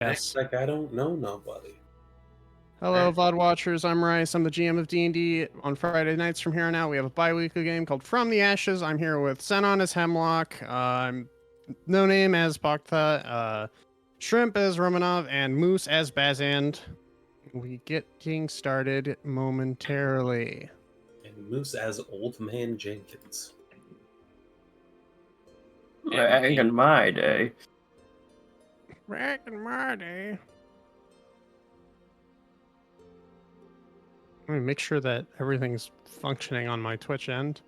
Yes. Like I don't know nobody. Hello, VOD watchers. I'm Rice. I'm the GM of D&D. On Friday nights from here on out, we have a bi-weekly game called From the Ashes. I'm here with Xenon as Hemlock. I'm No Name as Baktha, Shrimp as Romanov, and Moose as Bazand. We getting started momentarily. And Moose as Old Man Jenkins. Back in my day. Back in my day. Let me make sure that everything's functioning on my Twitch end.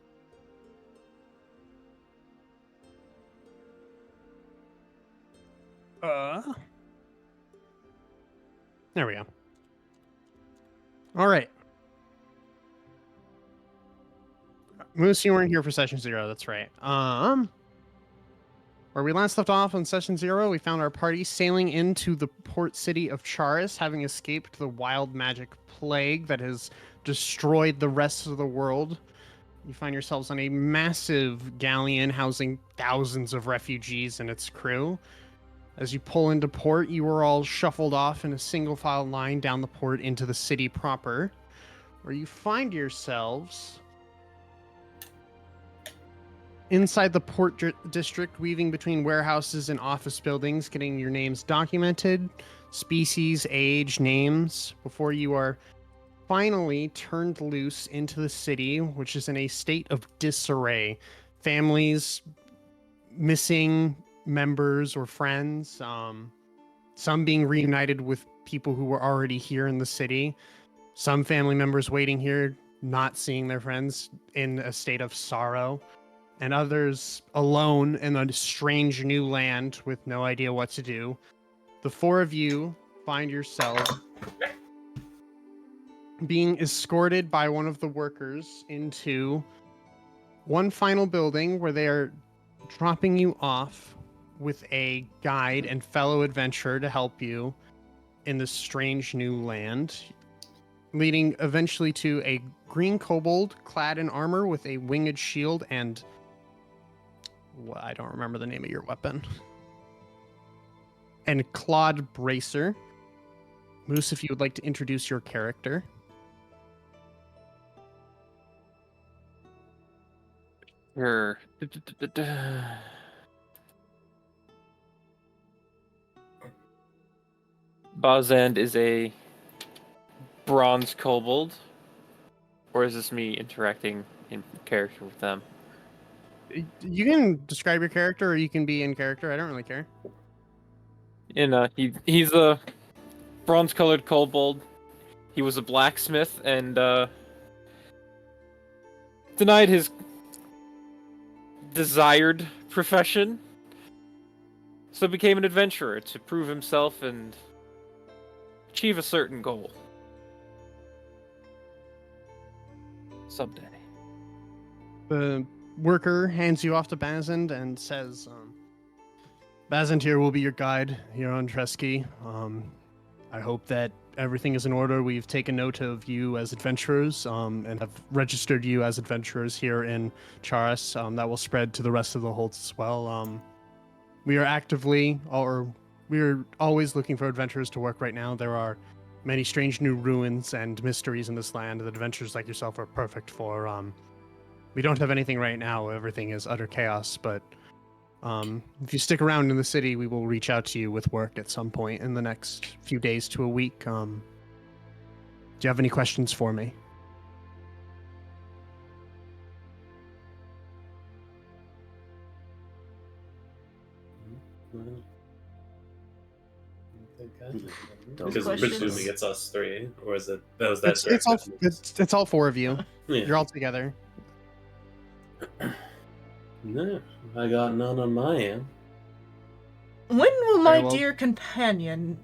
There we go. All right. Moose, you weren't here for session 0. That's right. Where we last left off on session 0, we found our party sailing into the port city of Charis, having escaped the wild magic plague that has destroyed the rest of the world. You find yourselves on a massive galleon housing thousands of refugees and its crew. As you pull into port, you are all shuffled off in a single file line down the port into the city proper, where you find yourselves inside the port district, weaving between warehouses and office buildings, getting your names documented, species, age, names, before you are finally turned loose into the city, which is in a state of disarray. Families missing members or friends, some being reunited with people who were already here in the city, some family members waiting here, not seeing their friends in a state of sorrow, and others alone in a strange new land with no idea what to do. The four of you find yourselves being escorted by one of the workers into one final building where they are dropping you off with a guide and fellow adventurer to help you in this strange new land, leading eventually to a green kobold clad in armor with a winged shield and I don't remember the name of your weapon. And Claude Bracer. Moose, if you would like to introduce your character. Sure. Bazand is a bronze kobold, or is this me interacting in character with them? You can describe your character, or you can be in character. I don't really care. He's a bronze-colored kobold. He was a blacksmith and denied his desired profession, so became an adventurer to prove himself and achieve a certain goal. Someday. The worker hands you off to Bazand and says, Bazand here will be your guide here on Tresky. I hope that everything is in order. We've taken note of you as adventurers and have registered you as adventurers here in Charis. That will spread to the rest of the holds as well. We are always looking for adventurers to work right now. There are many strange new ruins and mysteries in this land that adventurers like yourself are perfect for. We don't have anything right now. Everything is utter chaos, but if you stick around in the city, we will reach out to you with work at some point in the next few days to a week. Do you have any questions for me? Because we're presuming it's us three, or is it it's all four of you. Yeah. You're all together. No, I got none on my end. When will my Very well. dear companion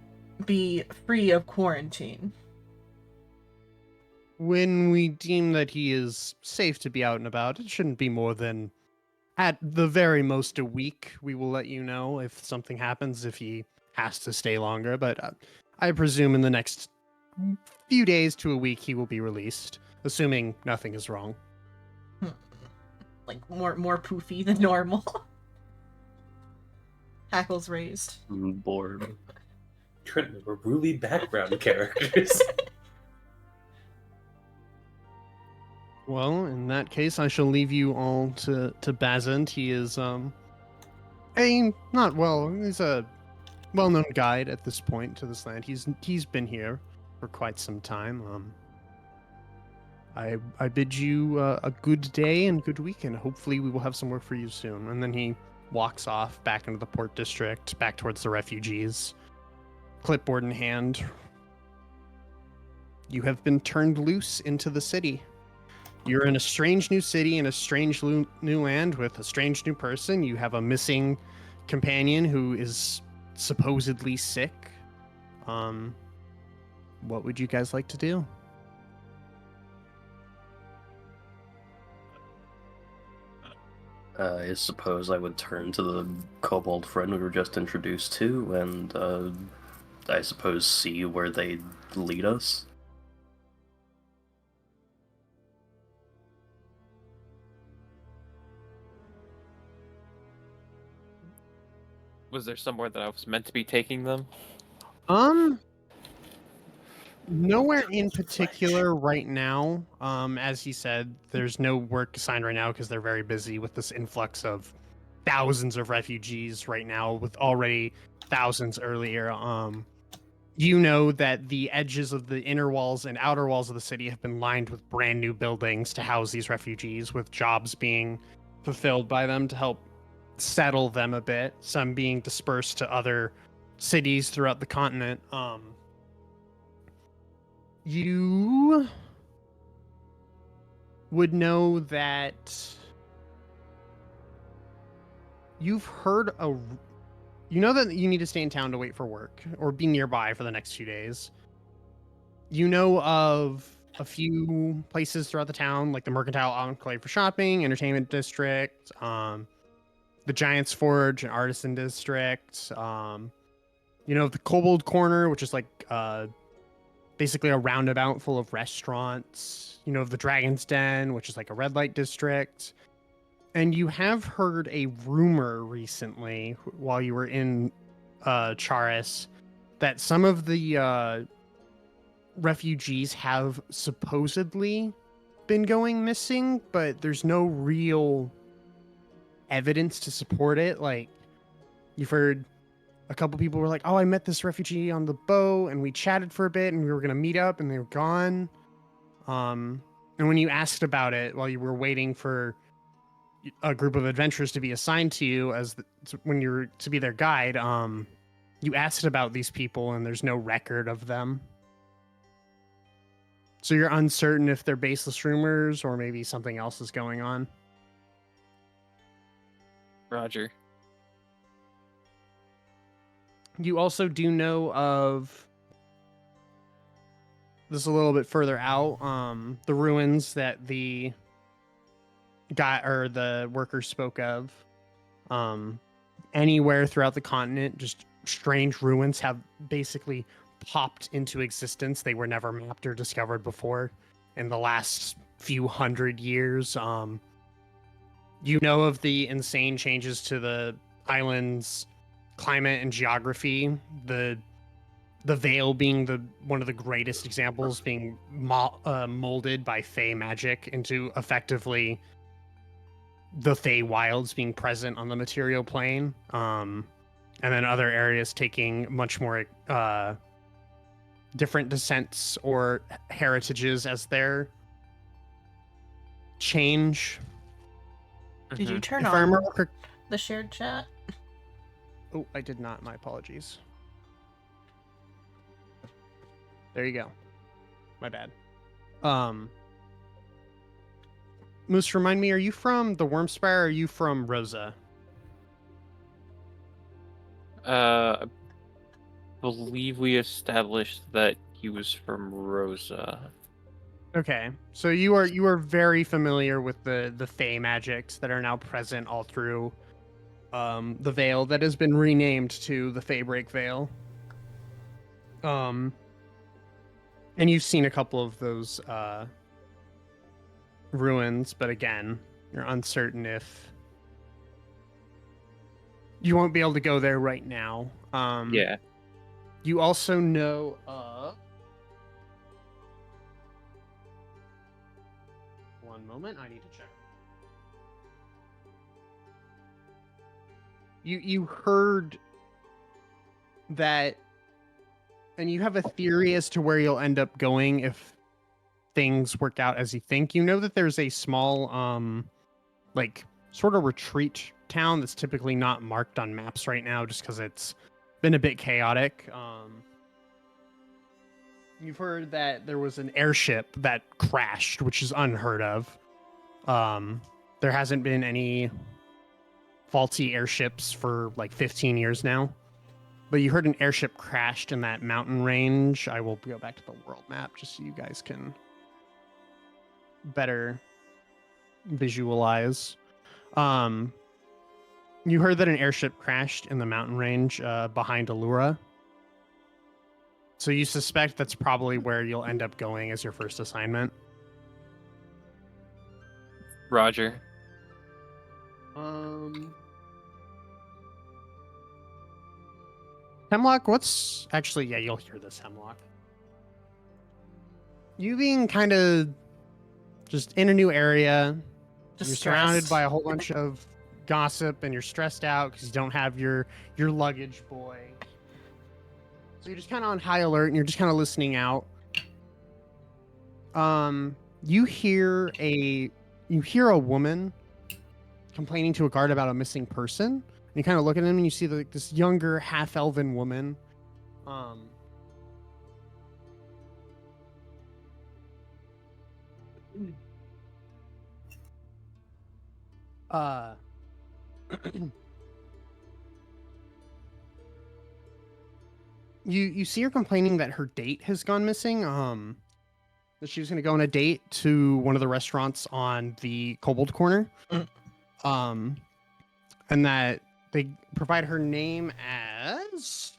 be free of quarantine? When we deem that he is safe to be out and about, it shouldn't be more than, at the very most, a week. We will let you know if something happens, if he has to stay longer, but I presume in the next few days to a week he will be released, assuming nothing is wrong. Like more poofy than normal. Hackles raised. BORB. Trent, we're really background characters. Well, in that case, I shall leave you all to Bazant. He is he's a well-known guide at this point to this land. He's been here for quite some time. I bid you a good day and good weekend. Hopefully, we will have some work for you soon. And then he walks off back into the port district, back towards the refugees, clipboard in hand. You have been turned loose into the city. You're in a strange new city in a strange new land with a strange new person. You have a missing companion who is supposedly sick. What would you guys like to do? I suppose I would turn to the kobold friend we were just introduced to, and I suppose see where they lead us. Was there somewhere that I was meant to be taking them? Nowhere in particular right now. As he said, there's no work assigned right now because they're very busy with this influx of thousands of refugees right now, with already thousands earlier. You know that the edges of the inner walls and outer walls of the city have been lined with brand new buildings to house these refugees, with jobs being fulfilled by them to help settle them a bit, some being dispersed to other cities throughout the continent. You would know that you've heard you know that you need to stay in town to wait for work or be nearby for the next few days. You know of a few places throughout the town, like the Mercantile Enclave for shopping, Entertainment District, the Giant's Forge and Artisan District. You know, the Kobold Corner, which is like basically a roundabout full of restaurants. You know, of the Dragon's Den, which is like a red light district. And you have heard a rumor recently, while you were in Charis, that some of the refugees have supposedly been going missing, but there's no real evidence to support it. Like, you've heard a couple people were like, oh, I met this refugee on the boat and we chatted for a bit and we were going to meet up and they were gone. And when you asked about it while you were waiting for a group of adventurers to be assigned to you when you were to be their guide, you asked about these people and there's no record of them. So you're uncertain if they're baseless rumors or maybe something else is going on. Roger. You also do know of this a little bit further out, the ruins that the workers spoke of. Anywhere throughout the continent, just strange ruins have basically popped into existence. They were never mapped or discovered before in the last few hundred years. You know of the insane changes to the island's climate and geography, the Vale being one of the greatest examples, being molded by Fey magic into effectively the Fey wilds being present on the material plane, and then other areas taking much more different descents or heritages as their change. Did you turn If I on remember the shared chat? Oh, I did not. My apologies. There you go. My bad. Moose, remind me, are you from the Wormspire or are you from Rosa? I believe we established that he was from Rosa. Okay. So you are very familiar with the Fey magics that are now present all through the Vale that has been renamed to the Faybreak Vale. And you've seen a couple of those ruins, but again, you're uncertain if you won't be able to go there right now. Yeah. You also know one moment, I need to check. You heard that, and you have a theory as to where you'll end up going if things work out as you think. You know that there's a small like sort of retreat town that's typically not marked on maps right now just because it's been a bit chaotic. You've heard that there was an airship that crashed, which is unheard of. There hasn't been any faulty airships for like 15 years now. But you heard an airship crashed in that mountain range. I will go back to the world map just so you guys can better visualize. You heard that an airship crashed in the mountain range behind Allura. So you suspect that's probably where you'll end up going as your first assignment. Roger. Hemlock, what's actually, yeah, you'll hear this, Hemlock. You being kind of just in a new area, Just you're surrounded stressed. by a whole bunch of gossip and you're stressed out because you don't have your luggage boy. So you're just kind of on high alert and you're just kind of listening out. You hear a woman complaining to a guard about a missing person. And you kind of look at him and you see this younger half-elven woman. You see her complaining that her date has gone missing. That she was going to go on a date to one of the restaurants on the Kobold Corner. And that they provide her name as.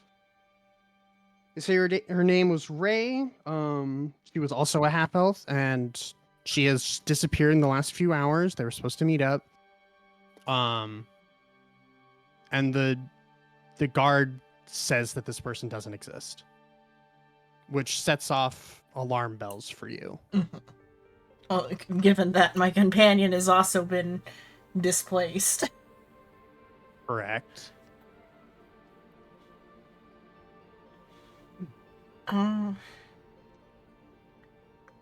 They say her name was Ray. She was also a half elf, and she has disappeared in the last few hours. They were supposed to meet up. And the guard says that this person doesn't exist, which sets off alarm bells for you. Mm-hmm. Well, given that my companion has also been displaced. Correct. And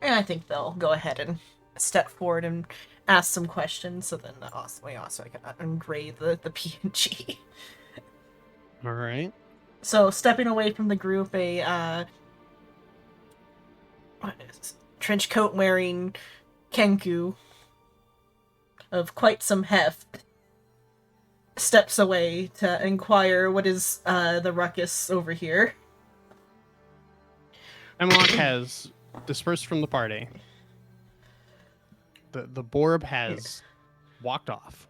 I think they'll go ahead and step forward and ask some questions, so then I can ungrade the PNG. All right. So, stepping away from the group, trench coat wearing Kenku of quite some heft steps away to inquire what is the ruckus over here. Hemlock has dispersed from the party. The BORB has walked off.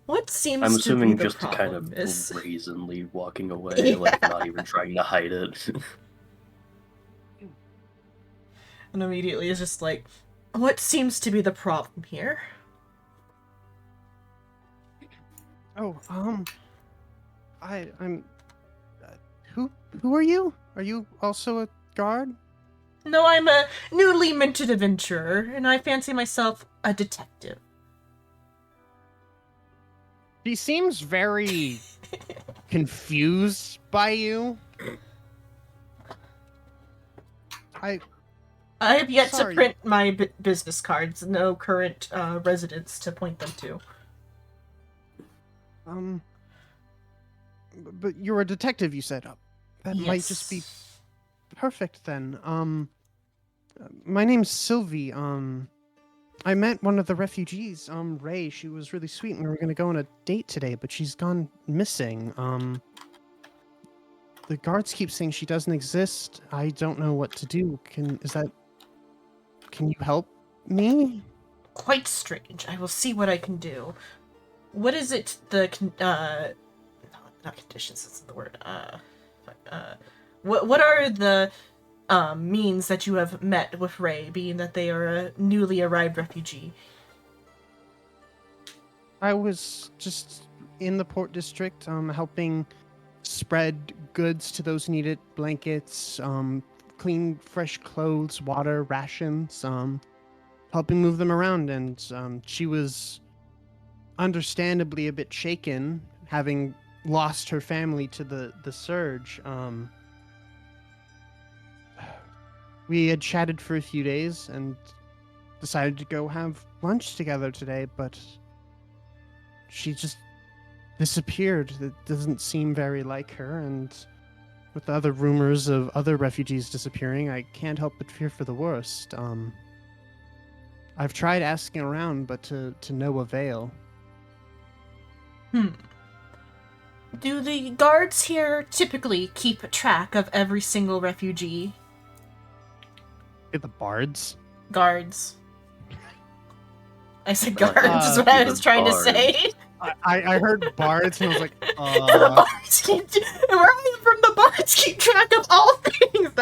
What seems I'm assuming to be the just kind problem of is... brazenly walking away, like not even trying to hide it. And immediately is just like, what seems to be the problem here? Oh, I'm. Who are you? Are you also a guard? No, I'm a newly minted adventurer, and I fancy myself a detective. She seems very confused by you. I have yet Sorry. to print my business cards. No current residents to point them to. But you're a detective, you said. That might Yes. just be perfect then. My name's Sylvie. I met one of the refugees, Ray. She was really sweet, and we were gonna go on a date today, but she's gone missing. The guards keep saying she doesn't exist. I don't know what to do. Can you help me? Quite strange. I will see what I can do. What is it? Not conditions. That's the word. What are the means that you have met with Ray, being that they are a newly arrived refugee? I was just in the port district, helping spread goods to those who need it, blankets, clean, fresh clothes, water, rations, helping move them around. And she was understandably a bit shaken, having lost her family to the surge. We had chatted for a few days and decided to go have lunch together today, but she just disappeared. It doesn't seem very like her, and with the other rumors of other refugees disappearing, I can't help but fear for the worst. I've tried asking around, but to no avail. Do the guards here typically keep track of every single refugee? The bards? Guards. I said guards is what I was trying to say. I heard bards and I was like, The bards keep where I am from, the bards keep track of all things.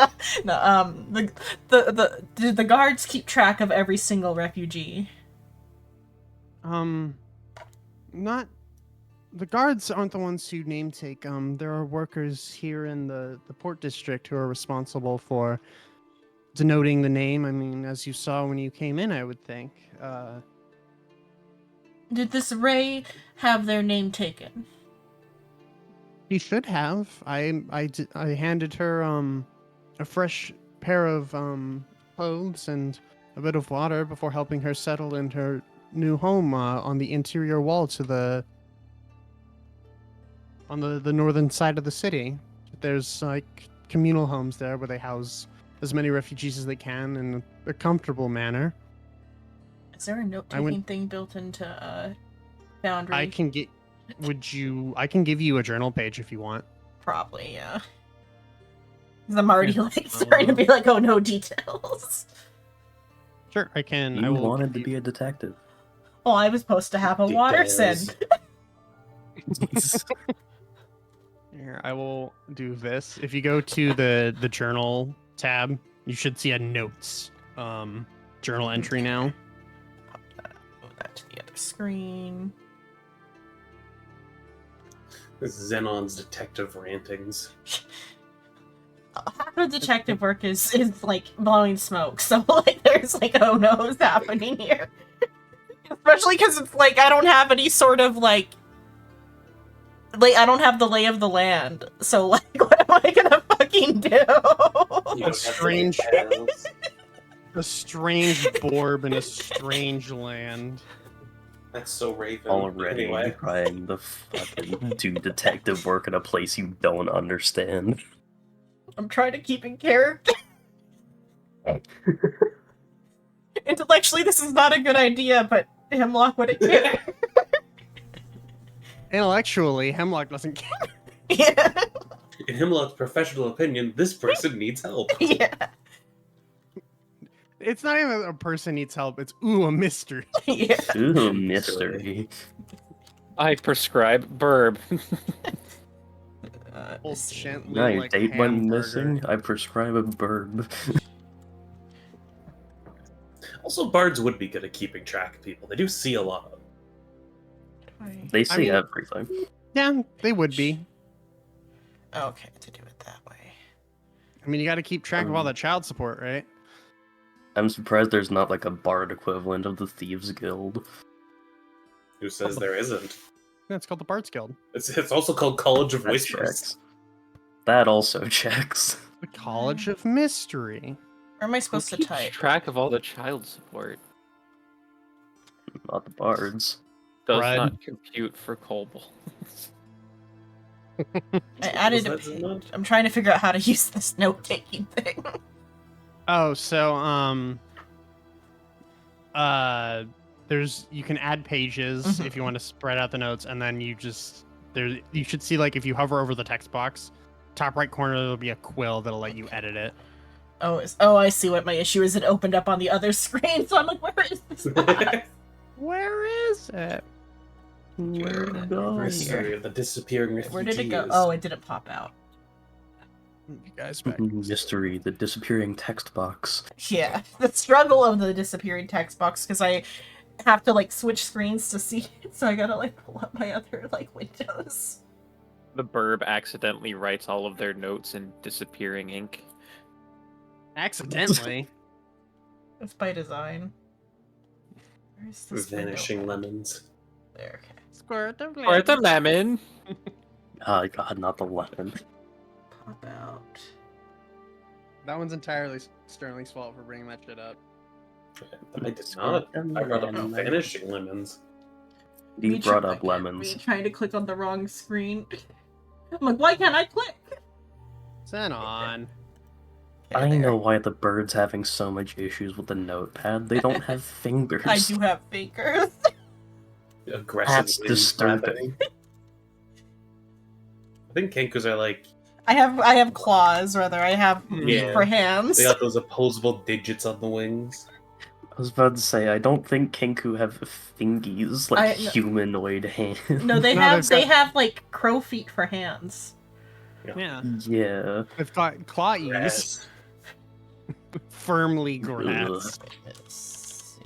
The guards keep track of every single refugee. Not the guards aren't the ones who name take. There are workers here in the port district who are responsible for denoting the name. I mean, as you saw when you came in, I would think. Did this Ray have their name taken? He should have. I handed her a fresh pair of clothes and a bit of water before helping her settle in her new home on the interior wall to the northern side of the city. There's like communal homes there where they house as many refugees as they can in a comfortable manner. Is there a note-taking thing built into Foundry? I can get. I can give you a journal page if you want. Probably, yeah. 'Cause I'm already like starting to be like, oh no, details. Sure, I can. You wanted to be a detective. Oh, I was supposed to have a water send. Here, I will do this. If you go to the journal tab, you should see a notes journal entry now. Move that to the other screen. This is Xenon's detective rantings. Half of detective work is like blowing smoke, so like there's like oh no's happening here. Especially because it's like I don't have any sort of like I don't have the lay of the land, so like what am I gonna fucking do? A strange BORB in a strange land. That's so Raven. Already Anyway. trying to fucking do detective work in a place you don't understand. I'm trying to keep in character. Intellectually, this is not a good idea, but Hemlock wouldn't care. Intellectually, Hemlock doesn't care. Yeah. In Hemlock's professional opinion, this person needs help. Yeah. It's not even that a person needs help. It's a mystery. Yeah. Ooh, mystery. I prescribe BORB. Gently, Now your like date went hamburger. missing. I prescribe a BORB. Also, bards would be good at keeping track of people. They do see a lot. They see mean- everything. Yeah, they would be. Okay, to do it that way. I mean, you got to keep track of all the child support, right? I'm surprised there's not like a bard equivalent of the Thieves Guild. Who says there isn't? Yeah, it's called the Bards Guild. It's also called College of That Whispers. checks. That also checks. The College of Mystery. Where am I supposed to Who keeps type? track of all the child support? Not the bards. Does Brad. not compute for Kobold. I added a Was that page. Xenon? I'm trying to figure out how to use this note-taking thing. Oh, so there's you can add pages if you want to spread out the notes, and then you should see like if you hover over the text box, top right corner there'll be a quill that'll let you edit it. Oh, I see what my issue is. It opened up on the other screen, so I'm like, where is this box? Where is it? Where to go? Mystery of the disappearing refugees. Where did it go? Oh, it didn't pop out. You guys back. Mystery, the disappearing text box. Yeah, the struggle of the disappearing text box, because I have to like switch screens to see it, so I gotta like pull up my other like windows. The BORB accidentally writes all of their notes in disappearing ink. Accidentally. It's by design. Where's this Vanishing window? lemons. There, okay. Squirt the Or the lemon. Oh god, not the lemon. Pop out. That one's entirely Sterling's fault for bringing that shit up. I did not. I brought up vanishing lemons. You Me brought try- up lemons. Me trying to click on the wrong screen. I'm like, why can't I click? Xenon. I Okay, know why the bird's having so much issues with the notepad. They don't have fingers. I do have fingers. Aggressively That's disturbing. flapping. I think Kenkus are like, I have claws, rather. I have Yeah. for hands. they got those opposable digits on the wings. I was about to say, I don't think Kinku have fingies, like No. humanoid hands. No, they No, have they've got- like crow feet for hands. Yeah. Yeah. They've got claws. Grass. Firmly grasped. Let's see.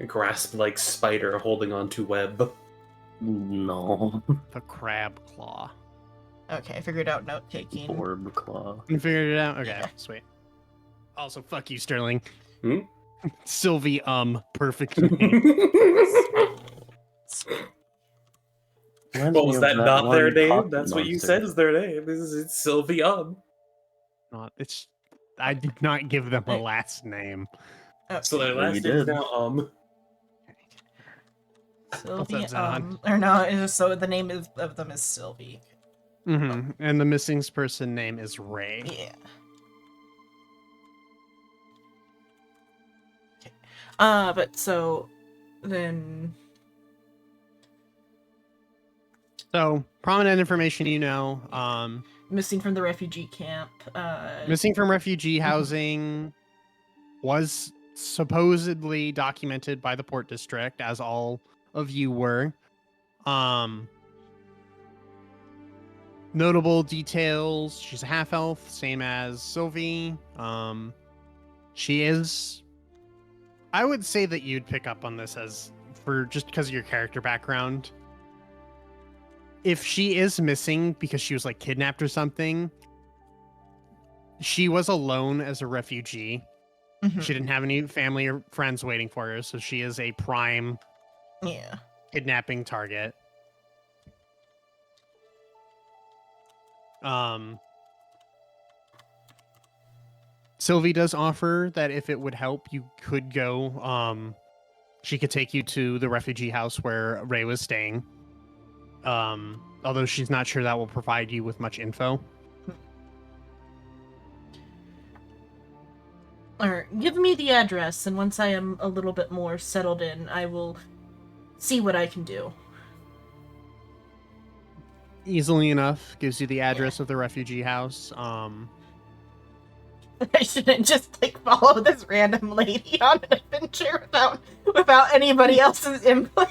Grasp like spider holding onto web. No. The crab claw. Okay, I figured out note taking. Orb claw. You figured it out? Okay, Yeah. sweet. Also, fuck you, Sterling. Hmm? Sylvie, perfect name. Reminds Well, me was of that not their one name? Pocket That's what you Monster. said is their name. It's Sylvium. Not, it's. I did not give them a last name. So their Well, last you name is did. now Sylvie, What's up, Xenon? or no, it's just, so the name of them is Sylvie. Mm-hmm. And the missing person name is Ray. Yeah. Okay. But so then So, prominent information you know. missing from the refugee camp. Missing from refugee housing was supposedly documented by the port district, as all of you were. Notable details: she's a half elf, same as Sylvie. She is. I would say that you'd pick up on this as for just because of your character background. If she is missing because she was like kidnapped or something, she was alone as a refugee. Mhm. She didn't have any family or friends waiting for her, so she is a prime Yeah. kidnapping target. Sylvie does offer that if it would help, you could go. She could take you to the refugee house where Ray was staying. Although she's not sure that will provide you with much info. Or give me the address, and once I am a little bit more settled in, I will see what I can do. Easily enough, gives you the address of the refugee house. I shouldn't just like follow this random lady on an adventure without anybody else's input.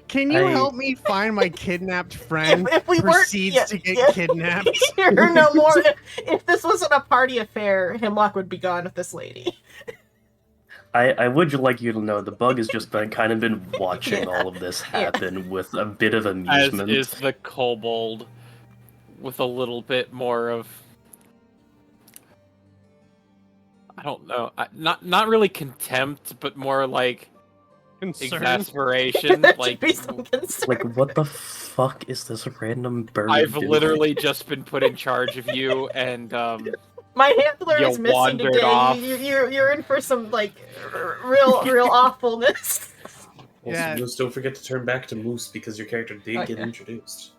Can you I- help me find my kidnapped friend? If we weren't- proceeds yeah, to get yeah. kidnapped. Here, no more. If this wasn't a party affair, Hemlock would be gone with this lady. I would like you to know the bug has just kind of been watching all of this happen with a bit of As amusement. is the kobold, with a little bit more of, I don't know, not really contempt, but more like Concern. exasperation. There should Like, be some concern. Like, what the fuck is this random bird I've doing? literally just been put in charge of you, and My handler You is missing wandered today. off. You're in for some like real awfulness. Also, Yeah. just don't forget to turn back to Moose because your character did get Okay. introduced.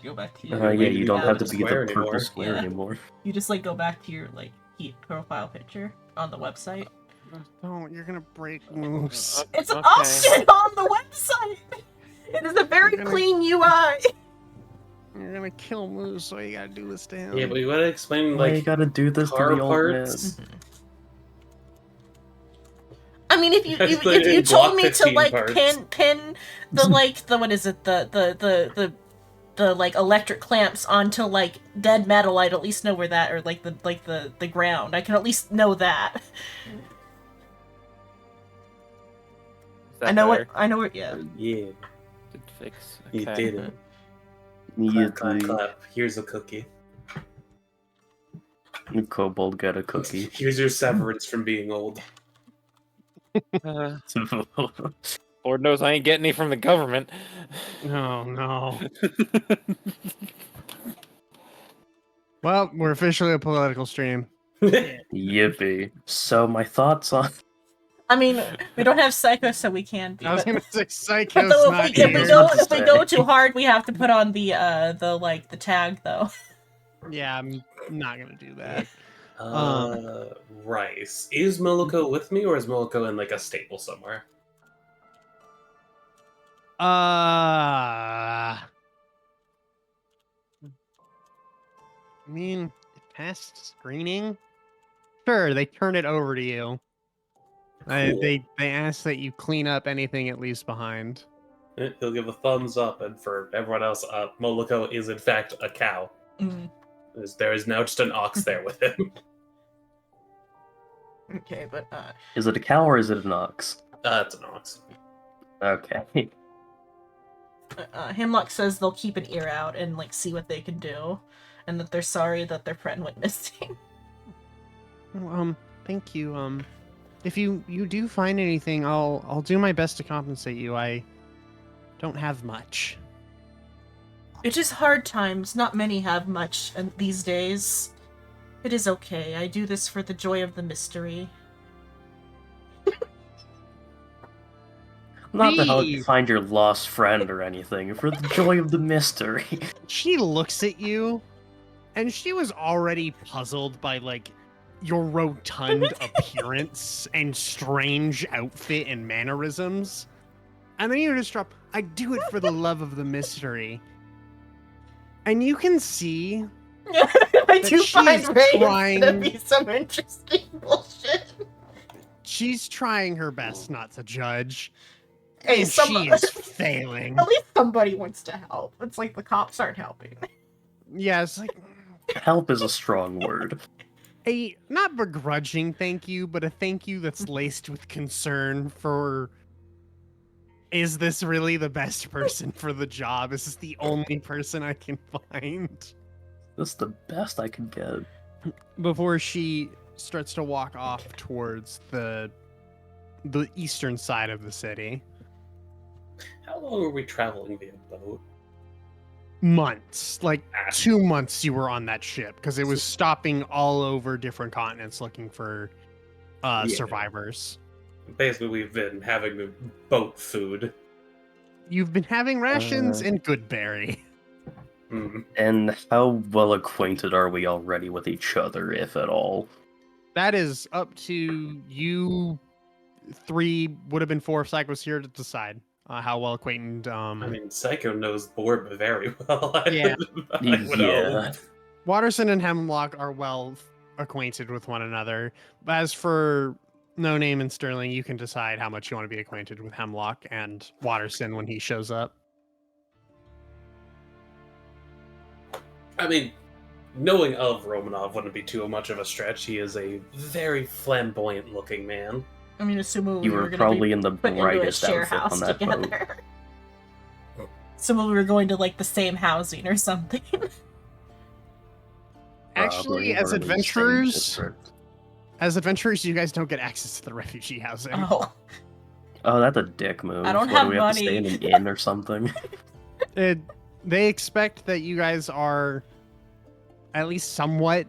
Go back to Yeah, you don't have to be the Square purple anymore. square Yeah. anymore. You just like go back to your like profile picture on the website. Don't, you're gonna break Moose. It's an Okay. option on the website. It is a very You're gonna- clean UI. You're gonna kill Moose, so you gotta do this to him. Yeah, but you gotta explain Why you like gotta do this to car the old man? parts. I mean, if you Explain if you in told block me to 15 like parts. pin the like the what is it the like electric clamps onto like dead metal, I'd at least know where that, or like the ground. I can at least know that. is that I know better? what I know where. Yeah. Yeah. fix. You Okay. did it. You Clap, clap, clap. Here's a cookie. Kobold got a cookie. Here's your severance from being old. Lord knows I ain't getting any from the government. Oh no. Well, we're officially a political stream. Yippee. So my thoughts on I mean, we don't have Psycho, so we can be. I was But, gonna say but Psycho's though, not if we here. go Not to if we go say. too hard, we have to put on the tag though. Yeah, I'm not gonna do that. Rice. Is Moloko with me, or is Moloko in like a stable somewhere? I mean, it passed screening. Sure, they turn it over to you. Cool. They ask that you clean up anything it leaves behind. He'll give a thumbs up, and for everyone else, Moloko is in fact a cow. Mm. There is now just an ox there with him. Okay, but is it a cow or is it an ox? It's an ox. Okay. Hemlock says they'll keep an ear out and like see what they can do, and that they're sorry that their friend went missing. Thank you. If you do find anything, I'll do my best to compensate you. I don't have much. It is hard times. Not many have much these days. It is okay. I do this for the joy of the mystery. Not to help Please. you find your lost friend or anything, for the joy of the mystery. She looks at you, and she was already puzzled by like your rotund appearance and strange outfit and mannerisms. And then you just drop, I do it for the love of the mystery. And you can see I do she's find Ray trying- to be some interesting bullshit. she's trying her best not to judge. Hey, And she is failing. At least somebody wants to help. It's like the cops aren't helping. Yeah, it's like Help is a strong word. a not begrudging thank you, but a thank you that's laced with concern for, is this really the best person for the job? Is this the only person I can find? That's the best I could get. Before she starts to walk off towards the eastern side of the city. How long were we traveling via boat? Months, like Ah. 2 months you were on that ship because it was stopping all over different continents looking for survivors. Basically, we've been having the boat food. You've been having rations and Goodberry. Mm. And how well acquainted are we already with each other, if at all? That is up to you. 3 would have been 4 if Psych was here to decide how well acquainted. I mean, Psycho knows BORB very well. Yeah. I would Yeah. hope. Watterson and Hemlock are well acquainted with one another. As for No Name and Sterling, you can decide how much you want to be acquainted with Hemlock and Watterson when he shows up. I mean, knowing of Romanov wouldn't be too much of a stretch. He is a very flamboyant-looking man. I mean, assuming You we were were going probably to in the be put into a brightest share outfit house on that boat. together. Assuming we were going to like the same housing or something. Actually, Probably as were in the same adventurers, district. you guys don't get access to the refugee housing. Oh. Oh, that's a dick move. I don't What, have do we have to stay in money. an inn or something? They expect that you guys are at least somewhat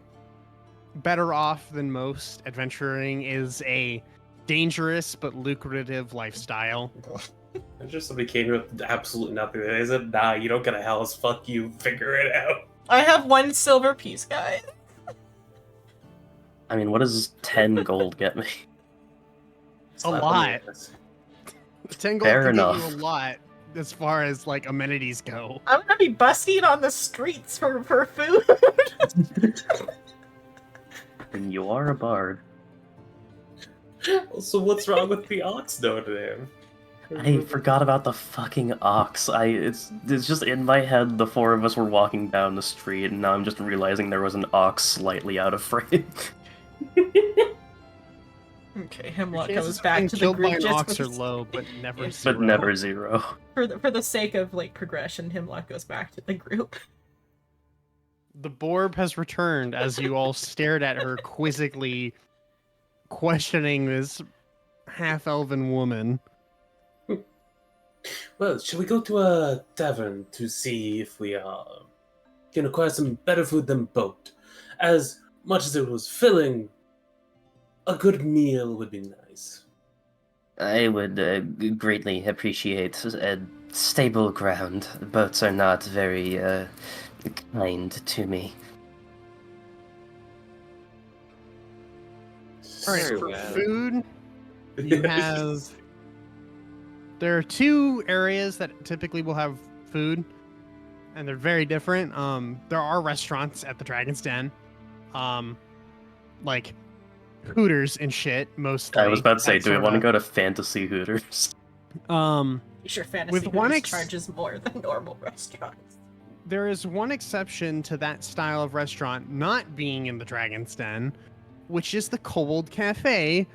better off than most. Adventuring is a dangerous but lucrative lifestyle. I just somebody came with absolutely nothing. They said, nah, you don't get a house. Fuck you. Figure it out. I have 1 silver piece, guys. I mean, what does 10 gold get me? It's A not lot. the- 10 gold Fair can get enough. you a lot as far as like amenities go. I'm gonna be busting on the streets for food. And you are a bard. So what's wrong with the ox note there? I forgot about the fucking ox. It's just in my head. The 4 of us were walking down the street, and now I'm just realizing there was an ox slightly out of frame. Okay, Hemlock Chances comes of back being to the killed by group an just ox are for, low, but never Yeah. zero. But never 0. for the sake of like progression. Hemlock goes back to the group. The Borb has returned as you all stared at her quizzically, questioning this half-elven woman. Well, shall we go to a tavern to see if we can acquire some better food than boat? As much as it was filling, a good meal would be nice. I would greatly appreciate stable ground. Boats are not very kind to me. All right, Very for well. food, you have. There are two areas that typically will have food, and they're very different. There are restaurants at the Dragon's Den, like Hooters and shit, mostly. I was about to say, That do we want to sorta- go to Fantasy Hooters? Sure, fantasy With one Hooters charges more than normal restaurants. There is one exception to that style of restaurant not being in the Dragon's Den, which is the Kobold Cafe,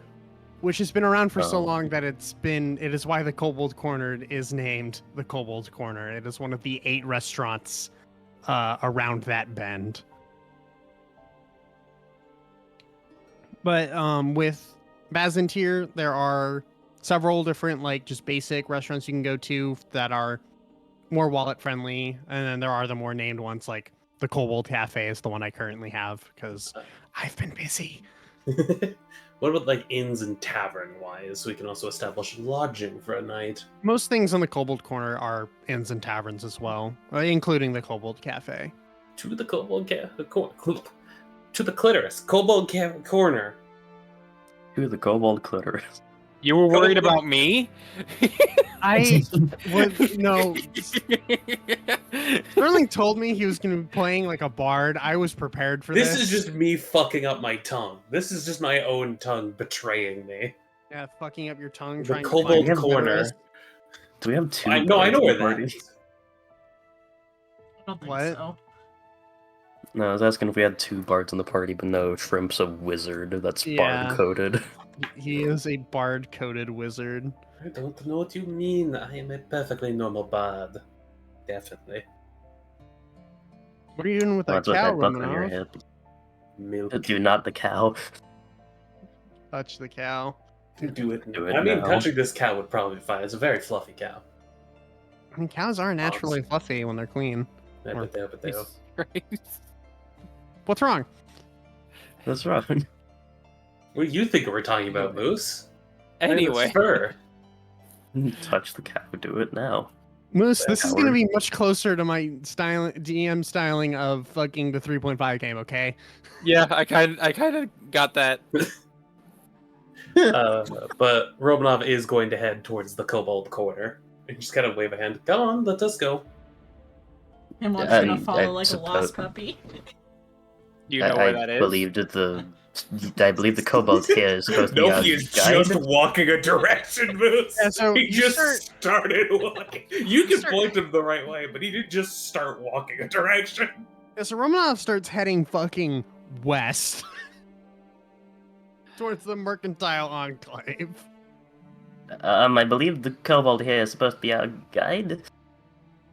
which has been around for so Oh. long that it is why the Kobold Corner is named the Kobold Corner. It is one of the 8 restaurants around that bend. But with Bazantir, there are several different like just basic restaurants you can go to that are more wallet friendly, and then there are the more named ones like the Kobold Cafe is the one I currently have because I've been busy. What about like inns and tavern wise? We can also establish lodging for a night. Most things on the Kobold Corner are inns and taverns as well, including the Kobold Cafe. To the kobold to the clitoris, corner. To the Kobold Clitoris. You were worried about me? I was no. Sterling told me he was going to be playing like a bard. I was prepared for this. This is just me fucking up my tongue. This is just my own tongue betraying me. Yeah, fucking up your tongue. The trying Kobold to find Corner. Do we have 2 I know bards in where the that party? is. I don't think What? so. No, I was asking if we had 2 bards in the party, but no, Shrimp's a wizard that's Yeah. bard-coded. He is a bard-coded wizard. I don't know what you mean. I am a perfectly normal bard. Definitely. What are you doing with that That's what cow, that buck on your Romanov? head. Milk. Do not the cow. Touch the cow. Do it. Do it I mean, now. touching this cow would probably be fine. It's a very fluffy cow. I mean, cows are naturally fluffy when they're clean. Yeah, but they- Jesus Christ. What's wrong? That's wrong. What do you think we're talking about, Moose? Anyway. Fur. Touch the cow. Do it now. Moose, this is going to Howard. be much closer to my DM styling of fucking the 3.5 game, okay? Yeah, I kind of got that. But Romanov is going to head towards the Kobold Corner. And just kind of wave a hand. Come on, let us go. Hemlock's gonna I follow like a suppose- lost puppy. Do you know where that is? I believe the kobold here is supposed to be No, our he is guide. just walking a direction, Moose. Yeah, so he you just start- started walking. You can start- point him the right way, but he didn't just start walking a direction. Yeah, so Romanov starts heading fucking west. Towards the Mercantile Enclave. I believe the kobold here is supposed to be our guide.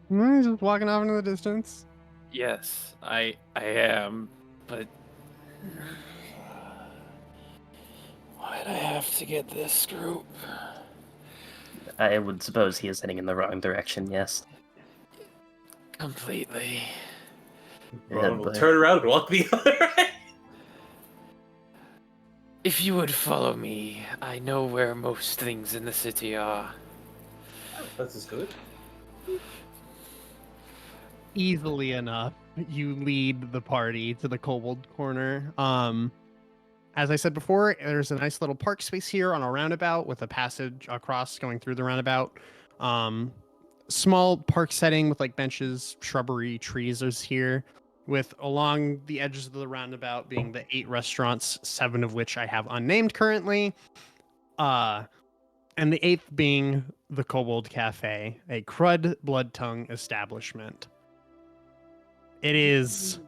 He's just walking off into the distance. Yes, I am, but why'd I have to get this group? I would suppose he is heading in the wrong direction, yes. Completely. Well, we'll but- turn around and walk the other way. If you would follow me, I know where most things in the city are. That's as good. Easily enough, you lead the party to the Kobold Corner. As I said before, there's a nice little park space here on a roundabout with a passage across going through the roundabout. Small park setting with like benches, shrubbery, trees is here, with along the edges of the roundabout being the 8 restaurants, 7 of which I have unnamed currently. And the 8th being the Kobold Cafe, a crud blood tongue establishment. It is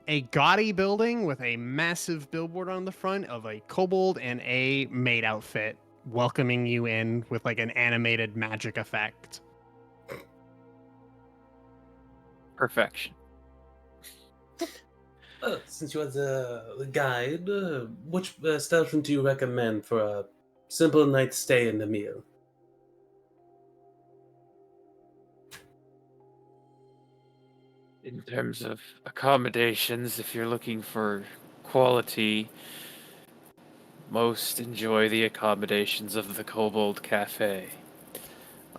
a gaudy building with a massive billboard on the front of a kobold and a maid outfit welcoming you in with like an animated magic effect. Perfection. Since you are the guide, which establishment do you recommend for a simple night's stay and a meal? In terms of accommodations, if you're looking for quality, most enjoy the accommodations of the Kobold Cafe.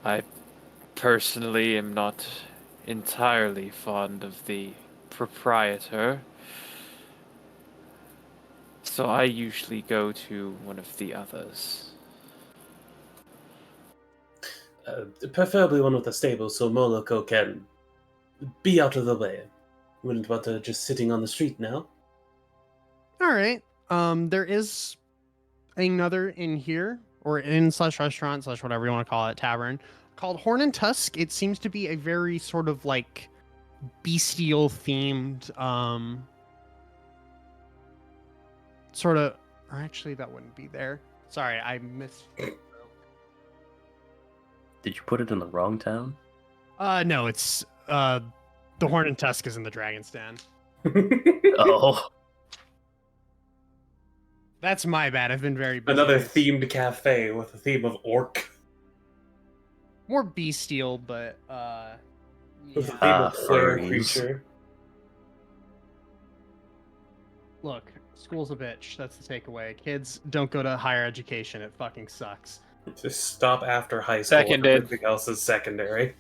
I personally am not entirely fond of the proprietor, so I usually go to one of the others. Preferably one with a stable so Moloko can be out of the way. Wouldn't want her just sitting on the street now. All right. There is another inn here, or inn slash restaurant slash whatever you want to call it, tavern, called Horn and Tusk. It seems to be a very sort of like bestial themed, sort of. Or actually, that wouldn't be there. Sorry, I missed. Did you put it in the wrong town? No, it's the Horn and Tusk is in the Dragon's Den. Oh. That's my bad. I've been very busy. Another themed cafe with a theme of orc. More bestial, but With a yeah. theme of flare furries. creature. Look, school's a bitch. That's the takeaway. Kids, don't go to higher education. It fucking sucks. Just stop after high school. Seconded. Everything else is secondary.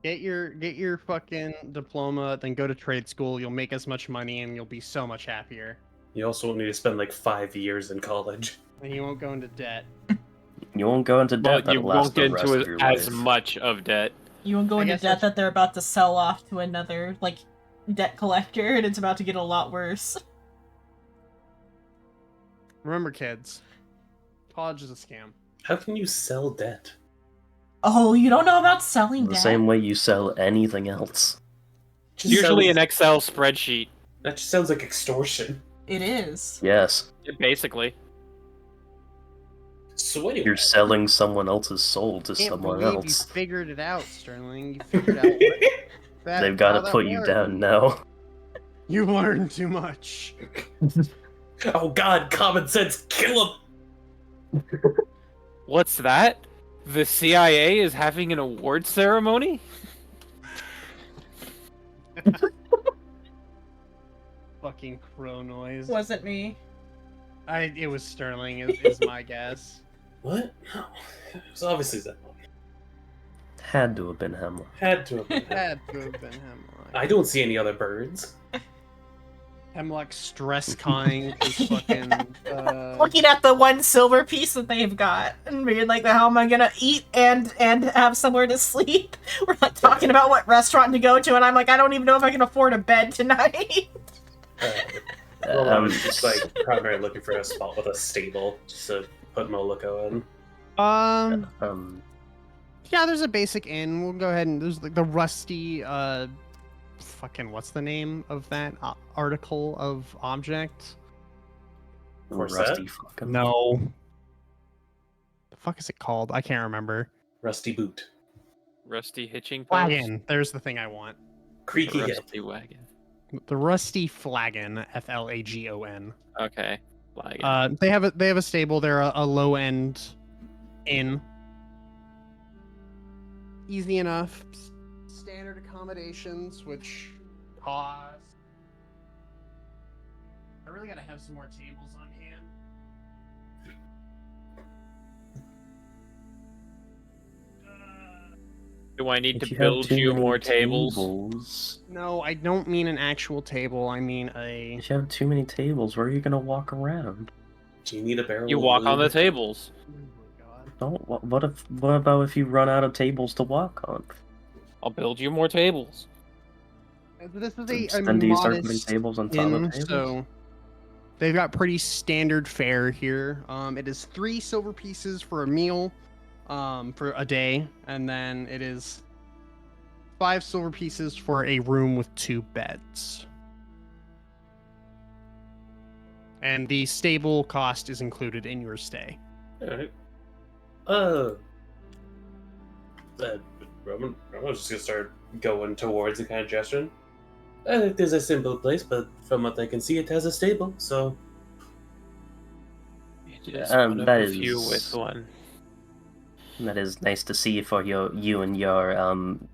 Get your fucking diploma, then go to trade school. You'll make as much money and you'll be so much happier. You also won't need to spend like 5 years in college. And you won't go into debt. You won't go into debt. But you That'll last won't the get rest into of your as life. much of debt. You won't go I into guess debt that's- that they're about to sell off to another, like, debt collector, and it's about to get a lot worse. Remember, kids, college is a scam. How can you sell debt? Oh, you don't know about selling The debt? same way you sell anything else. Just Usually sounds- an Excel spreadsheet, That just sounds like extortion. It is. Yes, basically. So anyway, you're selling someone else's soul to Can't someone believe else. you figured it out, Sterling. You figured out that, They've got how to that put you works. down now. You learned too much. oh god, common sense, kill him! What's that? The CIA is having an award ceremony? Fucking crow noise. Wasn't me. It was Sterling. Is my guess. What? No. It was obviously Xenon. Had to have been Hemlock. Had to have been. Had to have been Hemlock. I don't see any other birds. Hemlock stress conning his fucking. Looking at the one silver piece that they've got and being like, how am I gonna eat and have somewhere to sleep? We're like talking about what restaurant to go to, and I'm like, I don't even know if I can afford a bed tonight. Well, I was just like primarily looking for a spot with a stable just to put Moloko in. Yeah, there's a basic inn. We'll go ahead and there's like the rusty. Fucking what's the name of that article of object? Corset? Rusty fucking. No. The fuck is it called? I can't remember. Rusty boot. Rusty hitching post? Flagon. There's the thing I want. Creaky hip. Rusty wagon. The rusty flagon. Flagon. Okay. Flagon. They have a stable. They're a low end inn. Easy enough. Standard accommodations, which cost. I really gotta have some more tables on hand. Do I need If to you have build too you many more tables? No, I don't mean an actual table. I mean a. If you have too many tables, where are you gonna walk around? Do you need a barrel? You of walk on the wood? tables. Oh my god. Don't. What about if you run out of tables to walk on? I'll build you more tables. This is a Then do you start putting modest tables on top inn, of tables? so they've got pretty standard fare here. It is 3 silver pieces for a meal, for a day, and then it is 5 silver pieces for a room with 2 beds. And the stable cost is included in your stay. Alright. Roman's just gonna start going towards the kind of gesture. It is a simple place, but from what I can see, it has a stable, so... It is one of that a few is- with one. That is nice to see for you and your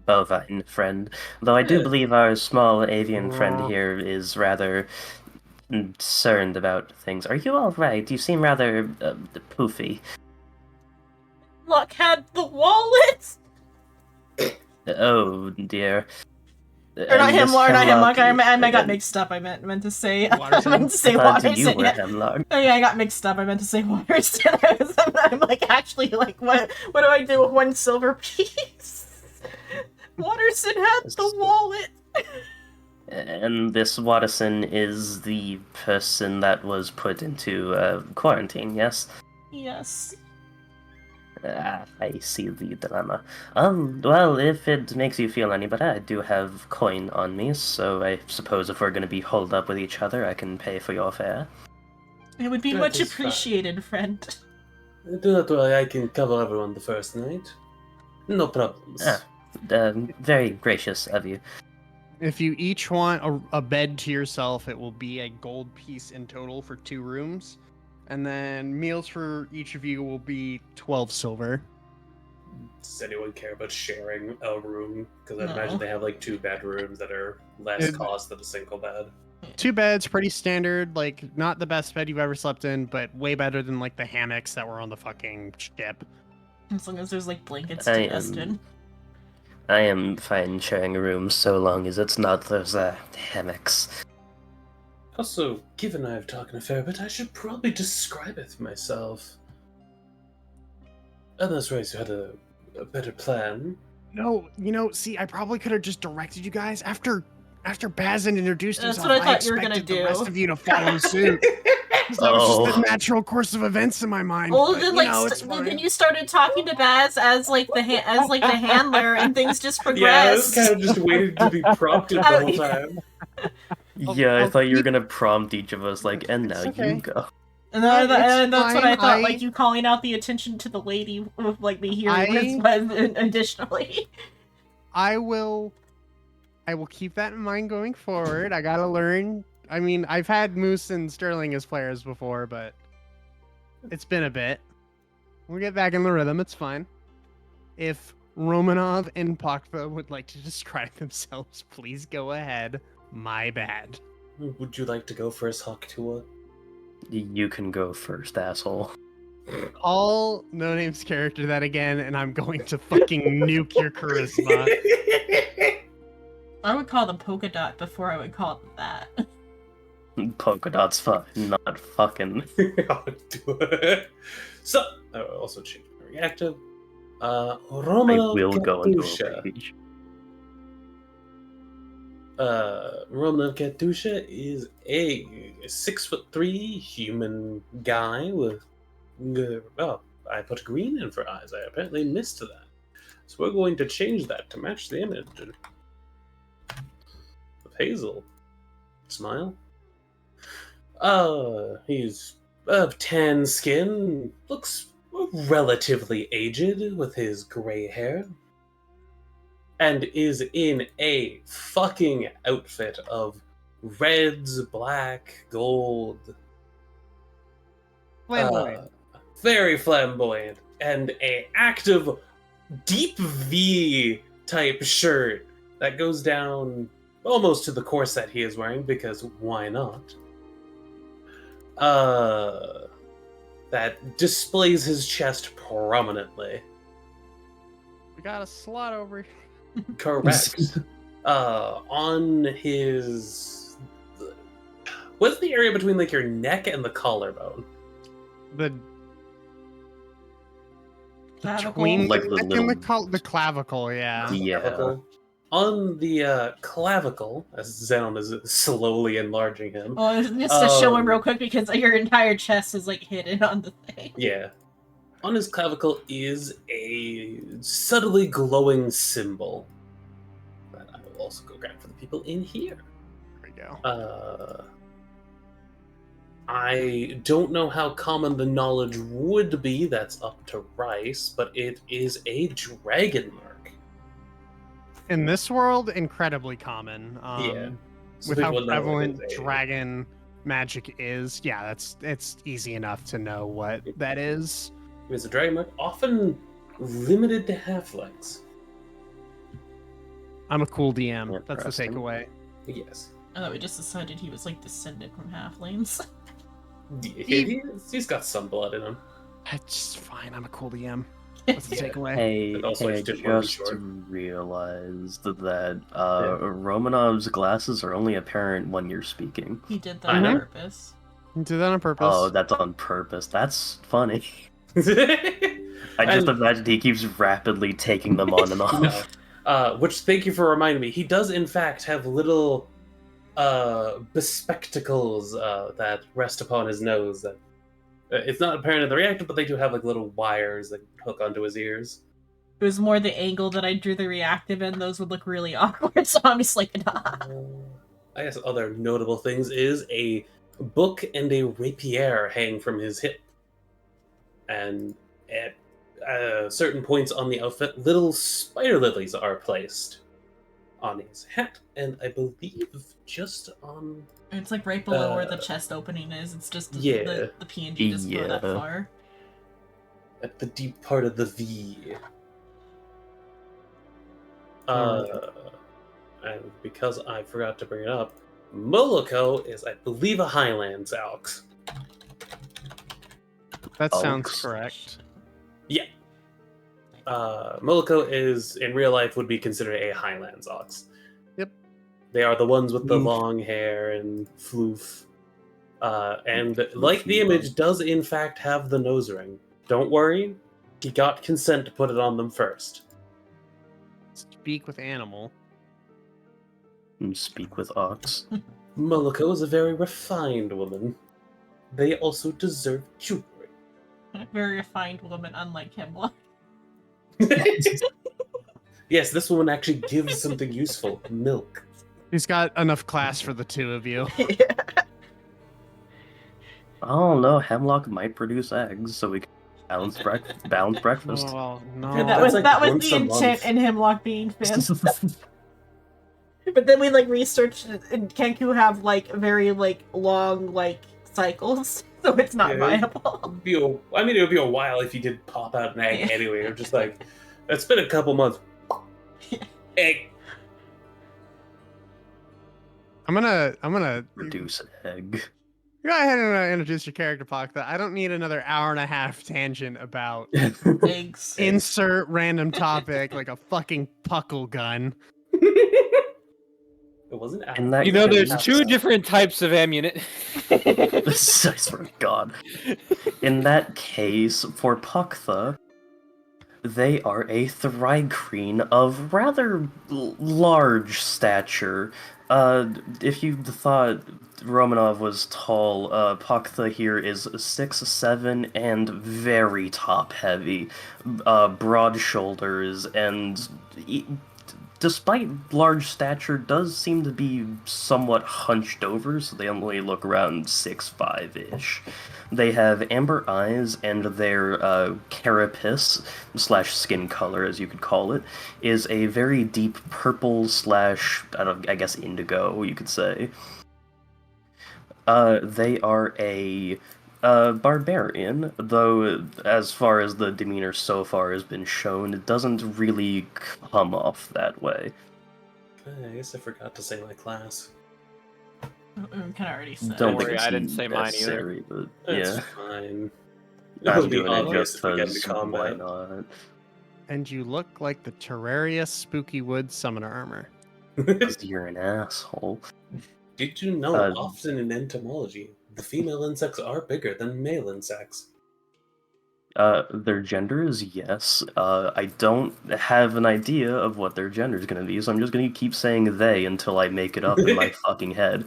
bovine friend. Though I do Yeah. believe our small avian friend Wow. here is rather concerned about things. Are you all right? You seem rather poofy. Luck had the wallet. Oh dear. Or not And him, this or not Hemlock- him. I got mixed up. I meant to say. I Waterson? meant to say I thought Waterson. you were Yeah. Hemlock. Oh yeah, I got mixed up. I meant to say Waterson. I'm like, actually, like, what do I do with one silver piece? Waterson had the wallet. And this Watterson is the person that was put into quarantine, yes? Yes. I see the dilemma. Well, if it makes you feel any better, I do have coin on me, so I suppose if we're going to be holed up with each other, I can pay for your fare. It would be That much is fine. appreciated, friend. Do not worry, I can cover everyone the first night. No problems. Very gracious of you. If you each want a bed to yourself, it will be a gold piece in total for 2 rooms. And then meals for each of you will be 12 silver. Does anyone care about sharing a room? Because I No. imagine they have like 2 bedrooms that are less It- cost than a single bed. 2 beds, pretty standard, like not the best bed you've ever slept in, but way better than like the hammocks that were on the fucking ship. As long as there's like blankets I to nest in. I am fine sharing a room so long as it's not those hammocks. Also, given I have talked a fair bit, I should probably describe it myself. Unless Race had a better plan. No, see, I probably could have just directed you guys after Bazin introduced That's himself. what I thought you were gonna expected the do. rest of you to follow suit. That was just Oh. the natural course of events in my mind. Well, but, then it's then fine. you started talking to Baz as like the handler, and things just Yeah, I was progressed. kind of just waiting to be prompted the whole time. Yeah, I I'll thought you were keep- gonna prompt each of us, like, and now It's you okay. go. And No, that's it's what I fine, thought, like you calling out the attention to the lady with like me hearing was additionally. I will keep that in mind going forward. I gotta learn. I mean, I've had Moose and Sterling as players before, but it's been a bit. We'll get back in the rhythm. It's fine. If Romanov and Pakva would like to describe themselves, please go ahead. My bad. Would you like to go first, Haktua? You can go first, asshole. Call No Name's character that again, and I'm going to fucking nuke your charisma. I would call them polka dot before I would call them that. Polka dot's fine, not fucking. I'll do it. So, I will also change my reactive. I Romanov will go into Katusha. a rage. Romanov Katusha is a 6'3" human guy with. Oh, I put green in for eyes. I apparently missed that. So we're going to change that to match the image of Hazel. Smile. He's of tan skin, looks relatively aged with his gray hair, and is in a fucking outfit of reds, black, gold. Flamboyant. Very flamboyant, and a active deep V type shirt that goes down almost to the corset he is wearing, because why not? That displays his chest prominently. We got a slot over here. Correct. On his... What's the area between, like, your neck and the collarbone? The Clavicle. between Like the the neck and little- the clavicle, yeah. Yeah. Clavicle. On the clavicle, as Xenon is slowly enlarging him. Well, just to show him real quick because your entire chest is like hidden on the thing. Yeah. On his clavicle is a subtly glowing symbol that I will also go grab for the people in here. There we go. I don't know how common the knowledge would be, that's up to Rice, but it is a dragon mark. In this world, incredibly common. Yeah. So With how people know it prevalent is a- dragon magic is, yeah, it's easy enough to know what that is. It is a dragon mark, often limited to halflings. I'm a cool DM. That's the Interesting. takeaway. Yes. I thought we just decided he was like descended from halflings. He's got some blood in him. It's fine. I'm a cool DM. That's the Yeah. takeaway. Hey, But also I I didn't wanna be just short. realized that Romanov's glasses are only apparent when you're speaking. He did that I on know. purpose. You did that on purpose. Oh, that's on purpose. That's funny. I just And- imagine he keeps rapidly taking them on and off. No. Which, thank you for reminding me. He does, in fact, have little bespectacles that rest upon his nose. That it's not apparent in the reactor, but they do have like little wires that hook onto his ears. It was more the angle that I drew the reactive in. Those would look really awkward, so I'm just like, nah. I guess other notable things is a book and a rapier hang from his hip. And at certain points on the outfit, little spider lilies are placed on his hat, and I believe just on... It's like right below where the chest opening is. It's just Yeah. the PNG doesn't go that Yeah. far. at the deep part of the V. And because I forgot to bring it up, Moloko is, I believe, a Highlands Elk. That sounds Elks. correct. Moloko is, in real life, would be considered a Highlands Ox. Yep. They are the ones with the Floof. long hair and floof. And like the image, does in fact have the nose ring. Don't worry, he got consent to put it on them first. Speak with animal. And speak with Ox. Moloko is a very refined woman. They also deserve jewelry. Very refined woman, unlike Hemlock. Yes, this woman actually gives something useful. Milk. He's got enough class for the two of you. I don't know. Hemlock might produce eggs, so we can balance breakfast. Oh no. that that's was like that was once the a intent month. in Hemlock being Finn. But then we like researched it, and Kenku have like very like long like cycles, so it's not Yeah. viable. It would be a while if you did pop out an egg Yeah. anyway. I'm just like, it's been a couple months. Egg. I'm gonna Produce an egg. go ahead and introduce your character, Pakta. I don't need another hour and a half tangent about Eggs. insert random topic like a fucking puckle gun. It wasn't. In that You know, there's case- two different types of ammunition. I swear to God. In that case, for Puktha, they are a Thrygreen of rather large stature. If you thought Romanov was tall, Puktha here is 6'7" and very top-heavy, broad shoulders, and despite large stature, does seem to be somewhat hunched over, so they only look around 6'5"-ish. They have amber eyes, and their carapace / skin color, as you could call it, is a very deep purple / I guess indigo, you could say. They are a barbarian, though as far as the demeanor so far has been shown, it doesn't really come off that way. I guess I forgot to say my class. We kind of already said. Don't Don't think worry, it's I didn't say mine either. necessary, but That's yeah. fine. I'm It'll be doing it obvious just if we get into because why combat. not? And you look like the Terraria Spooky Wood summoner armor. Because you're an asshole. Did you know Uh, often in entomology, the female insects are bigger than male insects? Their gender is yes. I don't have an idea of what their gender is going to be, so I'm just going to keep saying they until I make it up in my fucking head.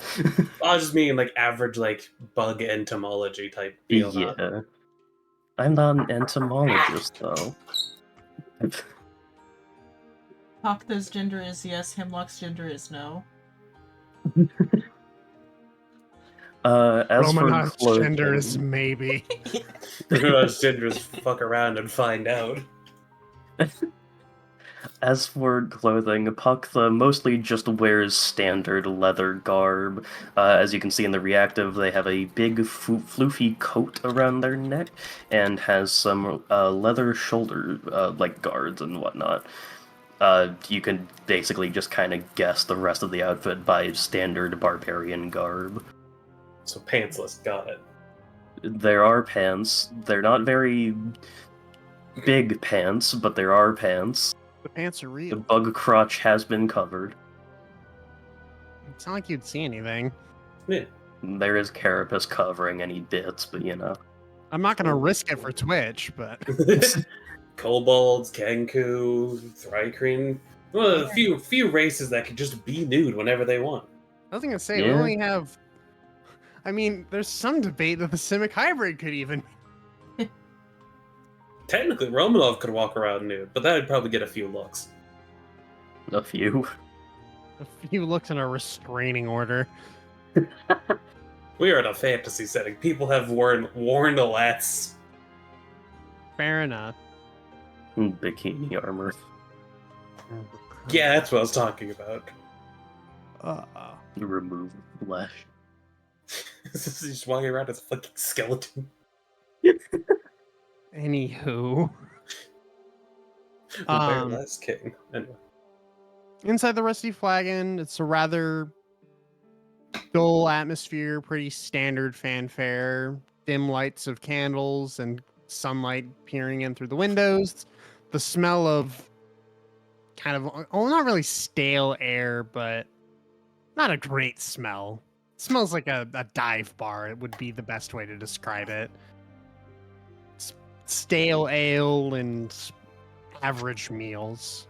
I was just meaning like average like bug entomology type deal. not- Yeah. I'm not an entomologist, though. Paktha's gender is yes. Hemlock's gender is no. As for Romanov gender is clothing, maybe. Just fuck around and find out. as for clothing, Puktha mostly just wears standard leather garb. As you can see in the reactive, they have a big floofy coat around their neck and has some leather shoulder like guards and whatnot. You can basically just kind of guess the rest of the outfit by standard barbarian garb. So pantsless, got it. There are pants. They're not very big pants, but there are pants. The pants are The real. bug crotch has been covered. It's not like you'd see anything. Yeah. There is carapace covering any bits, but you know. I'm not gonna risk it for Twitch, but Kobolds, Kenku, Thrycreen. Well, a few races that can just be nude whenever they want. I was gonna say we Yeah. only have. I mean, there's some debate that the Simic hybrid could even. Technically, Romanov could walk around nude, but that'd probably get a few looks. A few. A few looks in a restraining order. We are in a fantasy setting. People have worn lats. Fair enough. Bikini armor. Yeah, that's what I was talking about. Remove flesh. He's just walking around as a fucking skeleton. Anywho, Bear last king. Anyway. inside the Rusty Flagon, it's a rather dull atmosphere, pretty standard fanfare, dim lights of candles and sunlight peering in through the windows. The smell of kind of, not really stale air, but not a great smell. It smells like a dive bar. It would be the best way to describe it. Stale ale and average meals.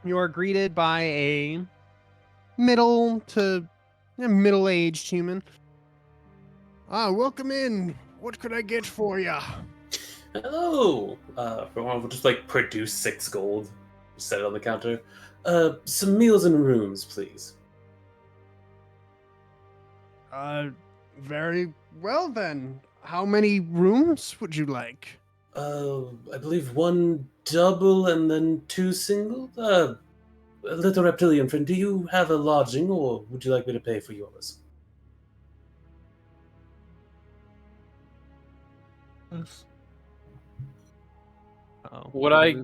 You are greeted by a middle-aged human. Welcome in. What could I get for ya? Hello. We'll just like produce 6 gold, set it on the counter. Some meals and rooms, please. Very well then. How many rooms would you like? I believe 1 double and then 2 single. Little reptilian friend, do you have a lodging, or would you like me to pay for yours? Oh. Would I?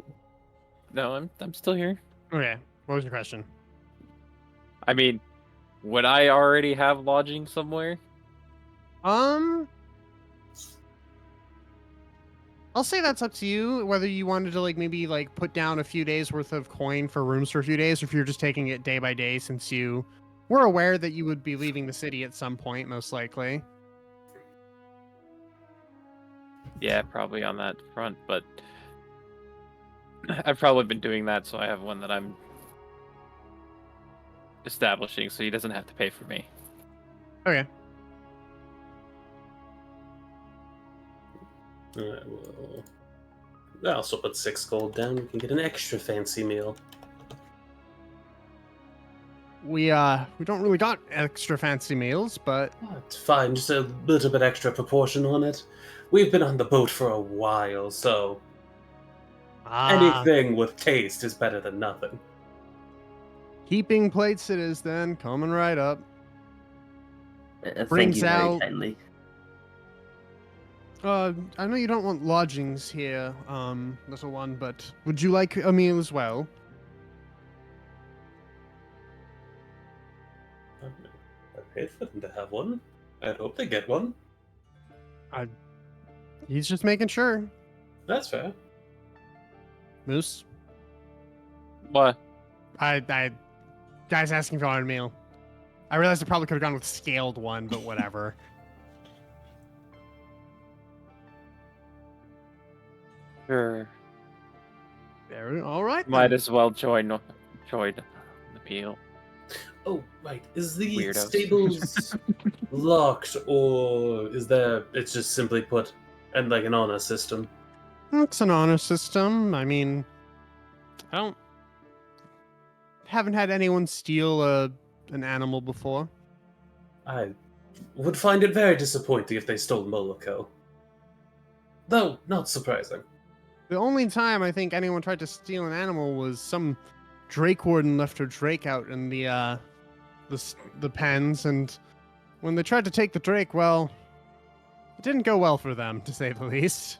No, I'm still here. Okay. What was your question? I mean, would I already have lodging somewhere? I'll say that's up to you, whether you wanted to maybe put down a few days worth of coin for rooms for a few days, or if you're just taking it day by day, since you were aware that you would be leaving the city at some point, most likely. Yeah, probably on that front, but I've probably been doing that, so I have one that I'm establishing, so he doesn't have to pay for me. Okay. Alright, well, I'll also put 6 gold down. You can get an extra fancy meal. We don't really got extra fancy meals, but Oh, it's fine, just a little bit extra proportion on it. We've been on the boat for a while, so anything with taste is better than nothing. Heaping plates it is then, coming right up. Thank Brings you very out- kindly. I know you don't want lodgings here, little one, but would you like a meal as well? I paid for them to have one. I hope they get one. He's just making sure. That's fair. Moose, What? I guy's asking if you want a meal. I realized I probably could have gone with scaled one, but whatever. Sure. There, all right. Might then. as well join the meal. Oh, right. Is the Weirdos. stables locked, or is there? It's just simply put, and like an honor system. It's an honor system. I mean, haven't had anyone steal a an animal before. I would find it very disappointing if they stole Moloko. Though, not surprising. The only time I think anyone tried to steal an animal was some Drake warden left her Drake out in the pens, and when they tried to take the Drake, well, it didn't go well for them, to say the least.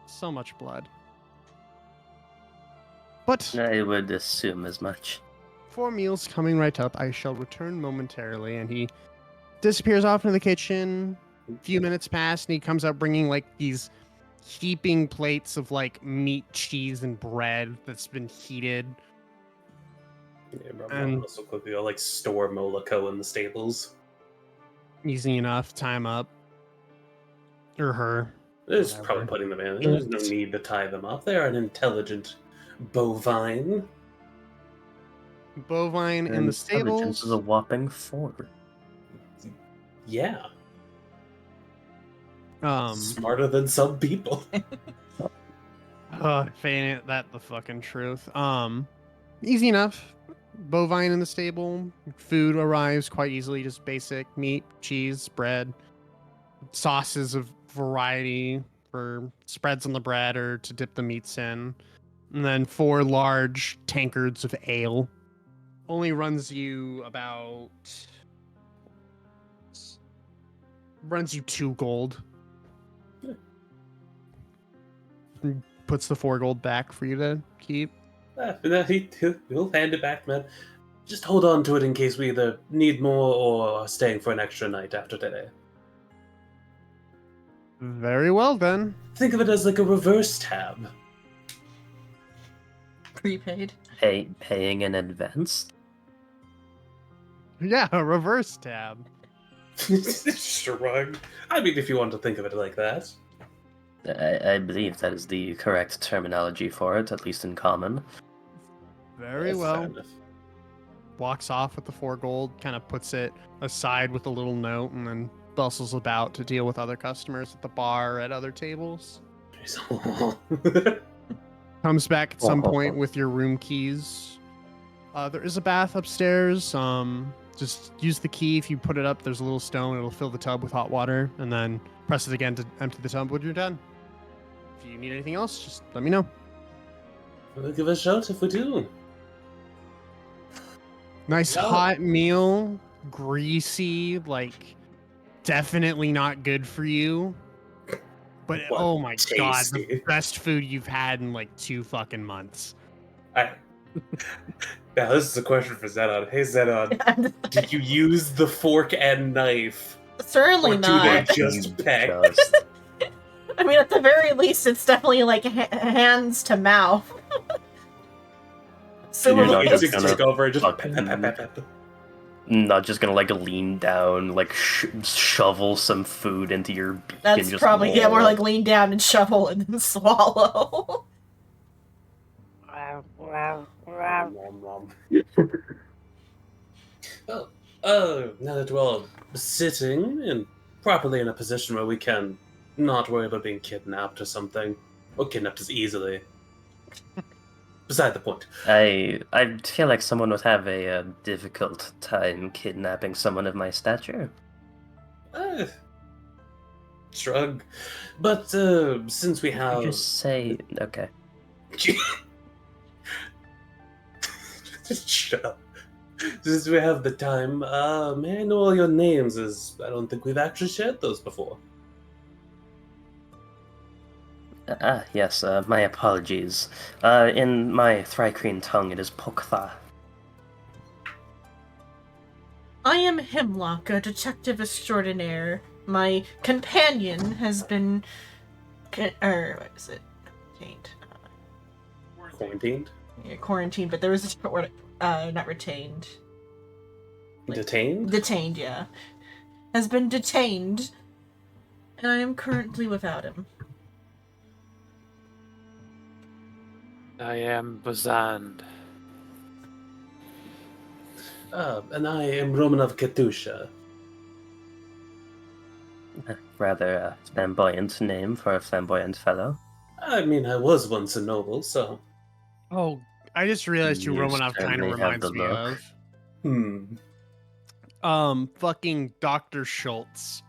So much blood. But I would assume as much. 4 meals coming right up. I shall return momentarily, and he disappears off into the kitchen. A few minutes pass, and he comes out bringing like these heaping plates of like meat, cheese, and bread that's been heated. Yeah, And- also quickly, I'll like store Moloko in the stables. Easy enough, time up. Or her. There's Whatever. probably putting them in. There's no need to tie them up. They're an intelligent bovine. Bovine in the Intelligence stables. is a whopping 4. Yeah, Um, smarter than some people. if ain't that the fucking truth. Easy enough. Bovine in the stable. Food arrives quite easily. Just basic meat, cheese, bread, sauces of variety for spreads on the bread or to dip the meats in, and then 4 large tankards of ale. Only runs you about 2 gold. And puts the 4 gold back for you to keep. He'll hand it back, man. Just hold on to it in case we either need more or are staying for an extra night after today. Very well then. Think of it as like a reverse tab. Prepaid. Paying in advance? Yeah, a reverse tab. Shrug. I mean, if you want to think of it like that. I believe that is the correct terminology for it, at least in common. Very That's well. fair enough. Walks off with the 4 gold, kind of puts it aside with a little note, and then bustles about to deal with other customers at the bar or at other tables. Comes back at some point with your room keys. There is a bath upstairs. Just use the key. If you put it up, there's a little stone. It'll fill the tub with hot water, and then press it again to empty the tub when you're done. If you need anything else, just let me know. We'll give it a shout if we do. Nice Yeah. hot meal, greasy, like definitely not good for you. But What oh my god, the tasty. best food you've had in like 2 fucking months. Now, this is a question for Xenon. Hey, Xenon, did you use the fork and knife? Certainly Or do they not. just peck? Just- I mean, at the very least, it's definitely like hands to mouth. So You're Well, not you just just gonna take over and just fucking- pep, pep, pep, pep. Not just gonna like lean down, like shovel some food into your beak and that's just probably more like lean down and shovel and then swallow. Nom, nom. Well, now that we're all sitting and properly in a position where we can not worry about being kidnapped or something, or kidnapped as easily. Beside the point. I feel like someone would have a difficult time kidnapping someone of my stature. Shrug. But since we have... Just say okay. Just shut up. Since we have the time, may I know all your names, as I don't think we've actually shared those before. Yes, my apologies. In my Thrycreen tongue, it is Poktha. I am Hemlock, a detective extraordinaire. My companion has been... what is it? Detained. Quarantined? Yeah, quarantined, but there was a different word. Not retained. Detained? Detained, yeah. Has been detained, and I am currently without him. I am Bazand. And I am Romanov Katusha. Rather flamboyant name for a flamboyant fellow. I mean, I was once a noble, so... Oh, I just realized who You Romanov kind of certainly have reminds the me look. of. Fucking Dr. Schultz.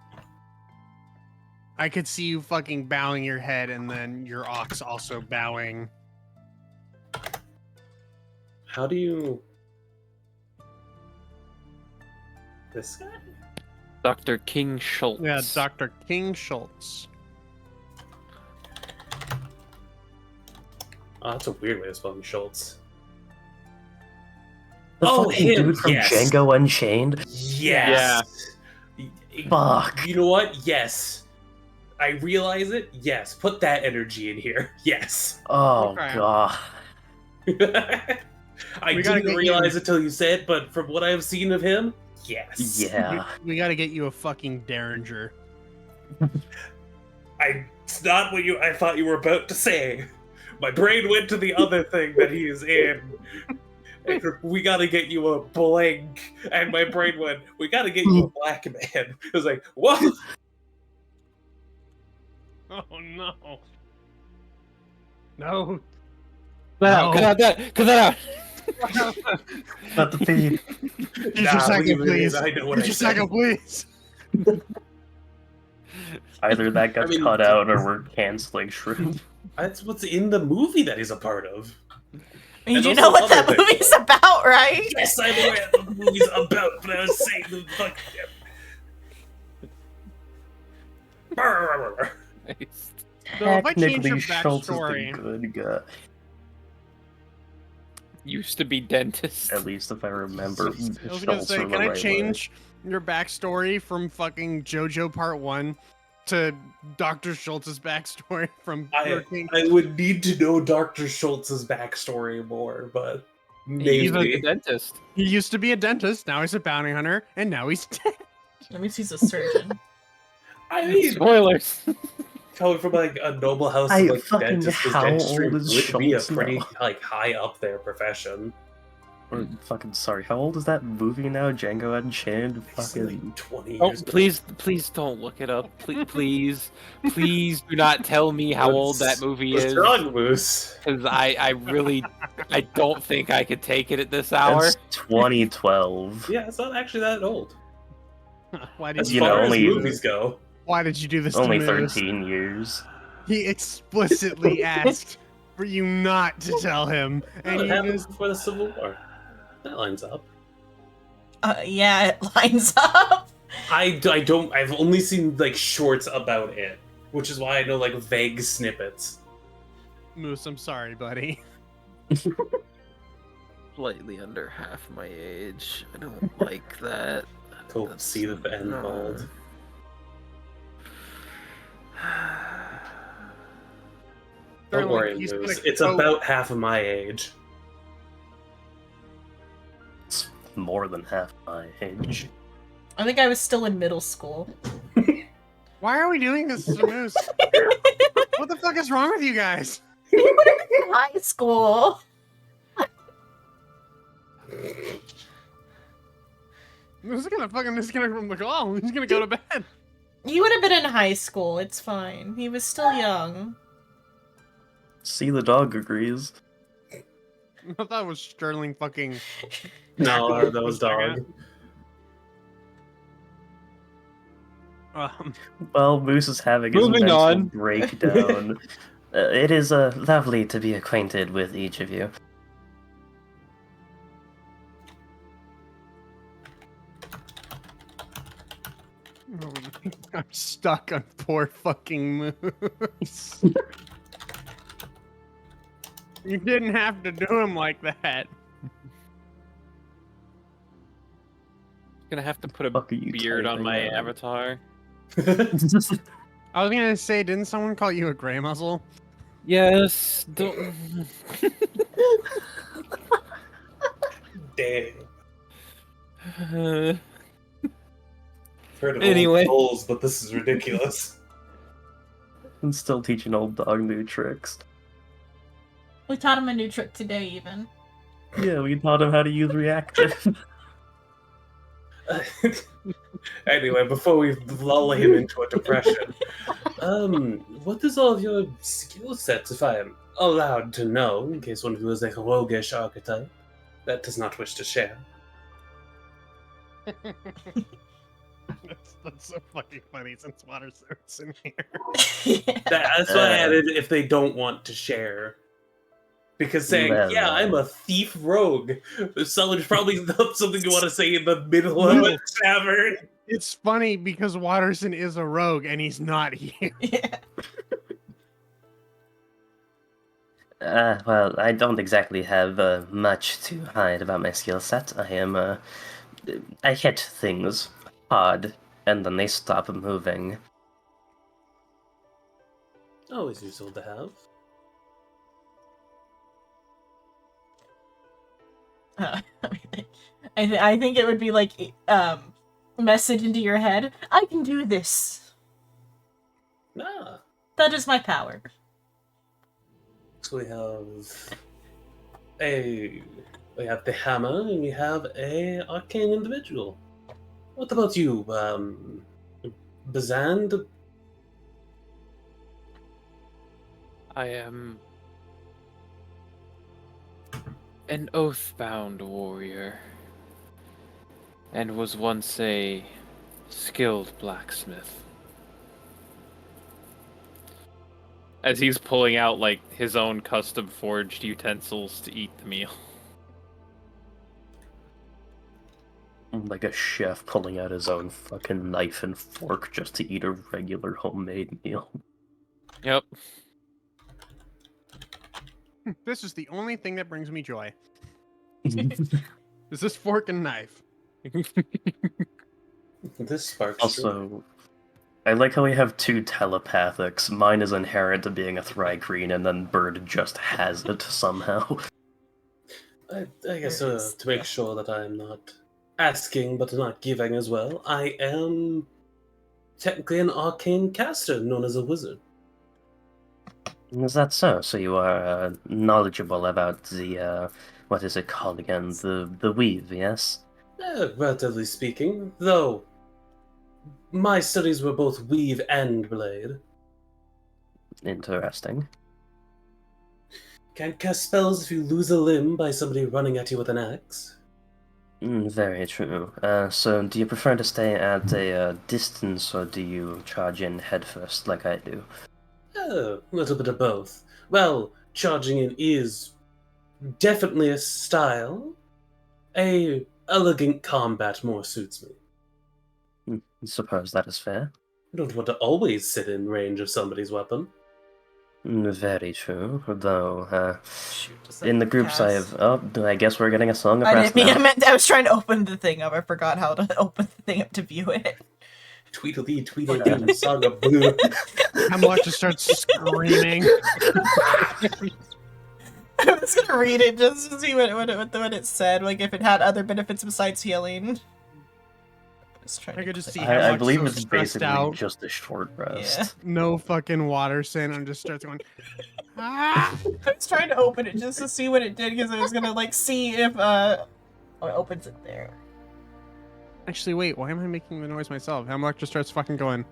I could see you fucking bowing your head and then your ox also bowing. How do you... This guy? Dr. King Schultz. Yeah, Dr. King Schultz. Oh, that's a weird way of spelling Schultz. The Oh, fucking him, dude from yes. Django Unchained? Yes. Fuck. You know what? Yes. I realize it. Yes. Put that energy in here. Yes. Oh, Okay. God. I We gotta didn't get realize you- it till you said, but from what I've seen of him, yes. Yeah. We gotta get you a fucking Derringer. It's not what I thought you were about to say. My brain went to the other thing that he is in. We gotta get you a blank. And my brain went, we gotta get you a black man. It was like, what? Oh no. No. Cut out, cut out that! Cut that out! Not the feed. Use your second, leave it in. please. I know what Use I your said. second, please. Either that got I mean- cut out or we're canceling Shrimp. That's what's in the movie that he's a part of. You And do also know what that other things. movie's about, right? Yes, I'm aware what the movie's about, but I was saying the fuck. Nice. So if I change your Technically, Schultz is backstory- the good guy. Used to be dentist. At least if I remember. I was gonna Schultz say, from can the I right way. change your backstory from fucking JoJo Part 1 to Dr. Schultz's backstory from Burger King? I would need to know Dr. Schultz's backstory more, but He's a maybe. dentist. He used to be a dentist, now he's a bounty hunter, and now he's dead. That means he's a surgeon. I mean, Spoilers. coming from like a noble house I of like fucking- dentist, 'cause how dentistry old would is be a Schultz pretty now? like high up there profession. Or fucking sorry, how old is that movie now? Django Unchained? It's Fucking. like 20 Oh, years old. please don't look it up. Please, please do not tell me how old that movie What's is. wrong, Moose? Because I really, I don't think I could take it at this hour. That's 2012. Yeah, it's not actually that old. Why did As You you, know, far only- as movies go. why did you do this Only to Moose? 13 years. He explicitly asked for you not to tell him, and Oh, it you happened just before the Civil War. That lines up. Yeah, it lines up. I don't. I've only seen like shorts about it, which is why I know like vague snippets. Moose, I'm sorry, buddy. Slightly under half my age. I don't like that. Go see the end bald. Don't Sterling, worry, he's Moose. gonna It's go- about half of my age. It's more than half my age. I think I was still in middle school. Why are we doing this to Moose? What the fuck is wrong with you guys? You would have been in high school. Moose is gonna fucking he's gonna go to bed. You would have been in high school. It's fine. He was still young. See, the dog agrees. I thought it was Sterling fucking. No, that was dog. Well, Moose is having his Moving mental on. breakdown. It is lovely to be acquainted with each of you. I'm stuck on poor fucking Moose. You didn't have to do him like that. Gonna have to put a Fuck are you beard on typing my out? avatar. I was gonna say, didn't someone call you a gray muzzle? Yes. Don't... Damn. Uh, Heard of Anyway. old goals, but this is ridiculous. And still teaching old dog new tricks. We taught him a new trick today, even. Yeah, we taught him how to use reactive. Anyway, before we lull him into a depression, what is all of your skill sets? If I'm allowed to know, in case one of you is a roguish archetype that does not wish to share. That's so fucking funny since Water Sword's in here. That's why I added if they don't want to share. Because saying, Well, yeah, I'm a thief rogue, someone's probably not something you want to say in the middle of a tavern. It's funny because Watterson is a rogue and he's not here. Yeah. Well, I don't exactly have much to hide about my skill set. I hit things hard, and then they stop moving. Always useful to have. I think it would be like message into your head. I can do this. Ah, That is my power. so we have the hammer, and we have a arcane individual. What about you, Bazand? I am an oath-bound warrior, and was once a skilled blacksmith. As he's pulling out, like, his own custom-forged utensils to eat the meal. Like a chef pulling out his own fucking knife and fork just to eat a regular homemade meal. Yep. This is the only thing that brings me joy. Is this fork and knife? This sparks. Also, I like how we have two telepathics. Mine is inherent to being a Thri-Kreen, and then Bird just has it somehow. I guess to make sure that I'm not asking but not giving as well, I am technically an arcane caster known as a wizard. Is that so? So you are knowledgeable about the, what is it called again? The weave, yes? Relatively speaking, though my studies were both weave and blade. Interesting. Can't cast spells if you lose a limb by somebody running at you with an axe. Very true. So do you prefer to stay at a distance, or do you charge in headfirst like I do? A little bit of both. Well, charging in is definitely a style. A elegant combat more suits me. Suppose that is fair. I don't want to always sit in range of somebody's weapon. Very true. Though, Shoot, does in the that groups I pass? have... Oh, I guess we're getting a song of I rest didn't mean. now. I was trying to open the thing up. I forgot how to open the thing up to view it. Tweedledee, Tweedledee, Song of Blue. Hemlock just starts screaming. I was gonna read it just to see what it said. Like if it had other benefits besides healing. I could just see I Hemlock believe so it's stressed basically out. just a short rest. Yeah. No fucking Watterson. I'm just starts going. Ah! I was trying to open it just to see what it did because I was gonna like see if oh, it opens it there. Actually, wait. Why am I making the noise myself? Hemlock just starts fucking going.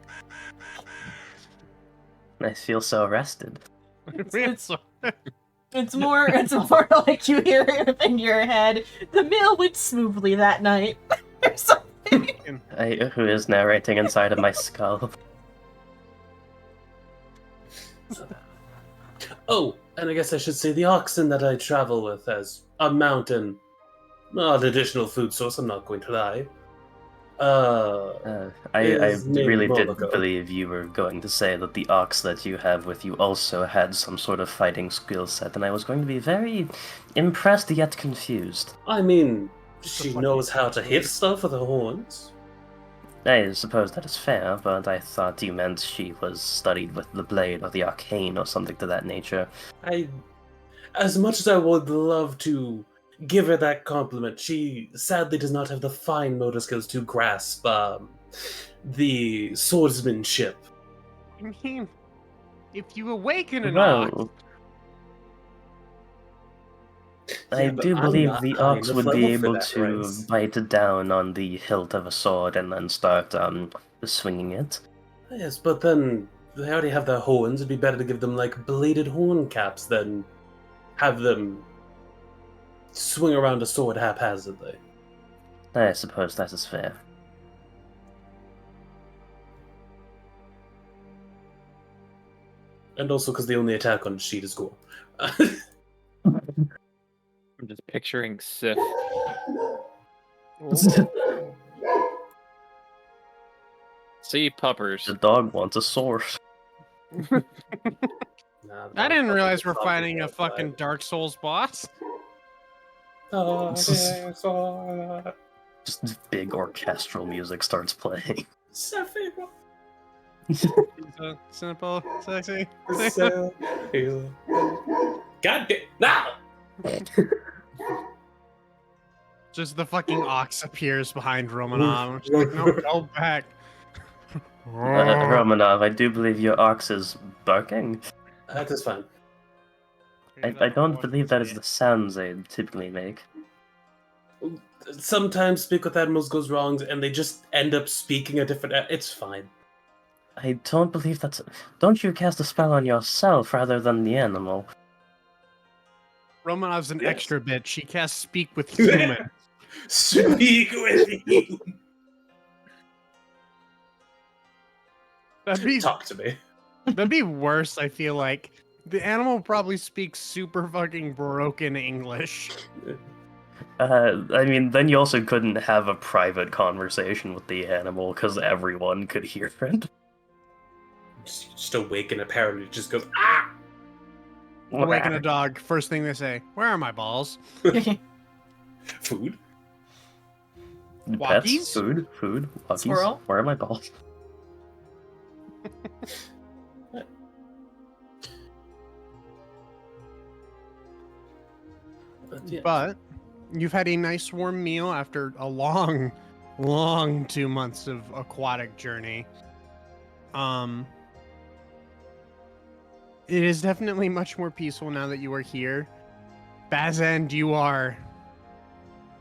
I feel so rested. It's more like you hear it in your head. The meal went smoothly that night. Or something. Who is narrating inside of my skull? Oh, and I guess I should say the oxen that I travel with as a mountain. Not an additional food source, I'm not going to lie. I Is named really did Moloko. believe you were going to say that the ox that you have with you also had some sort of fighting skill set, and I was going to be very impressed yet confused. I mean, Just a she fucking knows how to hit blade. stuff with her horns. I suppose that is fair, but I thought you meant she was studied with the blade or the arcane or something to that nature. As much as I would love to give her that compliment, she sadly does not have the fine motor skills to grasp the swordsmanship. I mean, if you awaken an ox, Well, Yeah, I but do I'm believe not the high ox enough would be level for able that, to Rice. bite down on the hilt of a sword and then start swinging it. Yes, but then they already have their horns. It'd be better to give them like bladed horn caps than have them swing around a sword haphazardly. I suppose that is fair. And also because the only attack on sheet is cool. I'm just picturing Sif. See, puppers. The dog wants a sword. I didn't realize we're fighting a fucking Dark Souls boss. Just big orchestral music starts playing. Simple, sexy. God damn! No! Just the fucking ox appears behind Romanov. She's like, no, go back. Romanov, I do believe your ox is barking. That is fine. I don't believe that is the sounds they typically make. Sometimes Speak with Animals goes wrong, and they just end up speaking a different. It's fine. I don't believe that's... Don't you cast a spell on yourself rather than the animal? Romanov's an Yes. extra bitch. She casts Speak with Human. Speak with you. That'd Talk to me. be worse, I feel like. The animal probably speaks super fucking broken English. I mean, then you also couldn't have a private conversation with the animal, because everyone could hear it. Just awake and apparently just goes, ah! Awaken a dog, first thing they say, where are my balls? Food? Walkies? Pets? Food? Walkies? Squirrel? Where are my balls? But you've had a nice warm meal after a long 2 months of aquatic journey. It is definitely much more peaceful now that you are here. Bazend, you are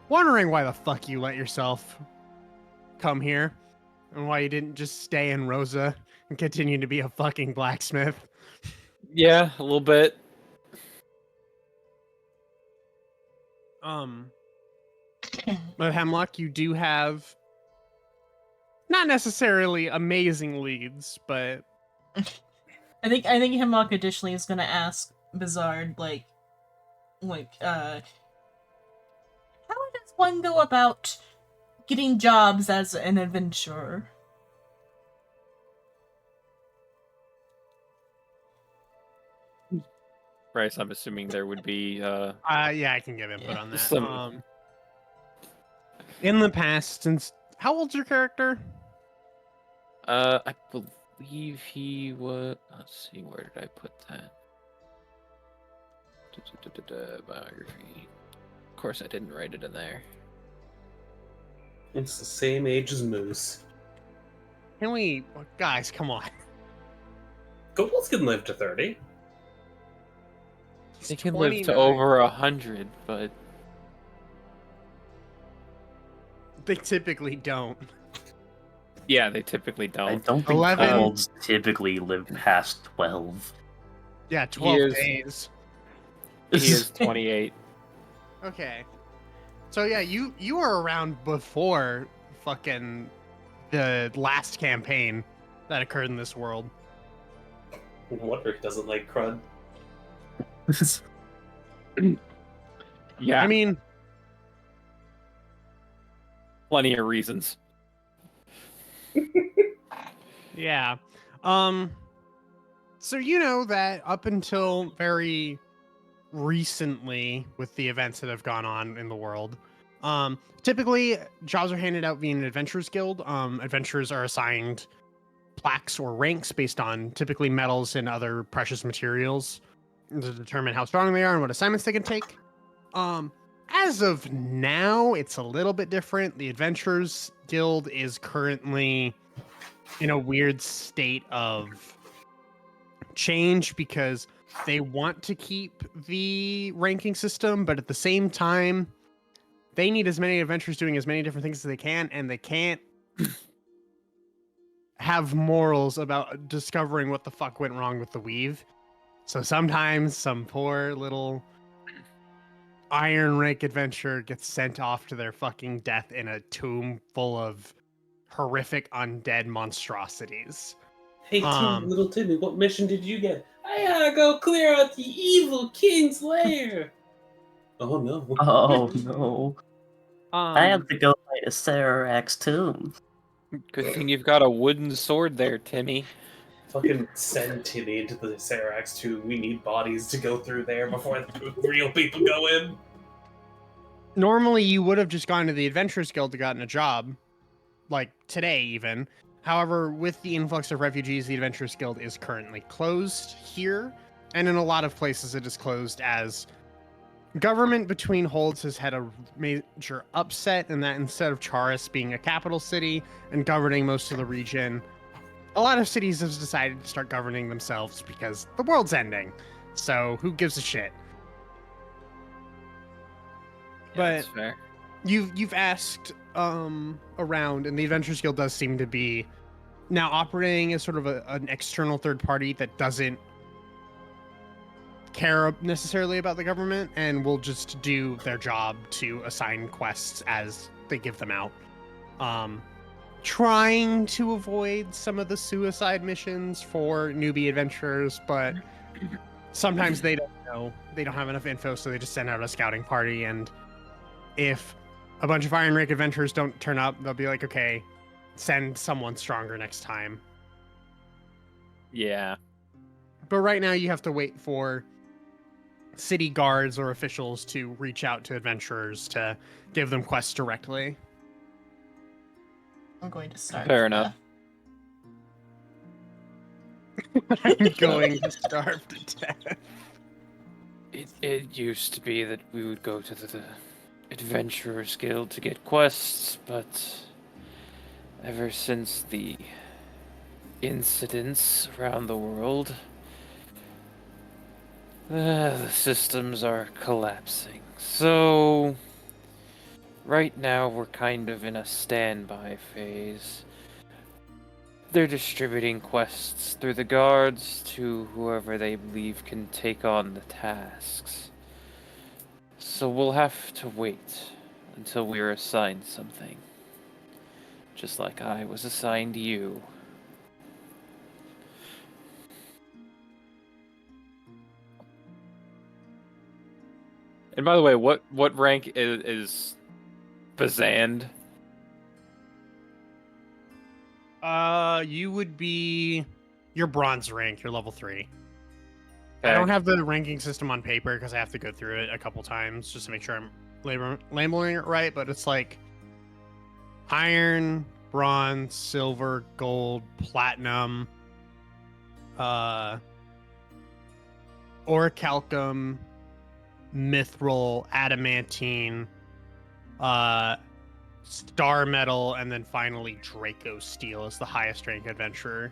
wondering why the fuck you let yourself come here and why you didn't just stay in Rosa and continue to be a fucking blacksmith. Yeah, a little bit. But Hemlock, you do have not necessarily amazing leads, but I think Hemlock additionally is gonna ask Bizarre, how does one go about getting jobs as an adventurer? Bryce, I'm assuming there would be yeah, I can give input Yeah. on that. Some- In the past, since how old's your character? I believe he was. Let's see, where did I put that? Biography. Of course, I didn't write it in there. It's the same age as Moose. Can we, guys? Come on. Kobolds can live to 30. They can live to 29. over 100, but They typically don't. yeah, they typically I don't. don't think 11. kobolds typically live past 12. Yeah, 12 is- days. He is 28. Okay. So yeah, you were around before fucking the last campaign that occurred in this world. No wonder he doesn't like crud. Yeah, I mean, plenty of reasons. yeah. So you know that up until very recently, with the events that have gone on in the world, typically jobs are handed out via an adventurers guild. Adventurers are assigned plaques or ranks based on typically metals and other precious materials to determine how strong they are and what assignments they can take. As of now, it's a little bit different. The Adventurers Guild is currently in a weird state of change because they want to keep the ranking system, but at the same time, they need as many adventurers doing as many different things as they can, and they can't have morals about discovering what the fuck went wrong with the weave. So sometimes some poor little Iron Rake adventurer gets sent off to their fucking death in a tomb full of horrific undead monstrosities. Hey, little Timmy, what mission did you get? I gotta go clear out the evil king's lair. Oh no. Oh no. I have to go fight a Sarax tomb. Good thing you've got a wooden sword there, Timmy. Fucking send Timmy into the Sarax tomb. We need bodies to go through there before the real people go in. Normally, you would have just gone to the Adventurers Guild to gotten a job, like today even. However, with the influx of refugees, the Adventurers Guild is currently closed here, and in a lot of places it is closed as government between holds has had a major upset, and that instead of Charis being a capital city and governing most of the region, a lot of cities have decided to start governing themselves because the world's ending. So who gives a shit? Yeah, that's But fair. you've asked around, and the Adventurers Guild does seem to be now operating as sort of an external third party that doesn't care necessarily about the government and will just do their job to assign quests as they give them out. Trying to avoid some of the suicide missions for newbie adventurers, but sometimes they don't know. They don't have enough info, so they just send out a scouting party, and if a bunch of Iron Rake adventurers don't turn up, they'll be like, okay, send someone stronger next time. Yeah. But right now you have to wait for city guards or officials to reach out to adventurers to give them quests directly. I'm going to start. Fair enough. I'm going to starve to death. It used to be that we would go to the Adventurers Guild to get quests, but ever since the incidents around the world, the systems are collapsing. So right now we're kind of in a standby phase. They're distributing quests through the guards to whoever they believe can take on the tasks. So we'll have to wait until we are assigned something. Just like I was assigned you. And by the way, what rank is Bazand? You would be your bronze rank, you're level 3. I Okay. don't have the ranking system on paper because I have to go through it a couple times just to make sure I'm labeling it right, but it's like iron, bronze, silver, gold, platinum, orichalcum, mithril, adamantine, star metal, and then finally Draco steel is the highest rank adventurer.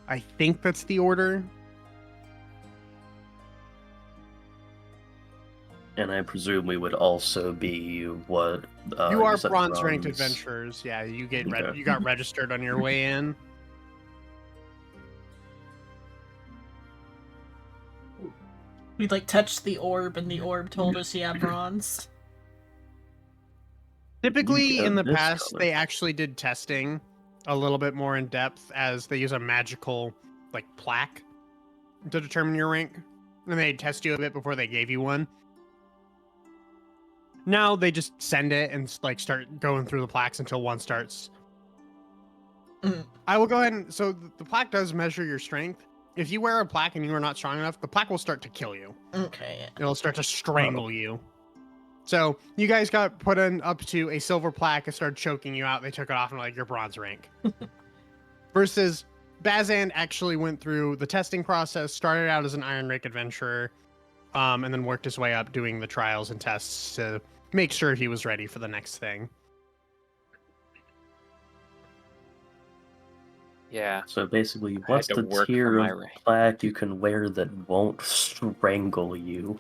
I think that's the order. And I presume we would also be what You are said bronze ranked bronze. adventurers. Yeah, you get Okay. you got registered on your way in. We like touched the orb, and the orb told us, yeah, bronze. Typically, Yeah, in the this past, color. they actually did testing a little bit more in depth as they use a magical like plaque to determine your rank, and they'd test you a bit before they gave you one. Now they just send it and like start going through the plaques until one starts. Mm. I will go ahead and so the plaque does measure your strength. If you wear a plaque and you are not strong enough, the plaque will start to kill you. Okay. Yeah. It'll start to strangle you. So you guys got put in up to a silver plaque and started choking you out. They took it off and were like, you're bronze rank. Versus Bazan actually went through the testing process, started out as an Iron Rake adventurer, and then worked his way up doing the trials and tests to make sure he was ready for the next thing. Yeah. So basically, I had what's to the work for tier my of rank. plaque you can wear that won't strangle you?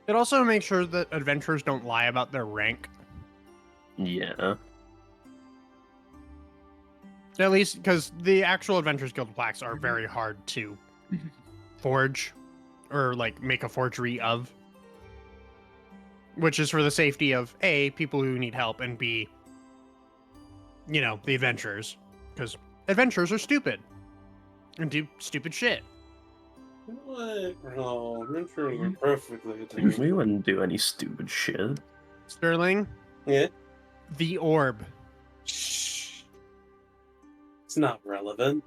It also makes sure that adventurers don't lie about their rank. Yeah. At least because the actual Adventurers Guild plaques are very hard to forge or like make a forgery of, which is for the safety of A, people who need help, and B, the adventurers, because adventurers are stupid and do stupid shit. What? No, adventurers are perfectly attainable. We wouldn't do any stupid shit. Sterling, Yeah, the orb. it's not relevant.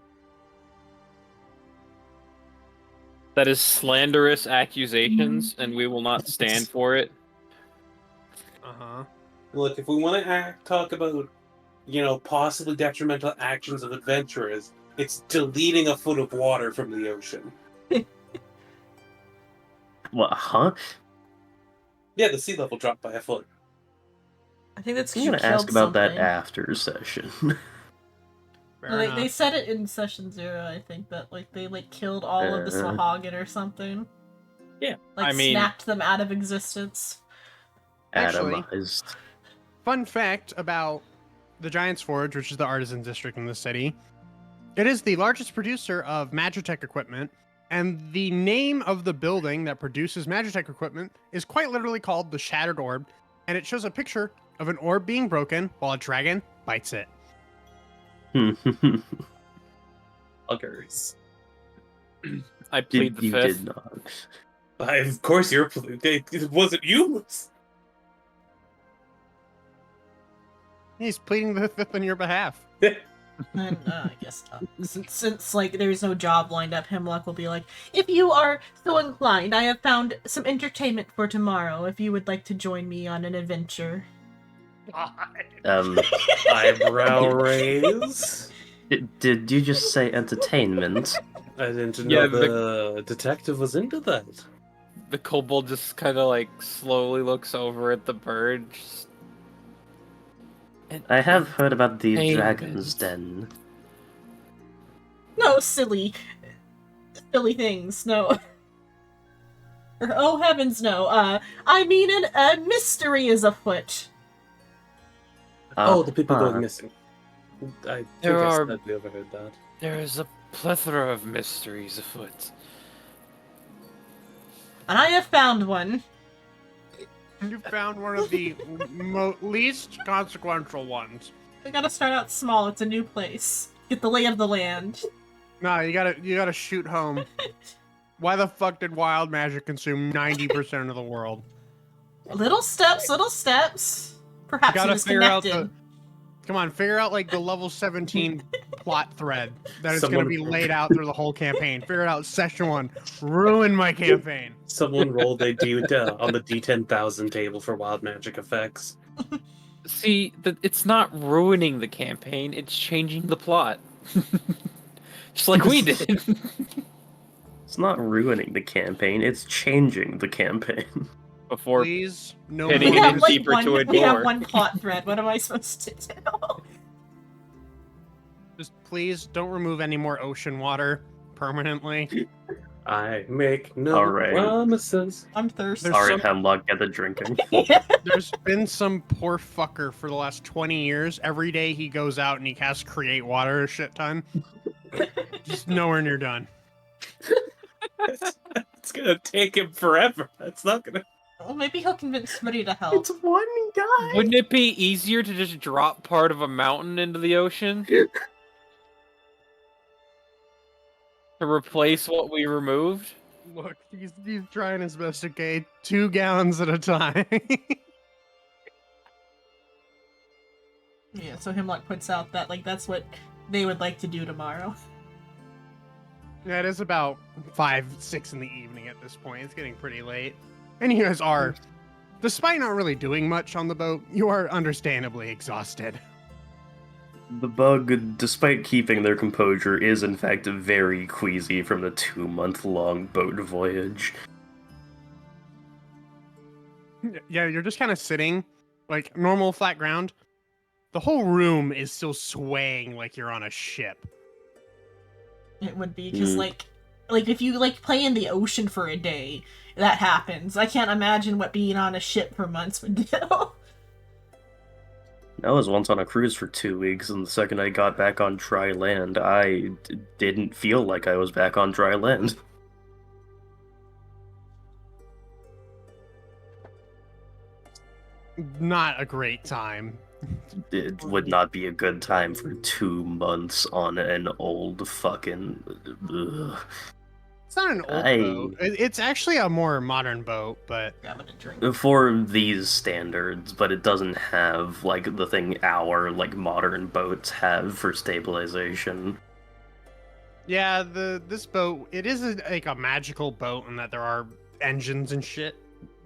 That is slanderous accusations, and we will not stand for it. Uh-huh. Look, if we want to talk about, possibly detrimental actions of adventurers, it's deleting a foot of water from the ocean. What, huh? Yeah, the sea level dropped by a foot. I think that's I'm because gonna you ask killed about that something. after session. Fair No, they enough. said it in session 0, I think, that they killed all of the Swahagan or something. Yeah, Snapped them out of existence. Actually- Atomized. Fun fact about the Giant's Forge, which is the artisan district in the city. It is the largest producer of Magitech equipment, and the name of the building that produces Magitech equipment is quite literally called the Shattered Orb, and it shows a picture of an orb being broken while a dragon bites it. Buggers. I plead the you fifth. did not. Of course you're... It wasn't you! He's pleading the fifth on your behalf. And I guess since there's no job lined up, Hemlock will be like, if you are so inclined, I have found some entertainment for tomorrow. If you would like to join me on an adventure. Eyebrow raise. Did you just say entertainment? I didn't Yeah, know the detective was into that. The kobold just kind of slowly looks over at the bird. I have heard about the Entertainment. Dragon's Den. No, silly things. No. Oh heavens, no. I mean, a mystery is afoot. The people going missing. I think There I are- said we overheard that. There is a plethora of mysteries afoot. And I have found one. You found one of the least consequential ones. We gotta start out small. It's a new place. Get the lay of the land. No, you gotta shoot home. Why the fuck did wild magic consume 90% of the world? Little steps, little steps. Perhaps Gotta it is figure out connected. Come on, figure out the level 17 plot thread that is going to Someone- be laid out through the whole campaign. Figure it out session 1. Ruin my campaign. Someone rolled a D on the D10,000 table for wild magic effects. See, it's not ruining the campaign, it's changing the plot. Just like we did. It's not ruining the campaign, it's changing the campaign. Before Please, no Hitting We it more. in have, deeper to a we have door. one plot thread. What am I supposed to do? Just please don't remove any more ocean water permanently. I make no Alright. promises. I'm thirsty. There's Alright, some- Hemlock, get the drinking. There's been some poor fucker for the last 20 years. Every day he goes out and he casts create water a shit ton. Just nowhere near done. It's gonna take him forever. It's not gonna. Well, maybe he'll convince somebody to help. It's one guy! Wouldn't it be easier to just drop part of a mountain into the ocean? To replace what we removed? Look, he's trying his best, okay? 2 gallons at a time. Yeah, so Hemlock puts out that that's what they would like to do tomorrow. Yeah, it is about 5, 6 in the evening at this point. It's getting pretty late. And you guys are, despite not really doing much on the boat, you are understandably exhausted. The bug, despite keeping their composure, is in fact very queasy from the 2-month-long boat voyage. Yeah, you're just kind of sitting, like normal flat ground. The whole room is still swaying like you're on a ship. It would be because Hmm. like if you play in the ocean for a day, that happens. I can't imagine what being on a ship for months would do. I was once on a cruise for 2 weeks, and the second I got back on dry land, I didn't feel like I was back on dry land. Not a great time. It would not be a good time for 2 months on an old fucking. Ugh. It's not an old boat. It's actually a more modern boat, but Grabbing a drink. For these standards, but it doesn't have like the thing our like modern boats have for stabilization. yeah, this boat, it is like a magical boat in that there are engines and shit,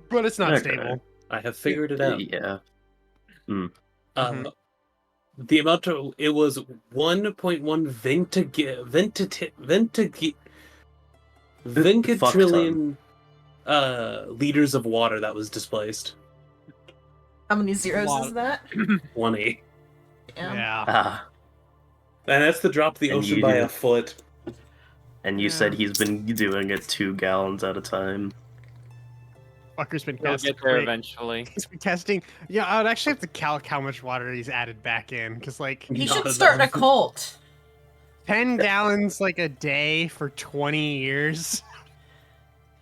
but it's not Okay. stable. I have figured it out. Yeah. Mhm. The amount of it was 1.1 vinquitrillion liters of water that was displaced. How many zeros Lot. is that? 20. Yeah. Ah, And that's to drop the And ocean you by do. a foot. and you Yeah. said he's been doing it 2 gallons at a time. Fucker's been We'll casting. get there eventually. He's been casting. Yeah, I would actually have to calc how much water he's added back in, because like He Not should start a enough. cult. 10 gallons like a day for 20 years.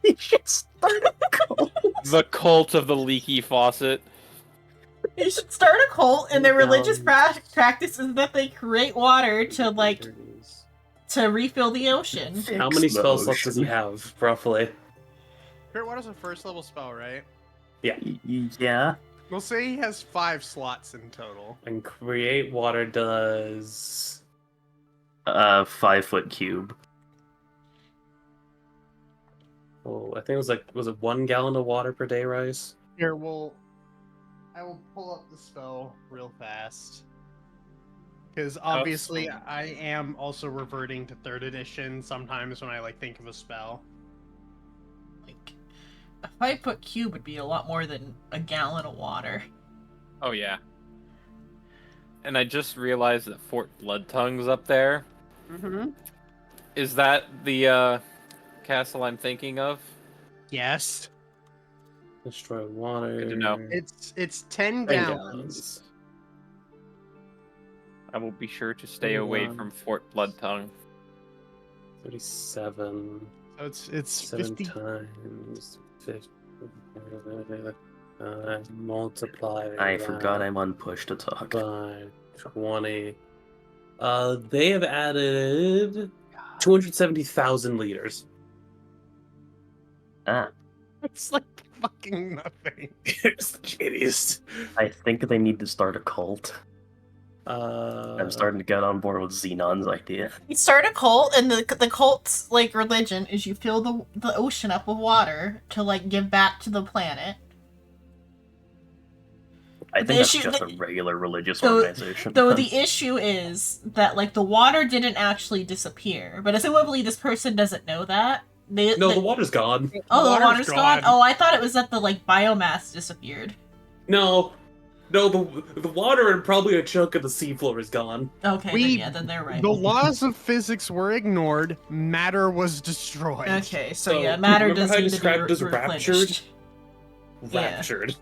He should start a cult. The cult of the leaky faucet. He should start a cult, and their religious Gallons. practice is that they create water to refill the ocean. How many Fix the spell slots does he ocean. have, roughly? Crit Water's a first level spell, right? Yeah. We'll say he has 5 slots in total. And create water does 5-foot cube. Oh, I think it was it 1 gallon of water per day, Rice? Here, I will pull up the spell real fast. Because obviously I am also reverting to 3rd edition sometimes when I like think of a spell. Like, a 5-foot cube would be a lot more than a gallon of water. Oh yeah. And I just realized that Fort Bloodtongue's up there. Mm-hmm. Is that the castle I'm thinking of? Yes. Destroy water. Good to know. It's 10 10 gallons. I will be sure to stay away from Fort Bloodtongue. 37. So it's 7 50. times 50. Multiply. I that forgot I'm on push to talk. by 20. They have added 270,000 liters. Ah, It's like fucking nothing. It's the shittiest. I think they need to start a cult. I'm starting to get on board with Xenon's idea. You start a cult, and the cult's like religion is you fill the ocean up with water to like give back to the planet. I The think that's issue- just a regular religious though- organization. Though the issue is that like the water didn't actually disappear, but assumably this person doesn't know that. No, the water's gone. Oh, the water's gone. Oh, I thought it was that the like biomass disappeared. No, the water and probably a chunk of the seafloor is gone. Okay, then they're right. The laws of physics were ignored. Matter was destroyed. Okay, so So, yeah, matter remember does how I need to be described it as replenished. Yeah. Raptured.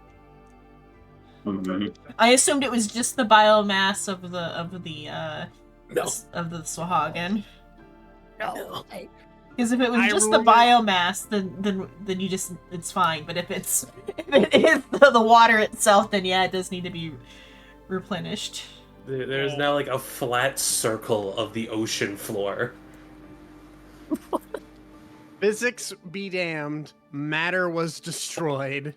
Mhm. I assumed it was just the biomass of the No. of the Swahagan. No. Because if it was I just the rule- biomass, then you just it's fine. But if it is the water itself, then yeah, it does need to be replenished. There's now like a flat circle of the ocean floor. Physics be damned. Matter was destroyed.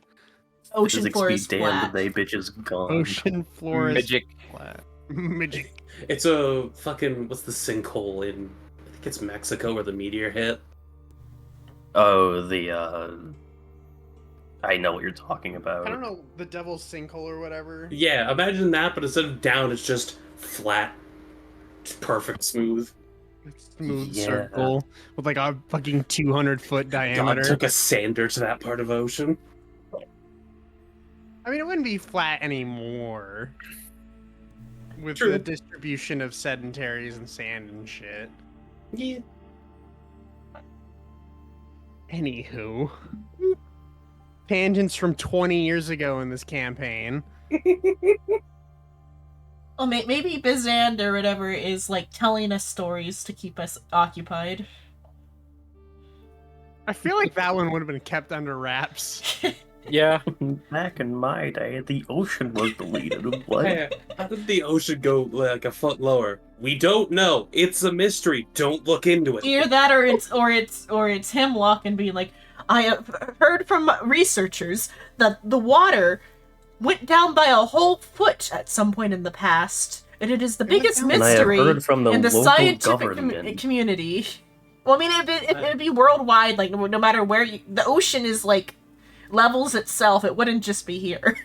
Ocean Physics floor be is damned, flat. they bitches gone. Ocean floor is Magic. flat. Magic. It's a fucking what's the sinkhole in? I think it's Mexico where the meteor hit. Oh, I know what you're talking about. I don't know, the devil's sinkhole or whatever. Yeah, imagine that, but instead of down, it's just flat, just perfect, smooth. Smooth Yeah. circle with like a fucking 200-foot God diameter. took a sander to that part of ocean. I mean, it wouldn't be flat anymore. With True. the distribution of sedentaries and sand and shit. Yeah. Anywho. Tangents from 20 years ago in this campaign. Well, maybe Bizand or whatever is like telling us stories to keep us occupied. I feel like that one would have been kept under wraps. Yeah. Back in my day, the ocean was deleted. What? Hey, how did the ocean go like a foot lower? We don't know. It's a mystery. Don't look into it. Either that, or it's Hemlock and being like, I have heard from researchers that the water went down by a whole foot at some point in the past, and it is the biggest And I have mystery heard from the in the local scientific government. community. Well, I mean, it'd be worldwide. Like, no matter where the ocean is, like levels itself. It wouldn't just be here.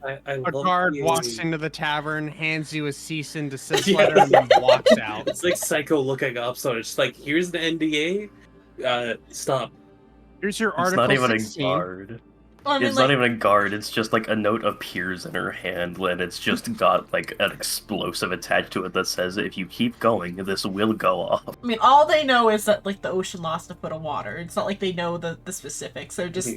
I A love guard the- walks into the tavern, hands you a cease and desist letter, and then walks out. It's like Psycho looking up, so it's like, here's the NDA. Stop. Here's your It's article. not even 16. a guard. Well, I mean, It's like, not even a guard, it's just like a note appears in her hand and it's just got like an explosive attached to it that says if you keep going, this will go off. I mean, all they know is that like the ocean lost a foot of water. It's not like they know the specifics. They're just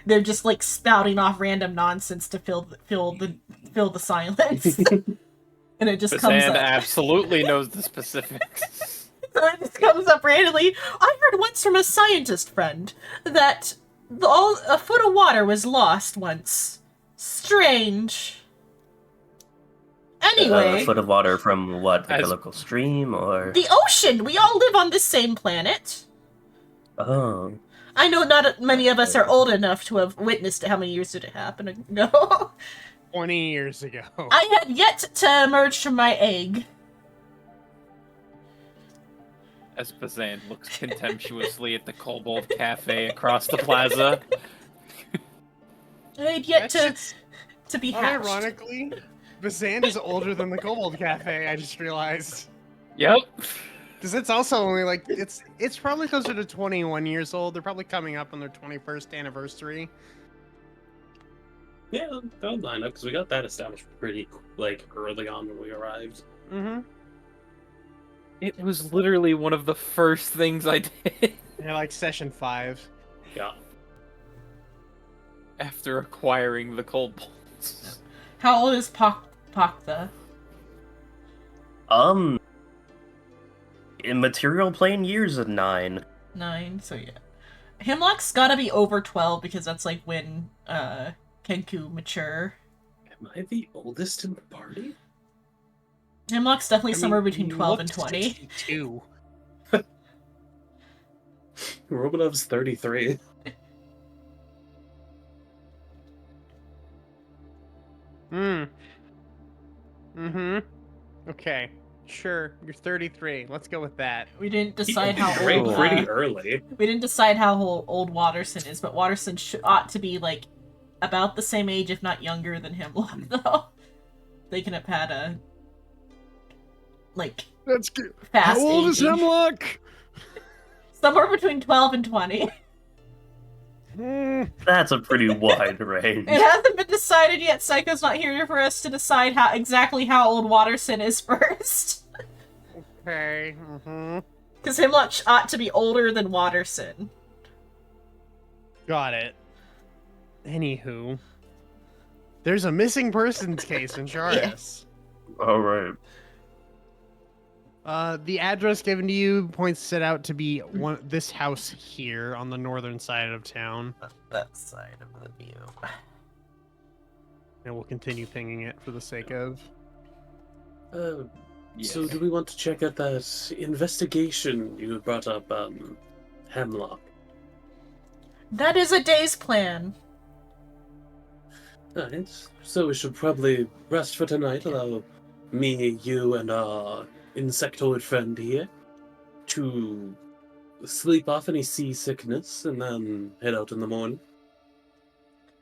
they're just like spouting off random nonsense to fill the silence, and it just comes Sand up. absolutely knows the specifics. So it just comes up randomly. I heard once from a scientist friend that a foot of water was lost once. Strange. Anyway, A foot of water from what? Like As- a local stream or? the ocean. We all live on the same planet. Oh. I know not many of us are old enough to have witnessed it. How many years did it happen ago? 20 years ago. I had yet to emerge from my egg. As Bazan looks contemptuously at the Kobold Cafe across the plaza. I had yet That's to be hatched. Unironically, Bazan is older than the Kobold Cafe, I just realized. Yep. Because it's also only like, it's probably closer to 21 years old. They're probably coming up on their 21st anniversary. Yeah, that would line up because we got that established pretty like early on when we arrived. Mm-hmm. It was literally one of the first things I did Yeah, like session 5. Yeah. after acquiring the Kobolds. How old is Pakta? In material plane years of 9. 9, so yeah. Hemlock's gotta be over 12 because that's like when Kenku mature. Am I the oldest in the party? Hemlock's definitely I mean, somewhere between you 12 look and 20. 62. Romanov's 33. Mm-hmm. Okay. Sure. You're 33. Let's go with that. We didn't decide how Drank old. pretty early. We didn't decide how old Watterson is, but Watterson ought to be like about the same age, if not younger, than Hemlock. Though they can have had a like That's good. fast How old is aging. Hemlock? Somewhere between 12 and 20. That's a pretty wide range. It hasn't been decided yet. Psycho's not here for us to decide exactly how old Watterson is first. Okay. Mm-hmm. Because Hemlock ought to be older than Watterson. Got it. Anywho, there's a missing persons case in Charis. Alright. The address given to you points it out to be this house here on the northern side of town. That side of the view. And we'll continue pinging it for the sake of. So do we want to check out that investigation you brought up, Hemlock? That is a day's plan. Alright, so we should probably rest for tonight, allow me, you, and our insectoid friend here to sleep off any seasickness and then head out in the morning.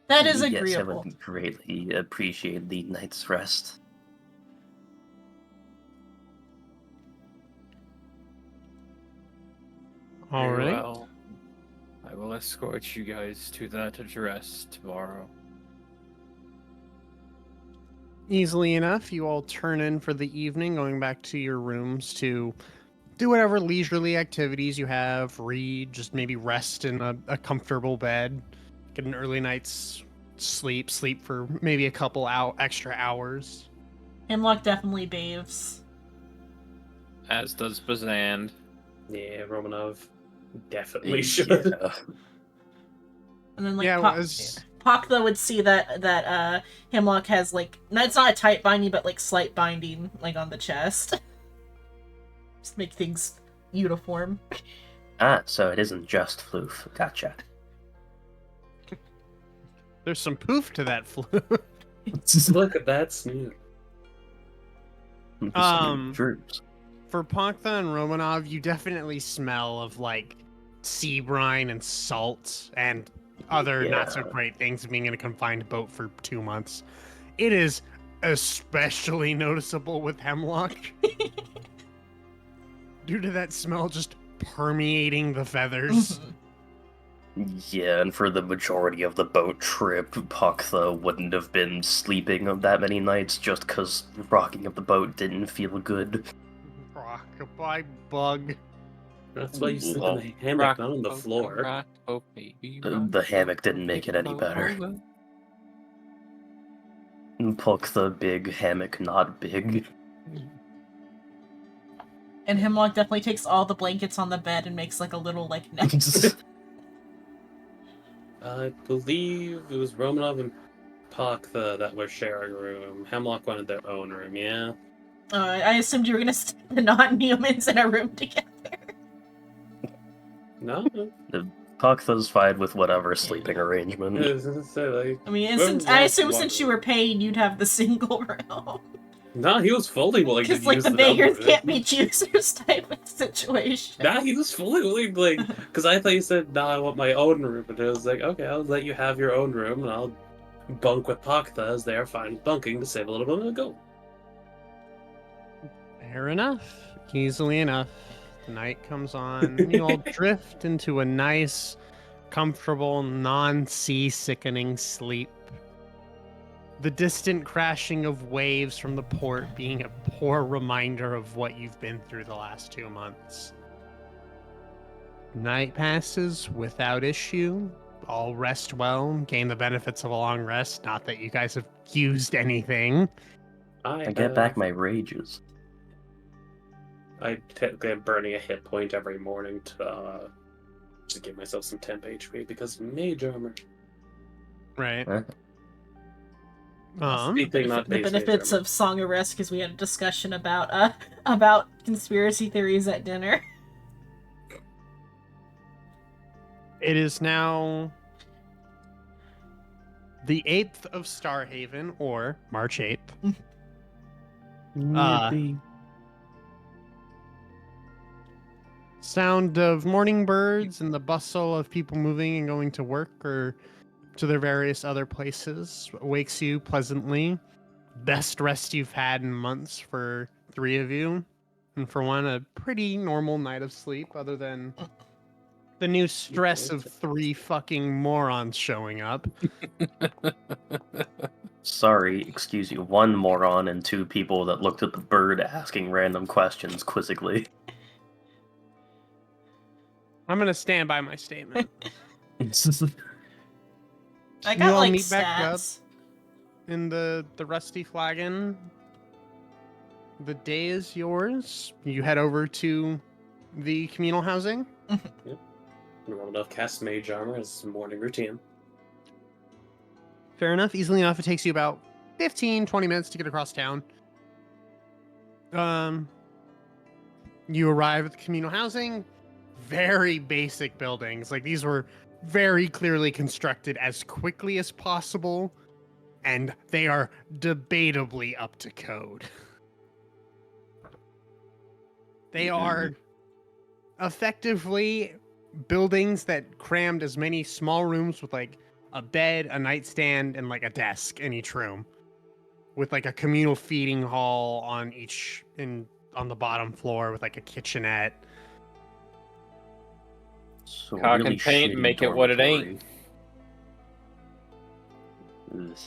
That is Yes, I agreeable. would greatly appreciate the night's rest. All Very right. well. I will escort you guys to that address tomorrow. Easily enough, you all turn in for the evening, going back to your rooms to do whatever leisurely activities you have, read, just maybe rest in a comfortable bed, get an early night's sleep for maybe a couple extra hours. Hemlock definitely bathes. As does Bazand. Yeah, Romanov definitely should. Yeah. And then like Yeah, Pop, was Pakla would see that Hemlock has like it's not a tight binding, but like slight binding like on the chest. Just make things uniform. Ah, so it isn't just floof. Gotcha. there's some poof to that flu. Look at that sneak. Droops. For Paktha and Romanov, you definitely smell of like sea brine and salt and other not so Yeah. great things of being in a confined boat for 2 months. It is especially noticeable with Hemlock due to that smell just permeating the feathers. Yeah, and for the majority of the boat trip, Paktha wouldn't have been sleeping that many nights just because rocking of the boat didn't feel good. Rockabye bug. That's why you sleep in the hammock, not on the floor. The hammock didn't make it any better. Paktha big, hammock not big. And Hemlock definitely takes all the blankets on the bed and makes like a little like nest. I believe it was Romanov and Paktha that were sharing a room. Hemlock wanted their own room, yeah? I assumed you were gonna stick the non-humans in a room together. No? Paktha's fine with whatever sleeping arrangement. I was gonna say, like, I mean, and whoever since I wants assume one since you room. were paid, you'd have the single room. No, he was fully willing to Because like use the the double beggars room. can't be choosers type of situation. Nah, he was fully willing, like, because I thought you said, nah, I want my own room, and it was like, okay, I'll let you have your own room, and I'll bunk with Paktha as they are fine with bunking to save a little bit of gold. Fair enough. Easily enough. The night comes on. You all drift into a nice, comfortable, non-sea sickening sleep. The distant crashing of waves from the port being a poor reminder of what you've been through the last 2 months. Night passes without issue. All rest well, gain the benefits of a long rest. Not that you guys have used anything. I get back my rages. I technically am burning a hit point every morning to give myself some temp HP because mage armor. Right. Huh? Sleeping, not The base mage benefits armor. of Song of Rest, because we had a discussion about conspiracy theories at dinner. It is now the 8th of Starhaven, or March 8th. Yippee. Sound of morning birds and the bustle of people moving and going to work or to their various other places wakes you pleasantly. Best rest you've had in months for 3 of you. And for one, a pretty normal night of sleep, other than the new stress of 3 fucking morons showing up. Sorry, excuse you, 1 moron and 2 people that looked at the bird asking random questions quizzically. I'm gonna stand by my statement. I You got all like meet back up stats. in the Rusty Flagon. The day is yours. You head over to the communal housing. Romanov casts mage armor as morning routine. Fair enough. Easily enough. It takes you about 15, 20 minutes to get across town. You arrive at the communal housing. Very basic buildings. Like, these were very clearly constructed as quickly as possible, and they are debatably up to code. They are effectively buildings that crammed as many small rooms with like a bed, a nightstand, and like a desk in each room, with like a communal feeding hall on the bottom floor with like a kitchenette. So Cock really and paint, shitty make it what it ain't. dormitory. Ugh.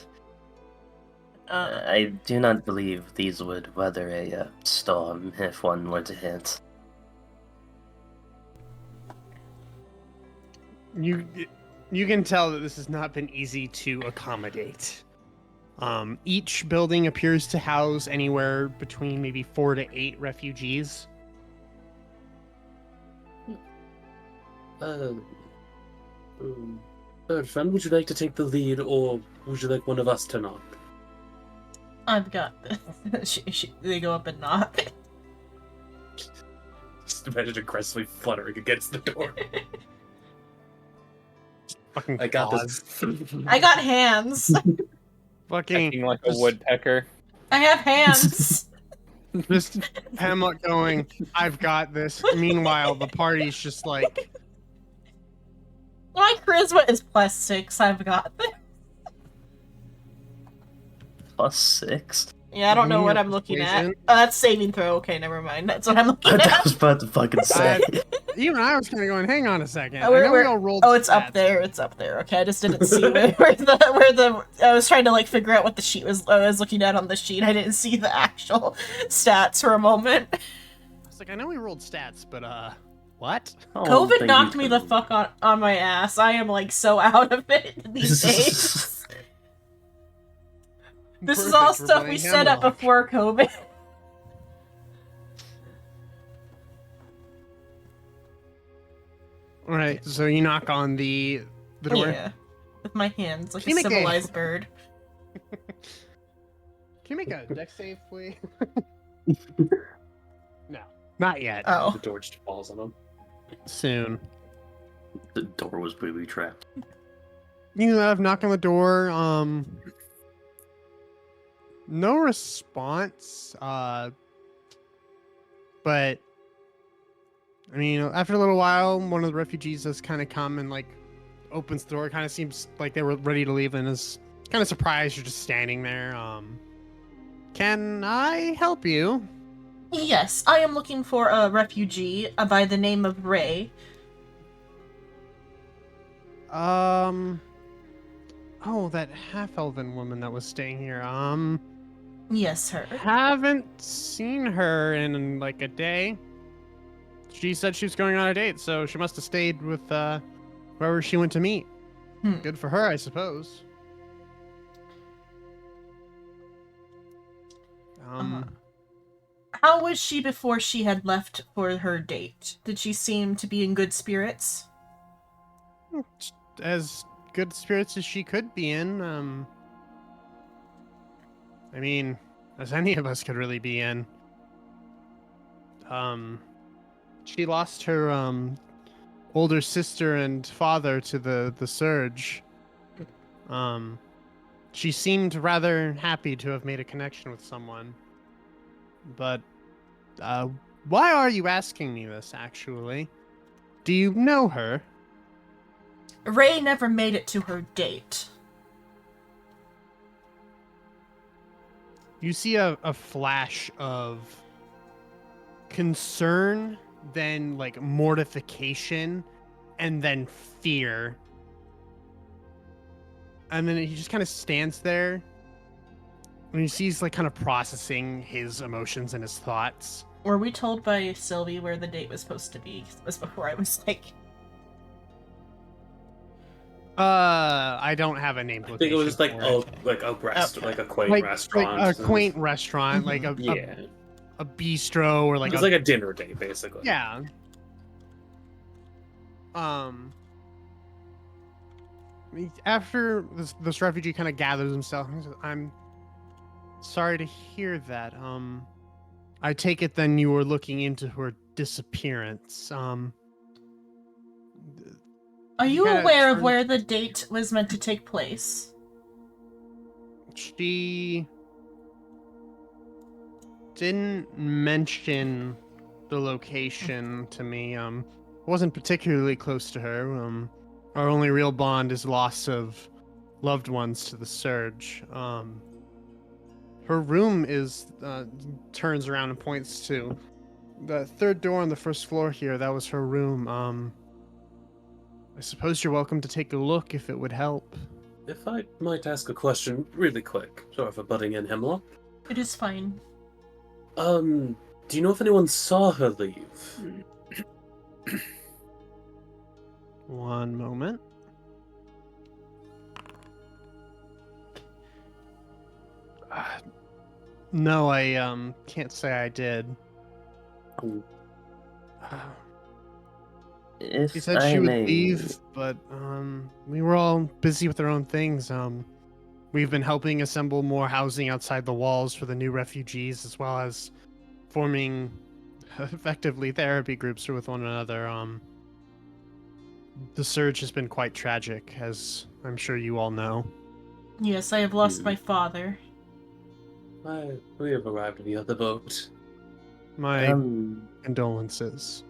Uh, I do not believe these would weather a storm if one were to hit. You can tell that this has not been easy to accommodate. Each building appears to house anywhere between maybe 4 to 8 refugees. Third friend, would you like to take the lead, or would you like one of us to knock? I've got this. They go up and knock. Just imagine aggressively fluttering against the door. Fucking I got claws. this. I got hands. Fucking Acting like a woodpecker. I have hands. just Hamlet going, I've got this. Meanwhile, the party's just like, My charisma is +6. I've got this. +6. Yeah, I don't know what I'm looking at. Oh, that's saving throw. Okay, never mind. That's what I'm looking I at. was about to fucking say. even I was kind of going, hang on a second. Oh, I know we all rolled oh, it's stats. up there. It's up there. Okay, I just didn't see where the. I was trying to like figure out what the sheet was. I was looking at on the sheet. I didn't see the actual stats for a moment. It's like, I know we rolled stats, but what? Oh, COVID thank knocked you, me the Cody. fuck on my ass. I am like so out of it these days. This is all Perfect for stuff we playing set up Hemlock. before COVID. All right, so you knock on the door. Yeah, with my hands like Can you a make a- civilized bird. Can you make a deck save, please? No, not yet. Oh, The door just falls on him. Soon. The door was booby trapped. You have knock on the door. No response. But I mean, after a little while, one of the refugees has kind of come and like opens the door. Kind of seems like they were ready to leave, and is kind of surprised you're just standing there. Can I help you? yes, I am looking for a refugee by the name of Ray. Oh, that half-elven woman that was staying here. Yes, her. Haven't seen her in like a day. She said she was going on a date, so she must have stayed with whoever she went to meet. Hmm. Good for her, I suppose. How was she before she had left for her date? Did she seem to be in good spirits? As good spirits as she could be in. I mean, as any of us could really be in. She lost her older sister and father to the surge. She seemed rather happy to have made a connection with someone. But why are you asking me this, actually? Do you know her? Ray never made it to her date. You see a flash of concern, then like mortification, and then fear. And then he just kind of stands there. And he sees like kind of processing his emotions and his thoughts. Were we told by Sylvie where the date was supposed to be? It was before I was like... I don't have a name. I think it was just like like a quaint restaurant. Like a quaint restaurant, like a Yeah. a bistro or like It was like a dinner date, basically. yeah. After this refugee kind of gathers himself, he says, I'm sorry to hear that. I take it then you were looking into her disappearance. Are you kinda aware of turns- where the date was meant to take place? She didn't mention the location to me. Wasn't particularly close to her. Our only real bond is loss of loved ones to the surge. Her room is turns around and points to the third door on the first floor here. That was her room. I suppose you're welcome to take a look if it would help. If I might ask a question really quick, sorry for butting in, Hemlock. It is fine. Do you know if anyone saw her leave? One moment. No, I can't say I did. Oh, If She said I she would may, leave, but we were all busy with our own things. We've been helping assemble more housing outside the walls for the new refugees, as well as forming effectively therapy groups with one another. The surge has been quite tragic, as I'm sure you all know. Yes, I have lost my father. we have arrived at the other boat. My um, condolences.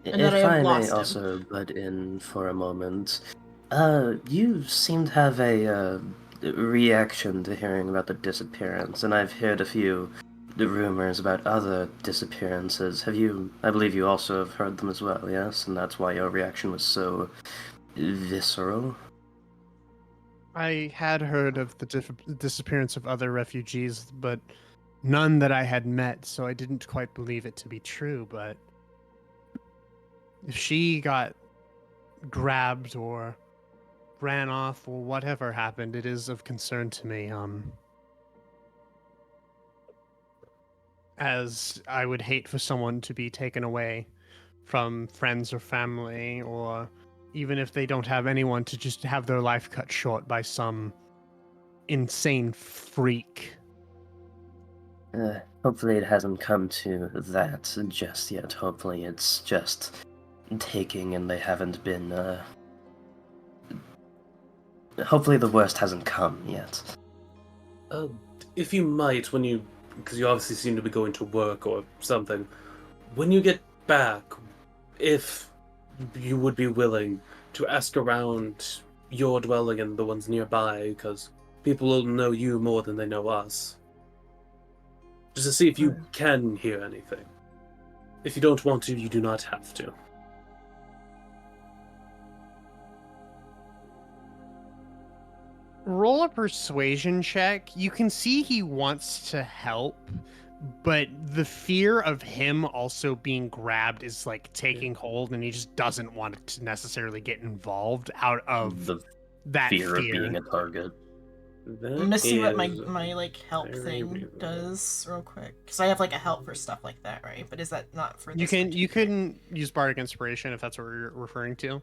And that I if have I may lost him. also butt in for a moment, you seem to have a reaction to hearing about the disappearance, and I've heard a few rumors about other disappearances. Have you? I believe you also have heard them as well, yes? And that's why your reaction was so visceral. I had heard of the disappearance of other refugees, but none that I had met, so I didn't quite believe it to be true. But if she got grabbed or ran off or whatever happened, it is of concern to me. As I would hate for someone to be taken away from friends or family, or even if they don't have anyone, to just have their life cut short by some insane freak. Hopefully it hasn't come to that just yet. Hopefully it's just taking and they haven't been, hopefully the worst hasn't come yet. If you might, because you obviously seem to be going to work or something, when you get back, if you would be willing to ask around your dwelling and the ones nearby, because people will know you more than they know us. Just to see if you can hear anything. If you don't want to, you do not have to. Roll a persuasion check. You can see he wants to help, but the fear of him also being grabbed is like taking hold, and he just doesn't want to necessarily get involved out of The that fear of being a target. I'm gonna see what my like help thing reasonable. does real quick, because I have like a help for stuff like that, right? But is that not for You this can particular- use bardic inspiration if that's what you're referring to.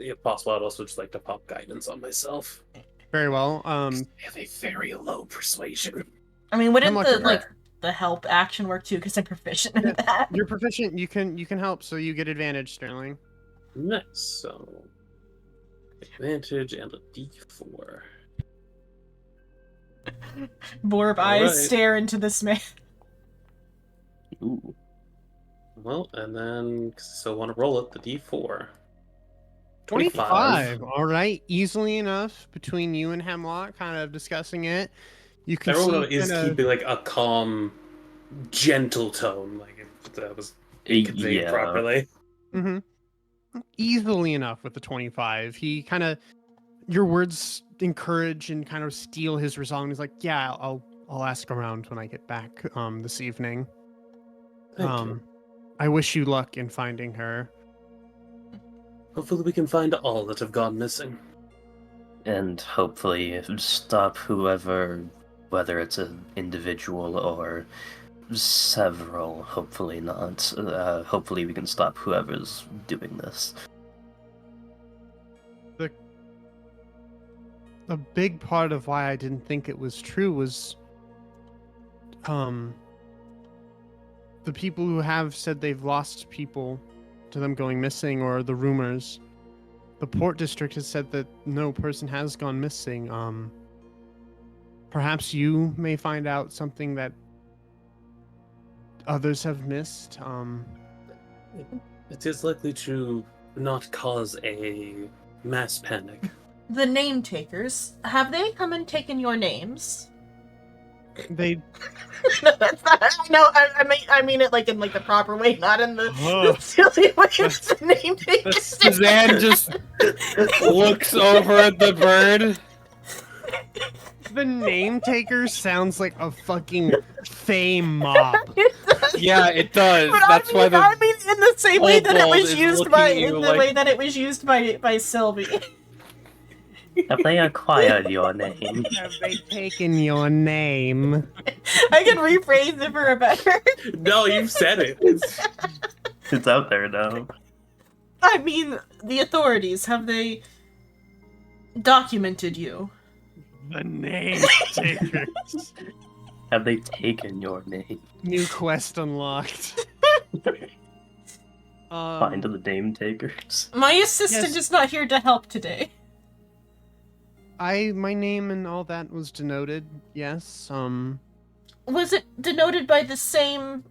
If possible, I'd also just like to pop guidance on myself. Very well. I have a very low persuasion. I mean, wouldn't How the much- like the help action work too? Because I'm proficient in that. You're proficient. You can help, so you get advantage, Sterling. Nice. So, advantage and a D4. BORB All eyes right. stare into this man. Ooh. Well, and then so want to roll it, the D4. 25. All right, easily enough between you and Hemlock, kind of discussing it. You can Everyone see is kinda- keeping like a calm, gentle tone, like if that was conveyed Yeah. properly. Mhm. Easily enough with the 25. He kind of, your words encourage and kind of steal his resolve. And he's like, "Yeah, I'll ask around when I get back this evening. Thank you. I wish you luck in finding her." Hopefully, we can find all that have gone missing. And hopefully stop whoever, whether it's an individual or several, hopefully not. Hopefully we can stop whoever's doing this. A big part of why I didn't think it was true was the people who have said they've lost people to them going missing, or the rumors. The port district has said that no person has gone missing. Perhaps you may find out something that others have missed. It is likely to not cause a mass panic. The name takers, have they come and taken your names? They No, that's not. No, I mean it like in like the proper way, not in the, Huh. the silly way. It's the name takers. Suzanne just looks over at the bird. the name taker sounds like a fucking fame mob. Yeah, it does. But That's why the I mean in the same way that it kobold was is used looking by at you in the like- way that it was used by Sylvie. Have they acquired your name? Have they taken your name? I can rephrase it for a better. No, you've said it. It's out there now. I mean, the authorities, have they documented you? The name takers. Have they taken your name? New quest unlocked. Find the name takers. My assistant Yes. is not here to help today. My name and all that was denoted. Yes. Was it denoted by the same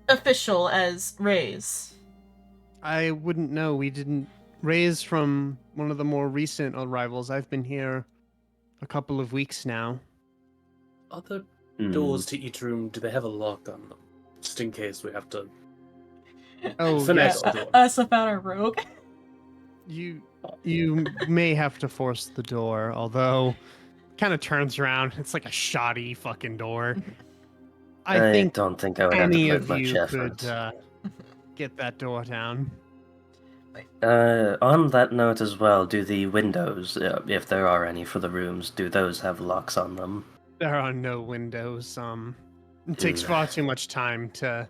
official as Ray's? I wouldn't know. We didn't raise from one of the more recent arrivals. I've been here a couple of weeks now. Other Hmm. doors to each room, do they have a lock on them? Just in case we have to. Oh, Finesse yes. the door. Us about our rogue. You may have to force the door, although kind of turns around. It's like a shoddy fucking door. I think don't think I would have to any put of much you effort. could get that door down. On that note as well, do the windows, if there are any for the rooms, do those have locks on them? There are no windows. It takes far too much time to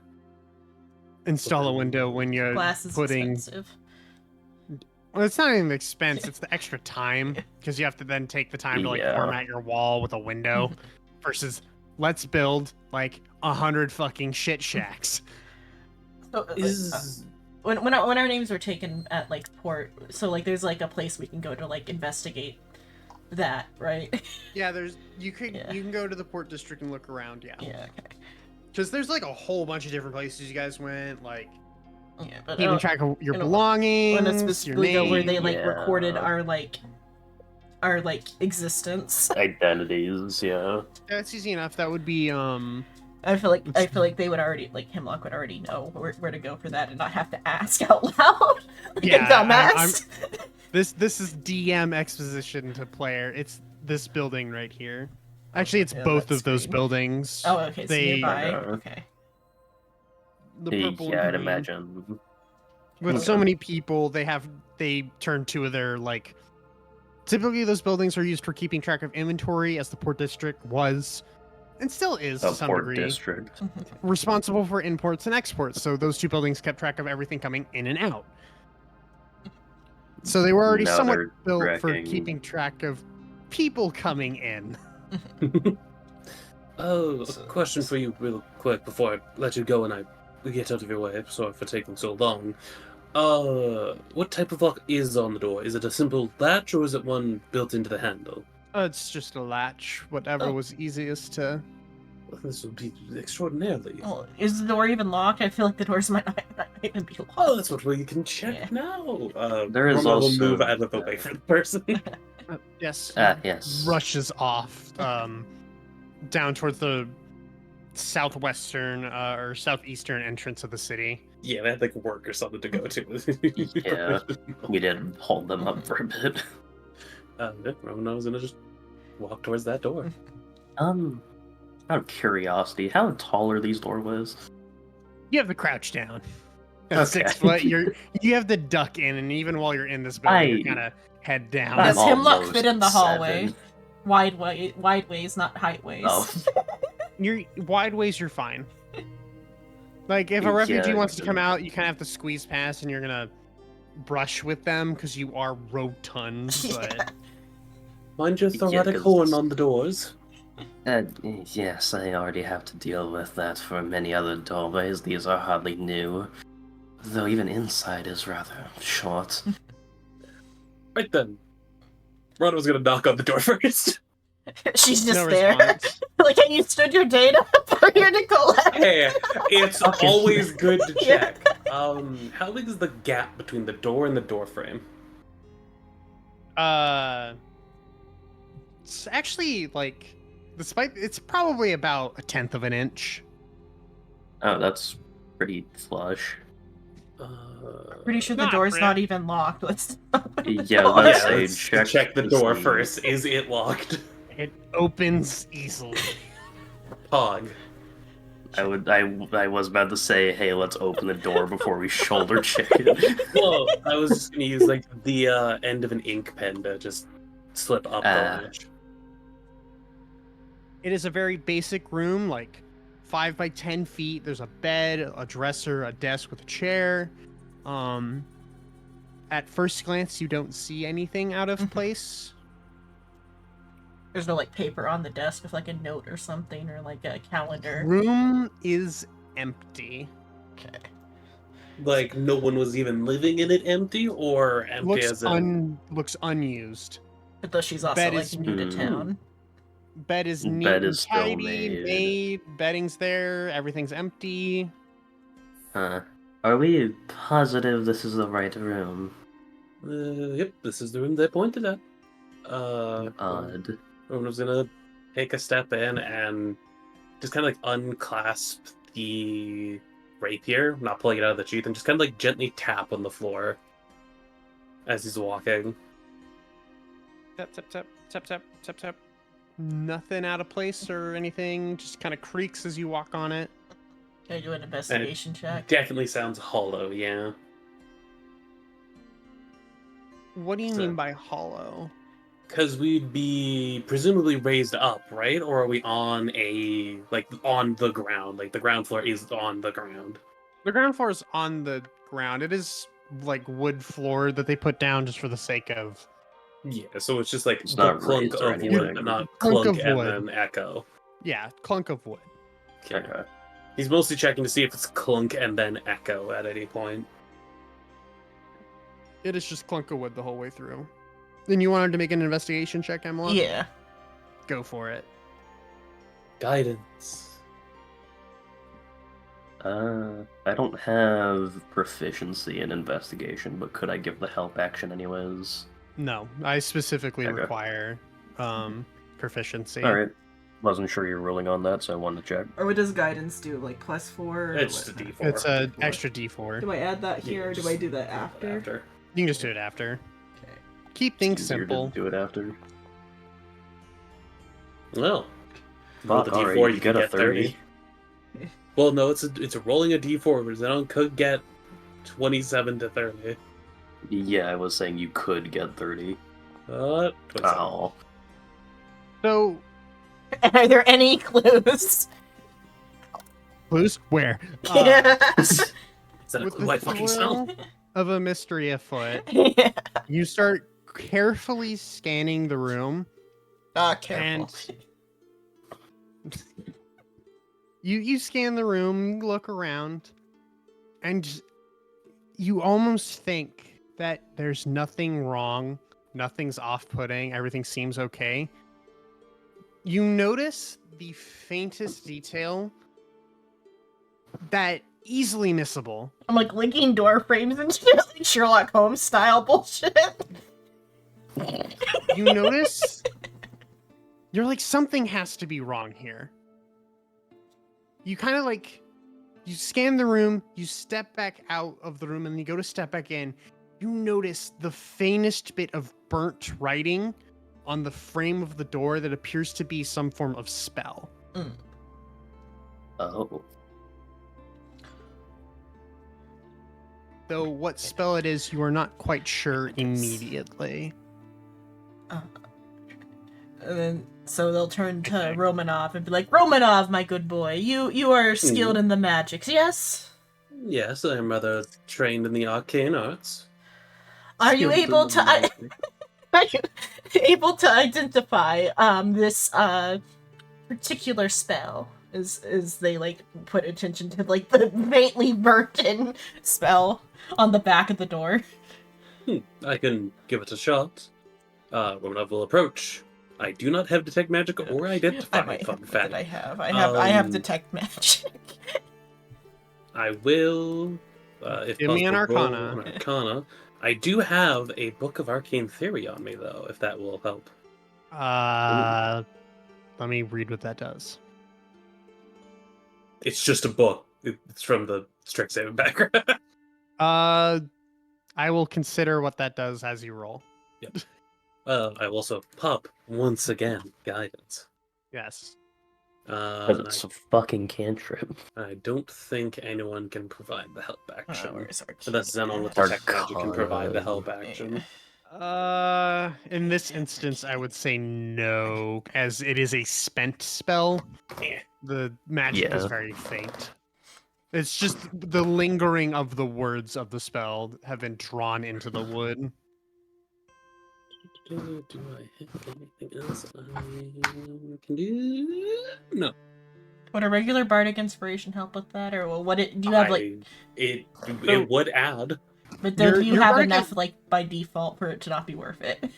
install a window when you're Glass is putting. expensive. Well, it's not even the expense; it's the extra time because you have to then take the time to like Yeah. format your wall with a window, versus let's build like 100 fucking shit shacks. So, Is when our names were taken at like port, so like there's like a place we can go to like investigate that, right? Yeah, you Yeah. can go to the port district and look around. Yeah, Yeah, okay. because there's like a whole bunch of different places you guys went, like Yeah, but keeping track of your I don't belongings, want to your specifically go where name. they like Yeah. recorded our like existence. Identities, yeah. That's easy enough. That would be I feel like they would already like Hemlock would already know where to go for that and not have to ask out loud. Like Yeah, a dumbass. This is DM exposition to player. It's this building right here. Actually, it's Yeah, both that of those screen. buildings. Oh, okay, so They- nearby. Yeah. Okay. The purple and Yeah, I'd green. imagine. With so Okay. many people, they turn two of their like. Typically, those buildings are used for keeping track of inventory, as the port district was, and still is A to some port degree, district. responsible for imports and exports. So those two buildings kept track of everything coming in and out. So they were already Now somewhat they're built for tracking- keeping track of people coming in. a question for you, real quick, before I let you go and I get out of your way. Sorry for taking so long. What type of lock is on the door? Is it a simple latch or is it one built into the handle? It's just a latch, whatever Oh. was easiest to. Well, this would be extraordinarily. Well, is the door even locked? I feel like the doors might not even be locked. Oh, that's what we can check Yeah. now. There is Norma will also- move out of the way for the person. Yes. Yes. Rushes off down towards the southwestern or southeastern entrance of the city. Yeah, they had like work or something to go to. Yeah. We did hold them up for a bit. Roman was gonna just walk towards that door. Out of curiosity, how tall are these doorways? You have to crouch down. At Okay. 6 foot, you have to duck in, and even while you're in this building, you're kind of head down. I'm Does Hemlock almost fit in the hallway? 7. Wide ways, not height ways. Oh. You're wide ways, you're fine. Like if a refugee Yeah, wants to it's- come out, you kind of have to squeeze past, and you're gonna brush with them because you are rotund. But Mind your Yeah, thoracic 'cause horn it's- on the doors. Yes, I already have to deal with that for many other doorways. These are hardly new. Though even inside is rather short. Right then. Ron was gonna knock on the door first. She's just no there. response. Like, have you stood your data for here to collect? Hey, it's Okay. always good to Yeah. check. How big is the gap between the door and the door frame? It's actually like, despite it's probably about a tenth of an inch. Oh, that's pretty flush. Pretty sure the Not door's really. not even locked. Let's Yeah, door. let's Yeah, say let's check the door see. first. Is it locked? It opens easily. Pog. I was about to say, hey, let's open the door before we shoulder check it. Well, I was just gonna use like the end of an ink pen to just slip up the latch. It is a very basic room, like 5 by 10 feet. There's a bed, a dresser, a desk with a chair. At first glance, you don't see anything out of place. There's no like paper on the desk with like a note or something, or like a calendar. Room is empty. Okay. Like no one was even living in it, empty, or empty as in Looks unused. But though she's also Bed like is- new to town. Bed is neat Bed and is still tidy, made. Bedding's there. Everything's empty. Are we positive this is the right room? Yep, this is the room they pointed at. Odd. I was gonna take a step in and just kind of like unclasp the rapier, not pulling it out of the sheath, and just kind of like gently tap on the floor as he's walking. Tap, tap, tap, tap, tap, tap, tap. Nothing out of place or anything. Just kind of creaks as you walk on it. Can I do an investigation check? Definitely sounds hollow, yeah. What do you So- mean by hollow? Because we'd be presumably raised up, right? Or are we on on the ground? Like the ground floor is on the ground. The ground floor is on the ground. It is like wood floor that they put down just for the sake of. Yeah, so it's just like It's the not clunk raised or of wood, anything. but not Clunk clunk of and wood. then echo. Yeah, clunk of wood. Okay. He's mostly checking to see if it's clunk and then echo at any point. It is just clunk of wood the whole way through. Then you wanted to make an investigation check, Emma? Yeah. Go for it. Guidance. I don't have proficiency in investigation, but could I give the help action anyways? No, I specifically Okay. require proficiency. All right. Wasn't sure you were rolling on that, so I wanted to check. Or what does guidance do? Like +4? Or It's just a what? D4. It's a D4. extra D4. Do I add that Yeah, here, or do just I do that after? You can just do it after. Okay. Keep things Easier to simple. do it after. Well, roll the Fuck, D4, alright, you get 30. Well, no, it's rolling a D4, but Xenon could get 27 to 30. Yeah, I was saying you could get 30. But Oh. So, Are there any clues? clues? Where? Yeah. is that a With clue the I fucking smell? thrill of a mystery afoot, Yeah. you start carefully scanning the room. Ah, careful. And you scan the room, you look around, and you almost think that there's nothing wrong, nothing's off-putting, everything seems okay. You notice the faintest detail that easily missable. I'm like linking door frames and shit, like Sherlock Holmes style bullshit. You notice you're like, something has to be wrong here. You kind of like, you scan the room, you step back out of the room, and you go to step back in. You notice the faintest bit of burnt writing on the frame of the door that appears to be some form of spell. Oh. Though what spell it is, you are not quite sure immediately. And then So they'll turn to Okay. Romanov and be like, Romanov, my good boy, you are skilled in the magics, yes? Yes, I am rather trained in the arcane arts. Are you Skilled in able the to magic. are you able to identify this particular spell? Is they like put attention to like the faintly burnt in spell on the back of the door? I can give it a shot. Romanov will approach. I do not have detect magic or identify. might Fun have, fact. I have Um, detect magic. I will, if Give me an possible, roll Arcana. an Arcana. I do have a book of arcane theory on me, though, if that will help. Let me read what that does. It's just a book. It's from the Strixhaven background. I will consider what that does as you roll. I will also pop once again guidance. Yes. Because And it's a fucking cantrip. I don't think anyone can provide the help action. Where's our Unless Xenon with Our detect magic can provide the God. help action. In this instance, I would say no, as it is a spent spell. The magic is Yeah. very faint. It's just the lingering of the words of the spell have been drawn into the wood. Do I have anything else I can do? No. Would a regular bardic inspiration help with that, or do you have like? It So- would add. But Your- do you your have bardic enough like by default for it to not be worth it?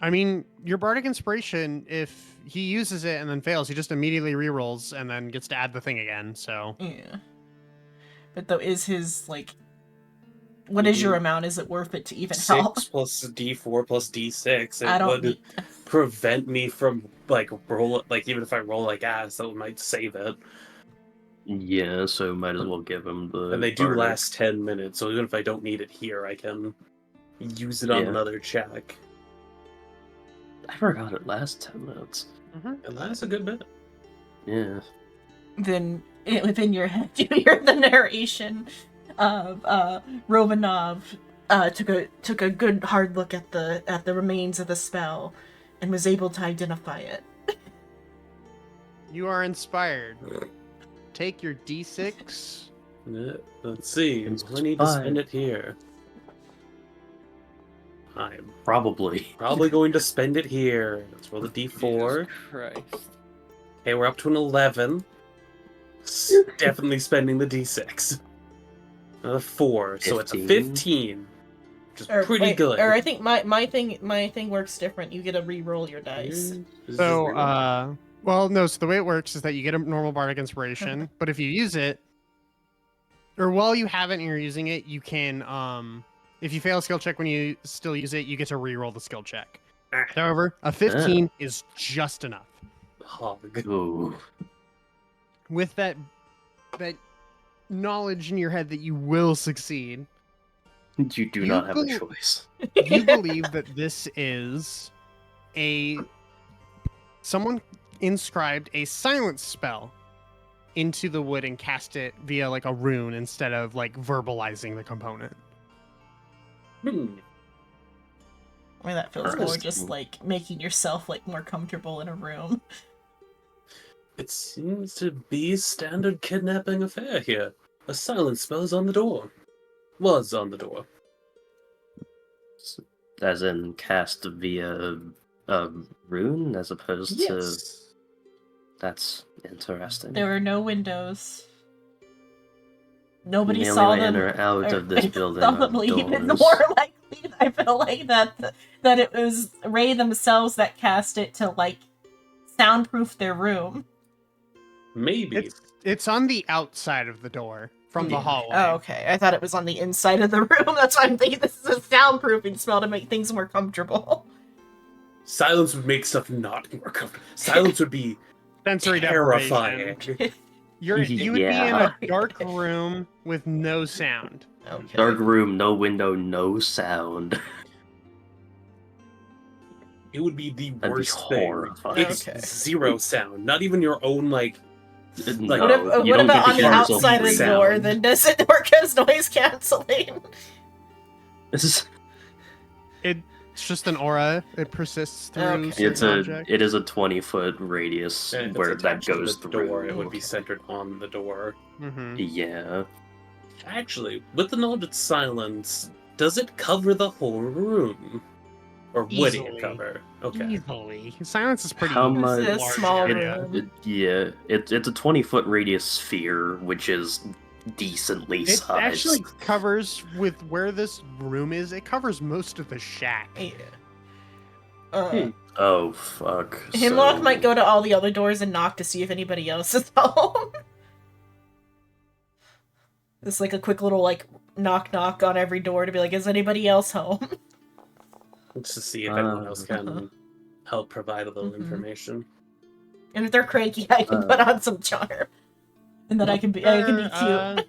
I mean, your bardic inspiration, if he uses it and then fails, he just immediately rerolls and then gets to add the thing again. So Yeah. But though, is his like? What is your amount? Is it worth it to even help? 6 plus D4 plus D6. It I don't would need. prevent me from like even if I roll like ass, that might save it. Yeah, so might as well give him the. And they do bardic. last 10 minutes, so even if I don't need it here, I can use it on Yeah. another check. I forgot it lasts 10 minutes. And that's a good bit. Yeah. Then within your head, you hear the narration of Romanov took a good hard look at the remains of the spell, and was able to identify it. you are inspired. Take your d6. Yeah, let's see. It's I need to fine. spend it here. I'm Probably. probably going to spend it here. Let's roll the D4. Jesus Christ. Okay, we're up to an 11. Definitely spending the D6. Another 4, so it's a 15. Which is pretty good. Or I think my thing works different. You get to re-roll your dice. So, well, no. So the way it works is that you get a normal bardic inspiration, but if you use it, or while you have it and you're using it, you can, if you fail a skill check when you still use it, you get to re-roll the skill check. However, a 15 is just enough. Hog. Ooh. With that knowledge in your head that you will succeed, You do You not have a bel- choice. you believe that this is someone inscribed a silence spell into the wood and cast it via like a rune instead of like verbalizing the component. I mean, that feels more Interesting. just like making yourself like more comfortable in a room. It seems to be standard kidnapping affair here. A silence spell is on the door. Was on the door. As in cast via a rune, as opposed to. Yes. That's interesting. There were no windows. Nobody the saw only way in them. or out of this building are Probably even doors. more likely, I feel like that it was Ray themselves that cast it to like soundproof their room. Maybe. It's on the outside of the door from the Yeah. hallway. Oh, okay. I thought it was on the inside of the room. That's why I'm thinking this is a soundproofing spell to make things more comfortable. Silence would make stuff not more comfortable. Silence would be Sensory terrifying. deprivation. You would be in Yeah. a dark room with no sound. Okay. Dark room, no window, no sound. It would be the That'd be worst thing. horrifying. It's Okay. zero sound. Not even your own like. No, What, you what don't about get on to the hear yourself outside of the breathe. door? Then does it work as noise canceling? This is It's just an aura. It persists through Okay. certain it is a 20-foot radius if it's where that attached to goes the through. door, it would be centered on the door. Mm-hmm. Yeah. Actually, with the knowledge it's silence, does it cover the whole room? Or would Easily. it cover? Okay. Easily. Silence is pretty How This much- is a large small area. room. It's a 20-foot radius sphere, which is decently It sized. actually covers, with where this room is, it covers most of the shack. Yeah. Oh fuck. Hemlock So- might go to all the other doors and knock to see if anybody else is home. It's like a quick little like knock on every door to be like, is anybody else home? Just to see if anyone else Uh-huh. can help provide a little Mhm. information. And if they're cranky, I can put on some charm, and then I can be cute.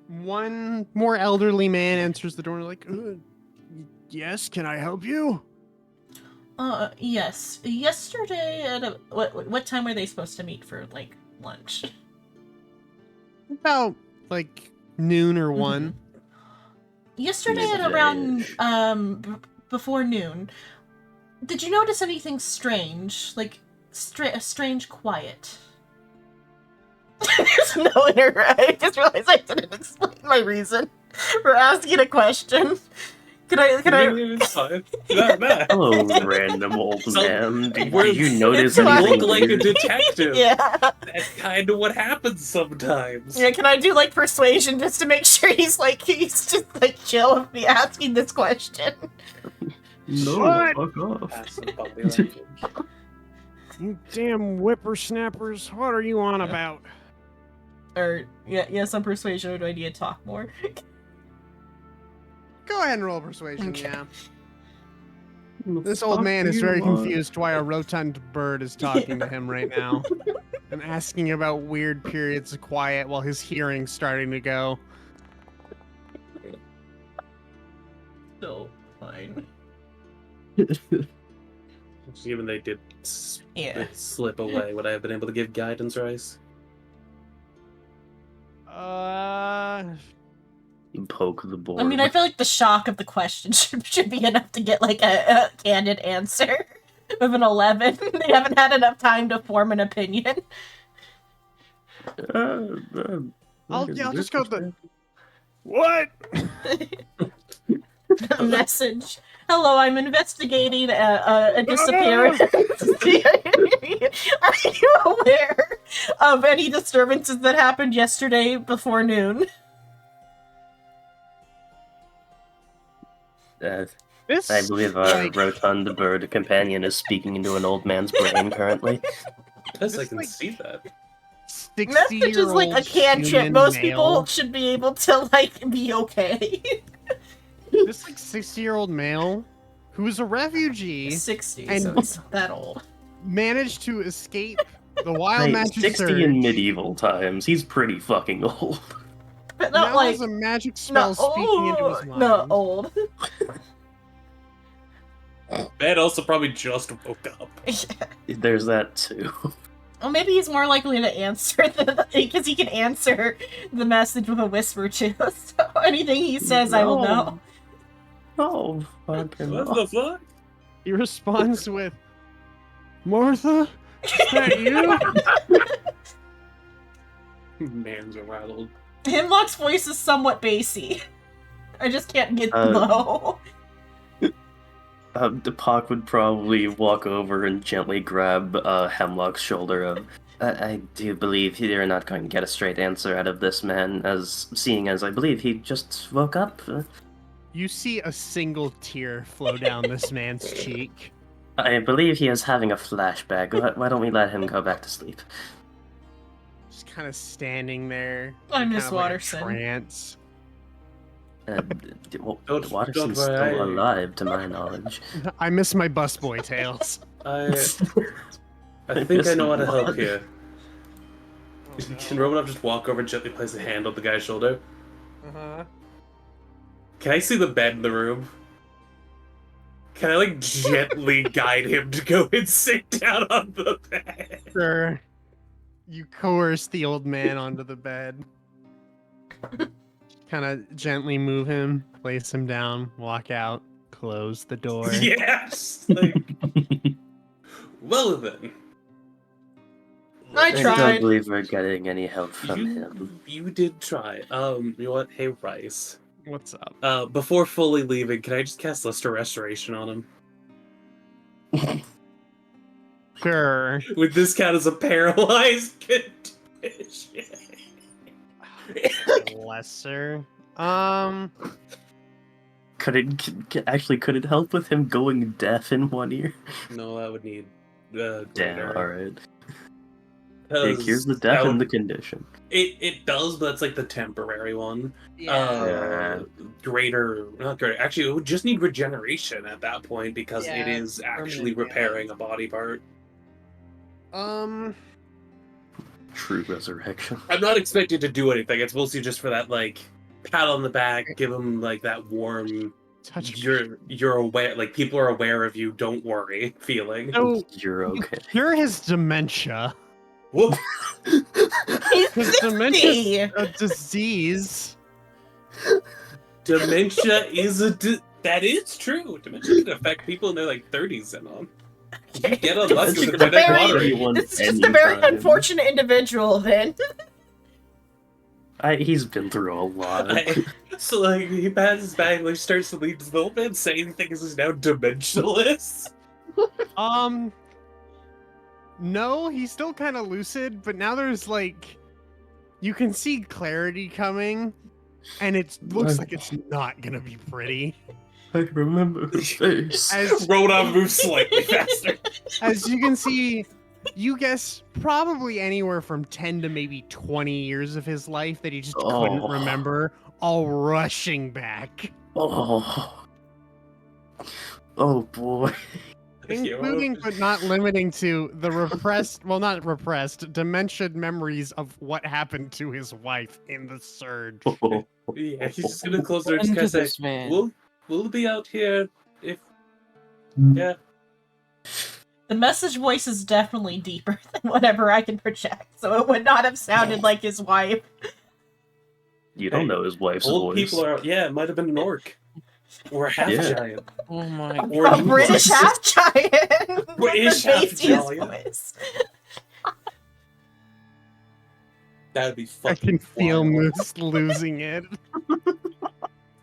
One more elderly man answers the door like, yes, can I help you? Yes. Yesterday at what time were they supposed to meet for like lunch? About like noon or one. Yesterday at around before noon, did you notice anything strange? Like a strange quiet? There's no I just realized I didn't explain my reason for asking a question. Could I? It's fine. Nah. Hello, random old man. Did We're- you notice It's fine. anything Look like a weird? detective. Yeah. That's kind of what happens sometimes. Yeah, can I do like persuasion just to make sure he's just like chill with me asking this question? No, What? fuck off. Passive puppy language. You damn whippersnappers, what are you on about? Or yes, on persuasion, or do I need to talk more? Go ahead and roll persuasion, Okay. yeah. This old man is very confused why a rotund bird is talking to him right now. And asking about weird periods of quiet while his hearing's starting to go. Still fine. Even they did Yeah. slip away, would I have been able to give guidance, Rice? Poke the board. I mean, I feel like the shock of the question should be enough to get like a candid answer. With an 11, they haven't had enough time to form an opinion. I'll just go with the... What? Message. Hello, I'm investigating a disappearance. Are you aware of any disturbances that happened yesterday before noon? This, I believe our rotund bird companion is speaking into an old man's brain currently. Yes, I It's can like- see that. 60-year-old Message is like a cantrip. human Most male. people should be able to like be okay. This like 60-year-old male who is a refugee 60, And- so he's not that old. managed to escape the wild Hey, magic 60 surge. in medieval times. He's pretty fucking old. But Now not like has a magic spell not speaking into his old. mind. Not old. Ben also probably just woke up. There's that too. Well, maybe he's more likely to answer because he can answer the message with a whisper too. So anything he says, I will know. Oh, fucking What hell. the fuck? He responds with, Martha? Is that you? Man's rattled. Hemlock's voice is somewhat bassy. I just can't get Uh, low. Deepak would probably walk over and gently grab Hemlock's shoulder. I do believe you're not going to get a straight answer out of this man, seeing as I believe he just woke up. You see a single tear flow down this man's cheek. I believe he is having a flashback. Why don't we let him go back to sleep? Just kind of standing there. I in miss kind of like a Watterson. trance. Don't Watterson's worry, still alive, to my knowledge. I miss my busboy tales. I think I know how to help here. Can Romanov just walk over and gently place a hand on the guy's shoulder? Uh-huh. Can I see the bed in the room? Can I, like, gently guide him to go and sit down on the bed? Sure. You coerce the old man onto the bed. Kind of gently move him, place him down, walk out, close the door. Yes! Like, well then. I I tried. don't believe we're getting any help from him. You did try. You know what? Hey, Rice. What's up? Before fully leaving, can I just cast Luster Restoration on him? Sure. Would this count as a paralyzed condition? Lesser. Could it help with him going deaf in one ear? No, that would need Damn, greater. alright. It cures the That deaf would- and the condition. It does, but that's like the temporary one. Yeah. Not greater. Actually, it would just need regeneration at that point because it Yeah, is actually permanent repairing a body part. True resurrection. I'm not expected to do anything. It's mostly just for that, like, pat on the back, give him like that warm. touch. You're aware. Like, people are aware of you. Don't worry. Feeling. So You're okay. cure his dementia. Whoop. He's His 60! dementia a disease. Dementia is that is true. Dementia can affect people in their like 30s and on. You get unlucky with This is the genetic very- lottery. This is just a very Anytime. unfortunate individual, then. He's been through a lot. So like he passes back, like starts to leave. Does the old man say anything? Is now dimensionless? No, he's still kind of lucid, but now there's like, you can see clarity coming, and it looks like it's not gonna be pretty. I remember her face. As Rodon moves slightly faster. as you can see, you guess probably anywhere from 10 to maybe 20 years of his life that he just couldn't Oh. remember, all rushing back, Oh. Oh boy. including but not limiting to the repressed, well, not repressed, dementia memories of what happened to his wife in the surge. Yeah, he's just gonna close the door Listen and to just kind of this say, man. "We'll be out here if yeah." The message voice is definitely deeper than whatever I can project, so it would not have sounded like his wife. You don't know his wife's Old voice. people are it might have been an orc or a half Yeah. giant. Oh my Or A he British was- half giant. British The half bassiest giant. voice. That'd be I fucking can feel wild. Moose losing it.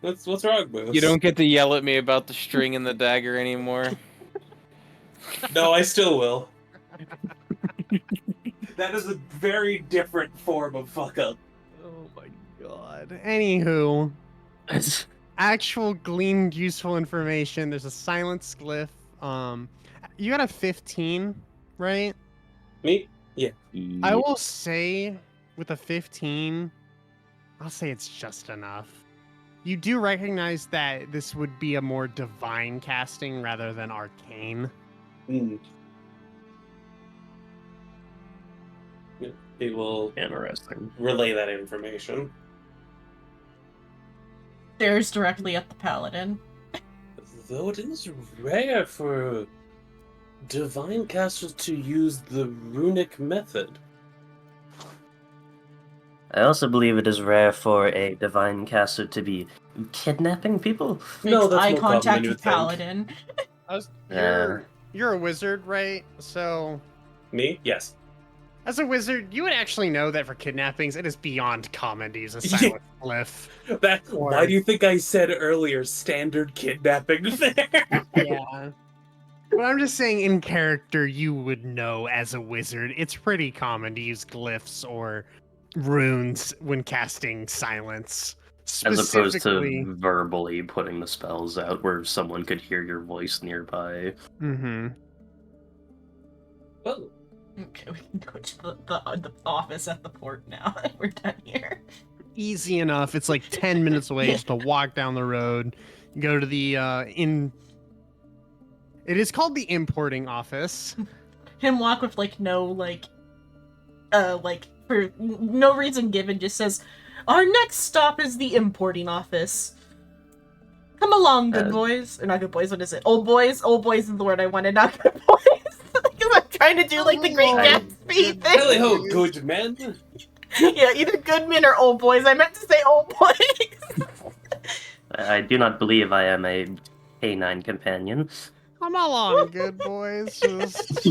What's wrong, Moose? You don't get to yell at me about the string and the dagger anymore. No, I still will. That is a very different form of fuck up. Oh my god. Anywho, actual gleaned useful information. There's a silence glyph. You got a 15, right? Me? I will say with a 15, I'll say it's just enough. You do recognize that this would be a more divine casting rather than arcane. Mm. It will Interesting. relay that information. Stares directly at the paladin. Though it is rare for divine casters to use the runic method. I also believe it is rare for a divine caster to be kidnapping people. No, Makes that's eye more common contact than you with would think. paladin. You're a wizard, right? So Me? Yes. as a wizard, you would actually know that for kidnappings, it is beyond common to use a silent glyph. Why do you think I said earlier standard kidnapping there? Yeah. But I'm just saying, in character, you would know as a wizard. It's pretty common to use glyphs or runes when casting silence. As opposed Specifically. to verbally putting the spells out where someone could hear your voice nearby. Mm-hmm. Oh, Okay, we can go to the office at the port now. We're done here. Easy enough. It's like 10 minutes away just to walk down the road. Go to the It is called the importing office. Him walk with for no reason given, just says, "Our next stop is the importing office. Come along, good boys." Or not good boys, what is it? Old boys? Old boys is the word I wanted, not good boys. Because I'm trying to do like the Great I- Gatsby Helly thing. ho, good men. Yeah, either good men or old boys. I meant to say old boys. I do not believe I am a canine companion. Come along, good boys. Just...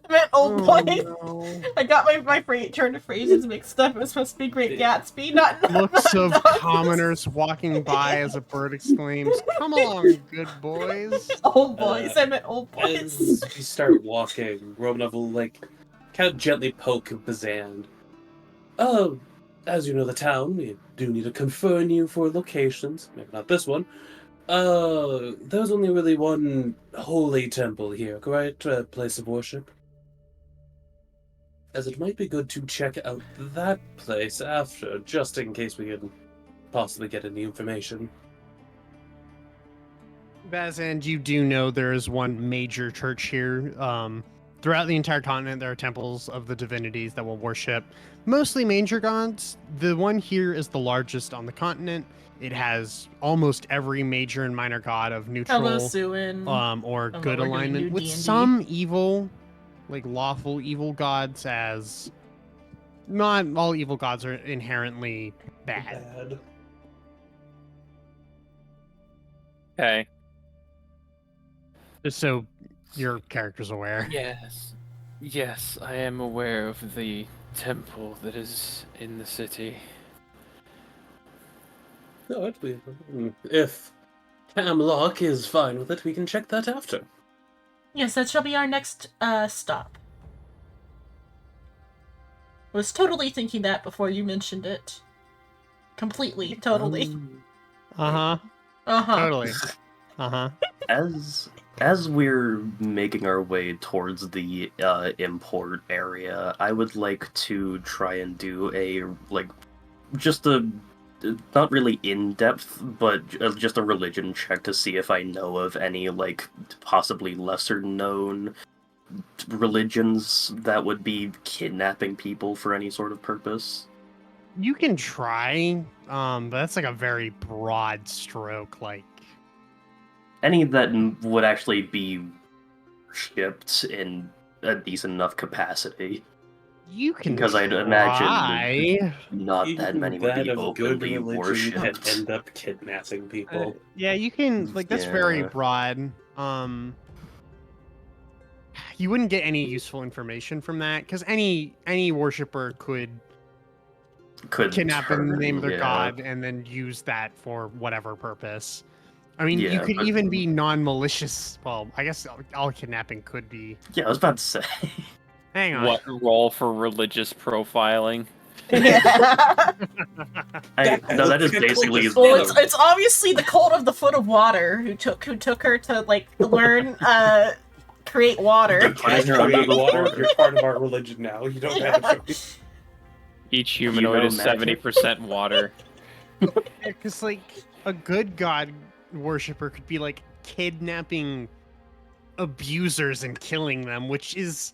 I meant old Oh, boys. no. I got my turn of phrases mixed up. It was supposed to be Great Gatsby, not Looks of not- commoners walking by as a bird exclaims, "Come along, good boys." Old boys. I meant old boys. As we start walking, Romanov will kind of gently poke Bazan. Oh, as you know the town, we do need to confer on you for locations. Maybe not this one. There's only really one holy temple here, correct? Place of worship. As it might be good to check out that place after, just in case we can possibly get any information. Bazand, you do know there is one major church here. Throughout the entire continent, there are temples of the divinities that will worship mostly major gods. The one here is the largest on the continent. It has almost every major and minor god of neutral Hello, Suin. or what good we're doing, alignment, new with D&D. some evil, like lawful evil gods, as not all evil gods are inherently bad. Okay. Just so your character's aware. Yes. Yes, I am aware of the temple that is in the city. No, if Hamlock is fine with it, we can check that after. Yes, that shall be our next stop. Was totally thinking that before you mentioned it. Completely, totally. Uh-huh. Uh-huh. Totally. Uh-huh. As we're making our way towards the import area, I would like to try and do just a not really in depth, but just a religion check to see if I know of any possibly lesser known religions that would be kidnapping people for any sort of purpose. You can try, but that's like a very broad stroke, like Any that would actually be shipped in a decent enough capacity. you can Because I'd try. imagine not that Even many would that be of good openly religion can worshipped. end up kidnapping people. Yeah, you can that's very Yeah. broad. You wouldn't get any useful information from that because any worshiper could kidnap in the name of their god and then use that for whatever purpose. I mean, you Yeah, could but- even be non-malicious. Well, I guess all kidnapping could be. Yeah, I was about to say. Hang on. What roll for religious profiling? Yeah. No, that is That's basically. cool. Well, it's obviously the cult of the Foot of Water who took her to like learn create water. You can't You're under create the water. water. You're part of our religion now. You don't have a choice. Each humanoid know is magic? 70% water. Because like a good god worshiper could be like kidnapping abusers and killing them, which is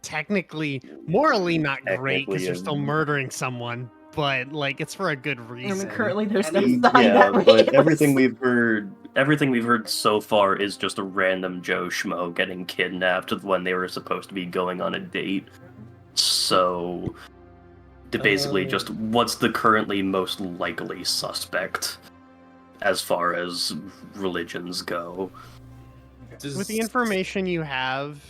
technically morally not great because Technically, you're still murdering someone, but like it's for a good I reason. mean, currently there's I no mean, sign Yeah, that but way. everything we've heard so far is just a random Joe Schmo getting kidnapped when they were supposed to be going on a date. So, basically, just what's the currently most likely suspect as far as religions go. With the information you have,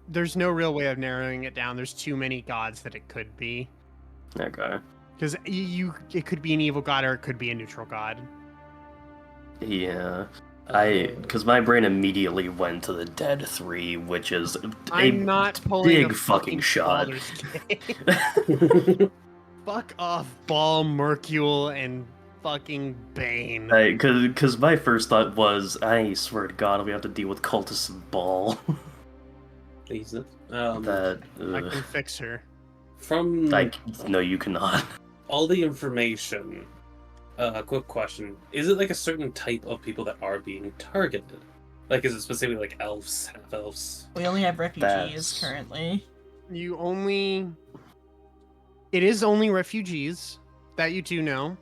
there's no real way of narrowing it down. There's too many gods that it could be. Okay. Because it could be an evil god or it could be a neutral god. Yeah. Because my brain immediately went to the Dead 3, which is I'm not pulling big a fucking shot. Baldur's Gate. Fuck off, Ball, Mercule, and fucking Bane. Because my first thought was, I swear to God, we have to deal with cultists of Ball. Jesus. That I can fix her. From no, you cannot. all the information, quick question: is it like a certain type of people that are being targeted? Like, is it specifically like elves, half elves? We only have refugees That's- currently. It is only refugees that you do know.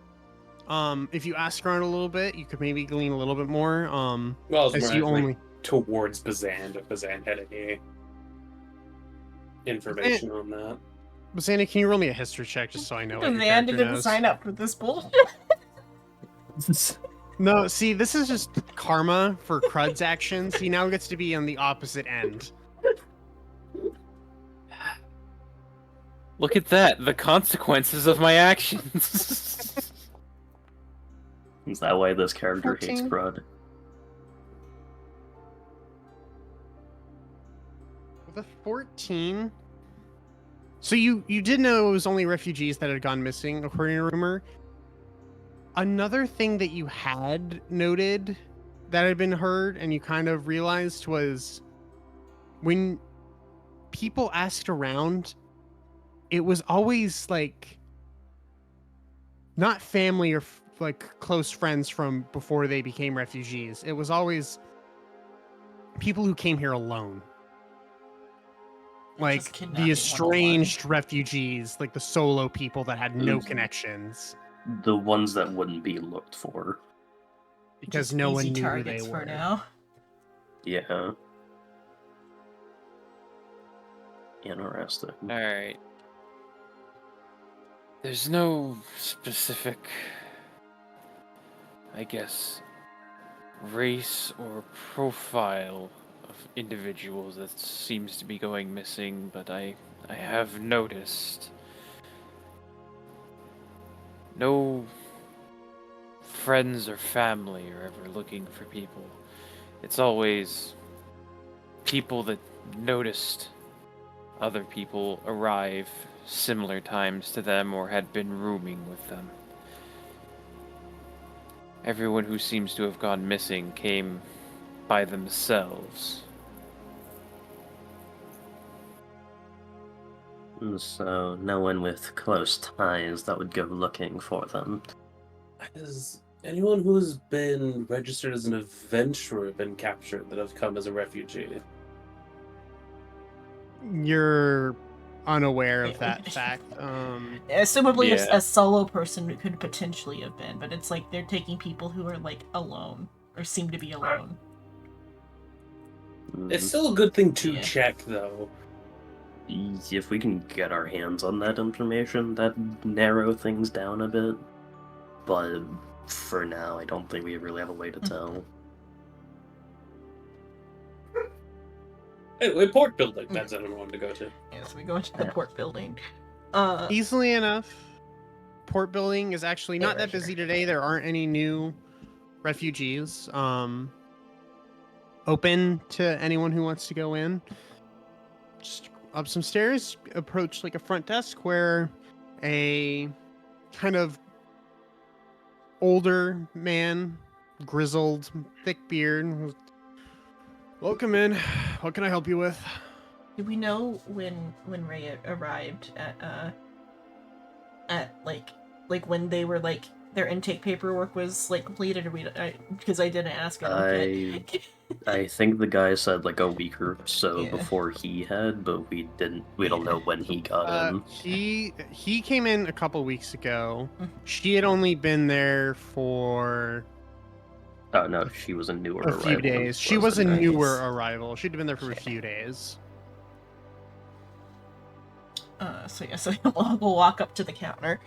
If you ask around a little bit, you could maybe glean a little bit more. Well, I was As more you like, only towards Bazan, if Bazan had any information on that. But Sandy, can you roll me a history check just so I know what The your man character didn't knows? sign up for this bullshit. No, see, this is just karma for Crud's actions. He now gets to be on the opposite end. Look at that, the consequences of my actions. Is that why this character hates 14. Crud? With a 14. So you did know it was only refugees that had gone missing, according to rumor. Another thing that you had noted that had been heard and you kind of realized was when people asked around, it was always like not family or like close friends from before they became refugees. It was always people who came here alone. Like Just kidnapping the 101. estranged refugees, like the solo people that had no Mm. connections The ones that wouldn't be looked for. because Just no one easy knew who targets they for were. now. Yeah. Interesting. Alright. There's no specific, I guess, race or profile of individuals that seems to be going missing, but I have noticed no friends or family are ever looking for people. It's always people that noticed other people arrive similar times to them or had been rooming with them. Everyone who seems to have gone missing came by themselves. So, no one with close ties that would go looking for them. Has anyone who's been registered as an adventurer been captured that have come as a refugee? You're unaware of that fact. Assumably, Yeah. a solo person could potentially have been, but it's like they're taking people who are like alone or seem to be alone. It's still a good thing to Yeah. check, though. If we can get our hands on that information, that'd narrow things down a bit. But for now, I don't think we really have a way to tell. Anyway, port building. That's what I wanted to go to. Yeah, so we go into the Yeah. port building. Easily enough, port building is actually not right that busy today. There aren't any new refugees. Open to anyone who wants to go in. Just up some stairs, approach like a front desk where a kind of older man, grizzled, thick beard. Welcome in. What can I help you with? Do we know when Ray arrived at like when they were like their intake paperwork was like completed, or because I didn't ask. I think the guy said like a week or so Yeah. before he had, but we don't know when he got in. He came in a couple weeks ago. Mhm. She had only been there for Oh no, she was a newer a few arrival. days. She was a Nice. newer arrival. She'd been there for a Okay. few days. So yeah, so we'll walk up to the counter.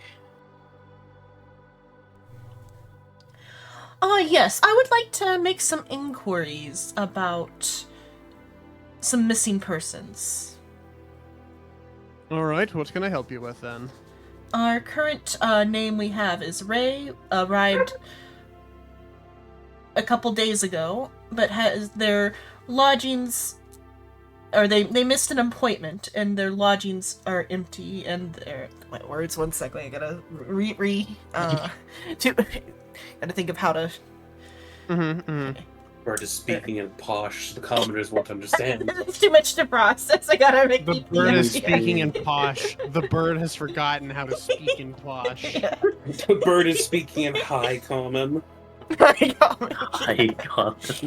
Yes, I would like to make some inquiries about some missing persons. All right, what can I help you with then? Our current name we have is Ray, arrived a couple days ago, but has their lodgings, or they missed an appointment, and their lodgings are empty, and their, my words, one second, I gotta gotta think of how to... Bird is speaking in posh. The commoners won't understand. It's too much to process, I gotta make The it bird is easier. speaking in posh. The bird has forgotten how to speak in posh. Yeah. The bird is speaking in high common. I know. I got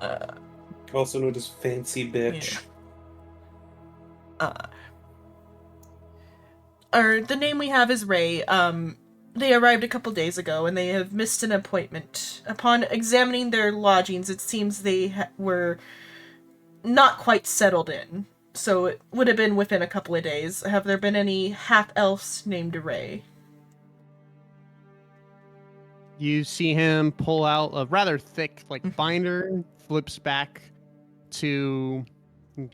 it. Also known as fancy bitch. The name we have is Ray. They arrived a couple days ago, and they have missed an appointment. Upon examining their lodgings, it seems they were not quite settled in, so it would have been within a couple of days. Have there been any half-elves named Ray? You see him pull out a rather thick binder, flips back to,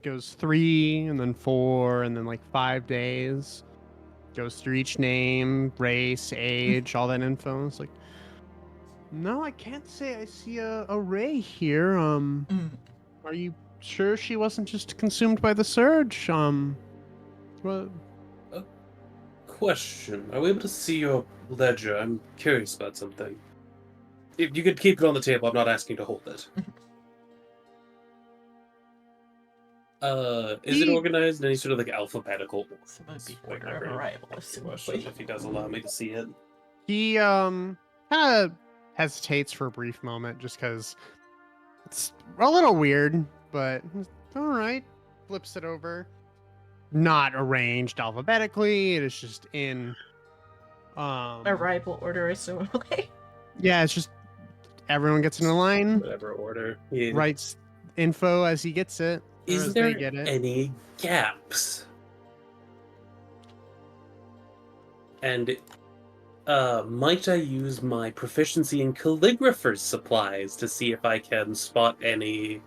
goes 3 and then 4 and then 5 days. Goes through each name, race, age, all that info. It's like, no, I can't say I see a Ray here. Are you sure she wasn't just consumed by the surge? Well, Question. Are we able to see your ledger? I'm curious about something. If you could keep it on the table, I'm not asking you to hold it. Is it organized in any sort of alphabetical So it would be order? order of arrival, Question, assumably. if he does allow me to see it. he kind of hesitates for a brief moment just because it's a little weird, but all right. Flips it over. Not arranged alphabetically. It is just in Arrival order, assumably. yeah, it's just everyone gets in a line, Whatever order. Yeah. writes info as he gets it. Or Is as there they get it. any gaps? And Might I use my proficiency in calligrapher's supplies to see if I can spot any,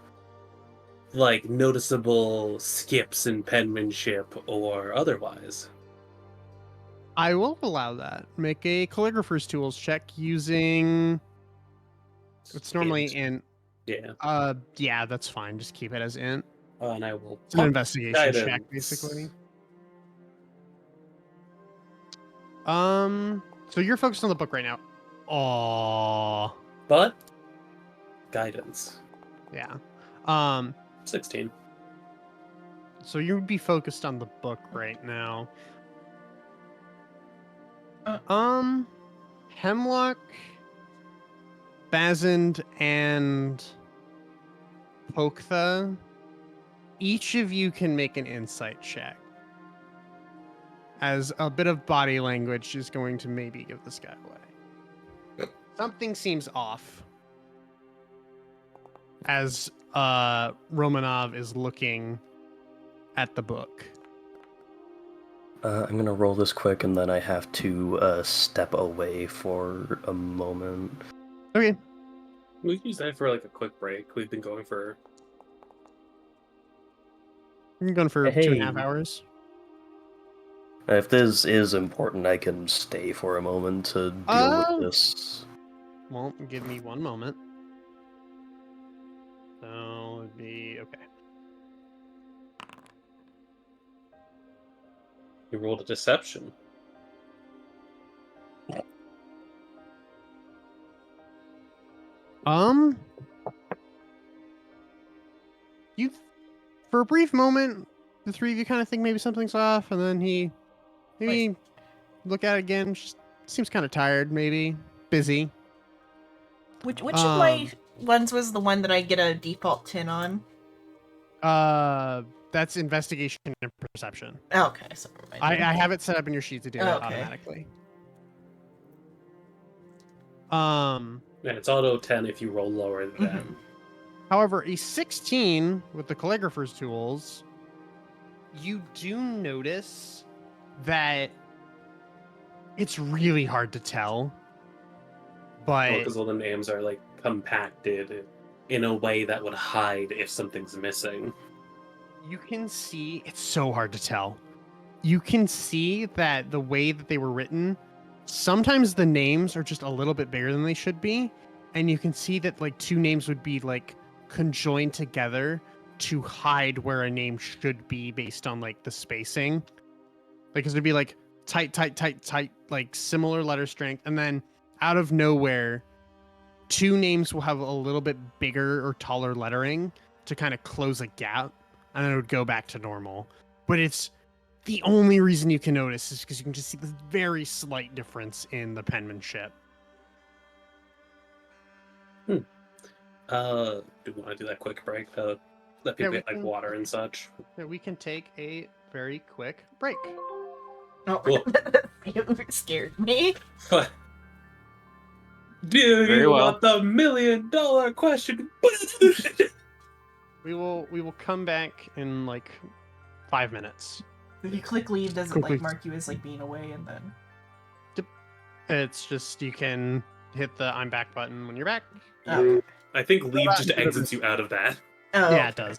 like, noticeable skips in penmanship or otherwise? I will allow that. Make a calligrapher's tools check using. It's normally Int. in. Yeah. Yeah, that's fine. Just keep it as int. And I will It's an pop investigation check, guidance. basically. So you're focused on the book right now. Oh, But guidance. yeah. 16. So you'd be focused on the book right now. Hemlock, Bazend, and Poktha, each of you can make an insight check. As a bit of body language is going to maybe give this guy away. Something seems off. As Romanov is looking at the book. I'm gonna roll this quick, and then I have to step away for a moment. Okay. We can use that for like a quick break. We've been going for. You're going for Hey. 2.5 hours. If this is important, I can stay for a moment to deal with this. Well, give me one moment. So it'd be okay. You rolled a deception. You, for a brief moment, the three of you kind of think maybe something's off, and then he maybe look at it again. Just seems kind of tired, maybe busy. Which of my ones was the one that I get a default 10 on? That's investigation and perception. Oh, okay, so I have it set up in your sheet to do that okay. automatically. Yeah, it's auto 10 if you roll lower than. However, a 16 with the calligrapher's tools, you do notice that it's really hard to tell. But Because all the names are like compacted in a way that would hide if something's missing. you can see it's so hard to tell. You can see that the way that they were written, sometimes the names are just a little bit bigger than they should be, and you can see that like two names would be like conjoined together to hide where a name should be based on like the spacing. Because it'd be like tight, like similar letter strength, and then out of nowhere, two names will have a little bit bigger or taller lettering to kind of close a gap, and then it would go back to normal. But it's the only reason you can notice is because you can just see the very slight difference in the penmanship. Do we want to do that quick break? Let people get like water and such. Yeah, we can take a very quick break. Oh, Cool. you scared me. Do Very you well. want the $1 million question? We will come back in like 5 minutes. If you click leave, does it Quickly. like mark you as like being away and then? It's just you can hit the I'm back button when you're back. Oh, I think leave just exits you out of that. oh Yeah, it does.